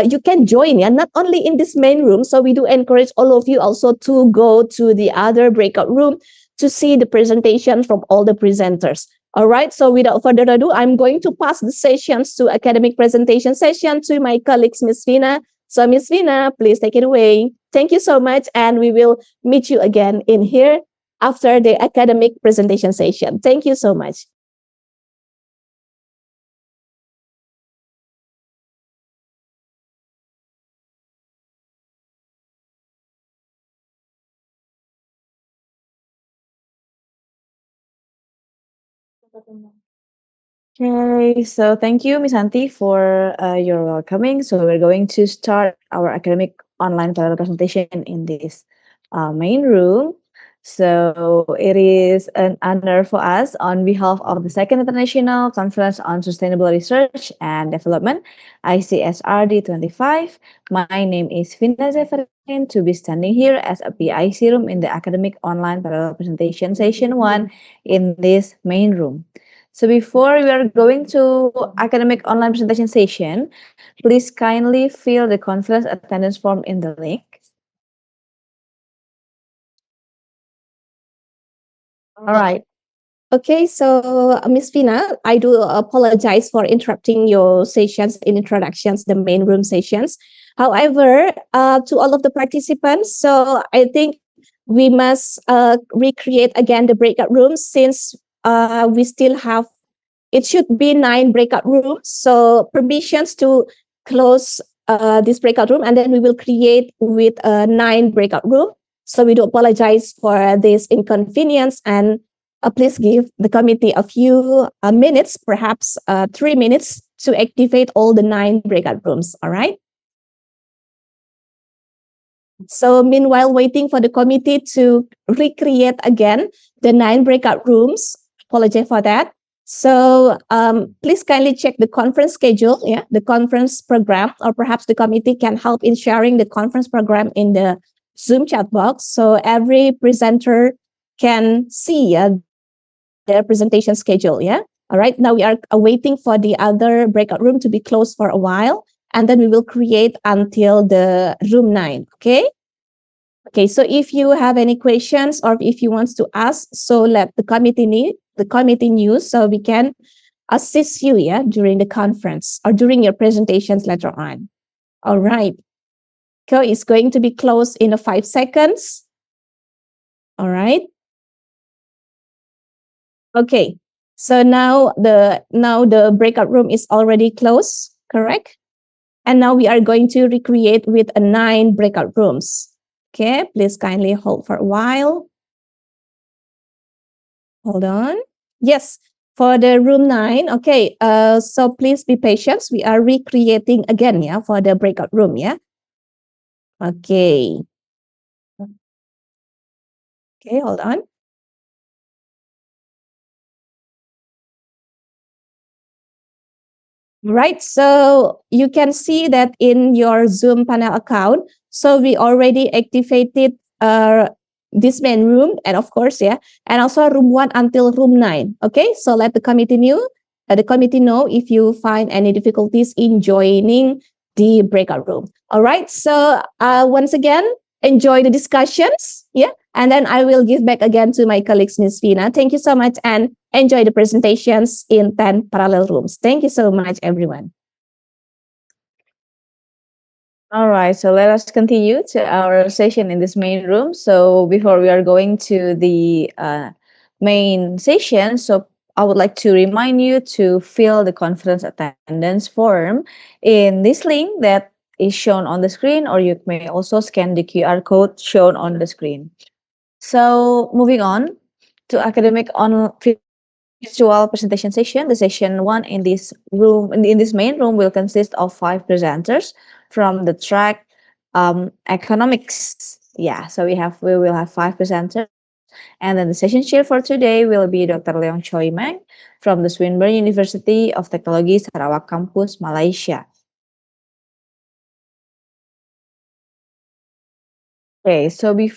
you can join, not only in this main room. So we do encourage all of you also to go to the other breakout room to see the presentation from all the presenters. All right, so without further ado, I'm going to pass the sessions to academic presentation session to my colleagues, Ms. Vina. So Ms. Vina, please take it away. Thank you so much, and we will meet you again in here after the academic presentation session. Thank you so much. Okay, so thank you, Miss Santi, for your welcoming. So we're going to start our academic online parallel presentation in this main room. So it is an honor for us on behalf of the Second International Conference on Sustainable Research and Development, ICSRD-25. My name is Vina Zeferin to be standing here as a PIC room in the academic online parallel presentation session 1 in this main room. So before we are going to academic online presentation session, please kindly fill the conference attendance form in the link. All right. Okay, so Ms. Vina, I do apologize for interrupting your sessions in introductions, the main room sessions. However, to all of the participants, so I think we must recreate again the breakout rooms since we still have, it should be 9 breakout rooms. So permissions to close this breakout room, and then we will create with 9 breakout room. So we do apologize for this inconvenience, and please give the committee a few minutes, perhaps 3 minutes, to activate all the 9 breakout rooms. All right. So meanwhile, waiting for the committee to recreate again the 9 breakout rooms. Apologize for that. So please kindly check the conference schedule, the conference program, or perhaps the committee can help in sharing the conference program in the Zoom chat box, so every presenter can see their presentation schedule. All right. Now we are waiting for the other breakout room to be closed for a while, and then we will create until the room 9. Okay. Okay. So if you have any questions or if you want to ask, so let the committee know so we can assist you during the conference or during your presentations later on. All right. So it's going to be closed in 5 seconds. All right. Okay. So now the breakout room is already closed, correct? And now we are going to recreate with 9 breakout rooms. Okay, please kindly hold for a while. Hold on. Yes, for the room 9. Okay, so please be patient. We are recreating again, for the breakout room, Okay. Okay, hold on. Right, so you can see that in your Zoom panel account. So we already activated this main room, and of course, and also room 1 until room 9. Okay, so let the committee know if you find any difficulties in joining the breakout room. All right, so once again, enjoy the discussions, and then I will give back again to my colleagues, Ms. Vina. Thank you so much, and enjoy the presentations in 10 parallel rooms. Thank you so much, everyone. All right, so let us continue to our session in this main room. So before we are going to the main session, so I would like to remind you to fill the conference attendance form in this link that is shown on the screen, or you may also scan the QR code shown on the screen. So moving on to academic on virtual presentation session. The session one in this room, in this main room, will consist of 5 presenters from the track economics. Yeah, so we will have 5 presenters, and then the session chair for today will be Dr. Leong Choi Meng from the Swinburne University of Technology Sarawak Campus, Malaysia. Okay, so before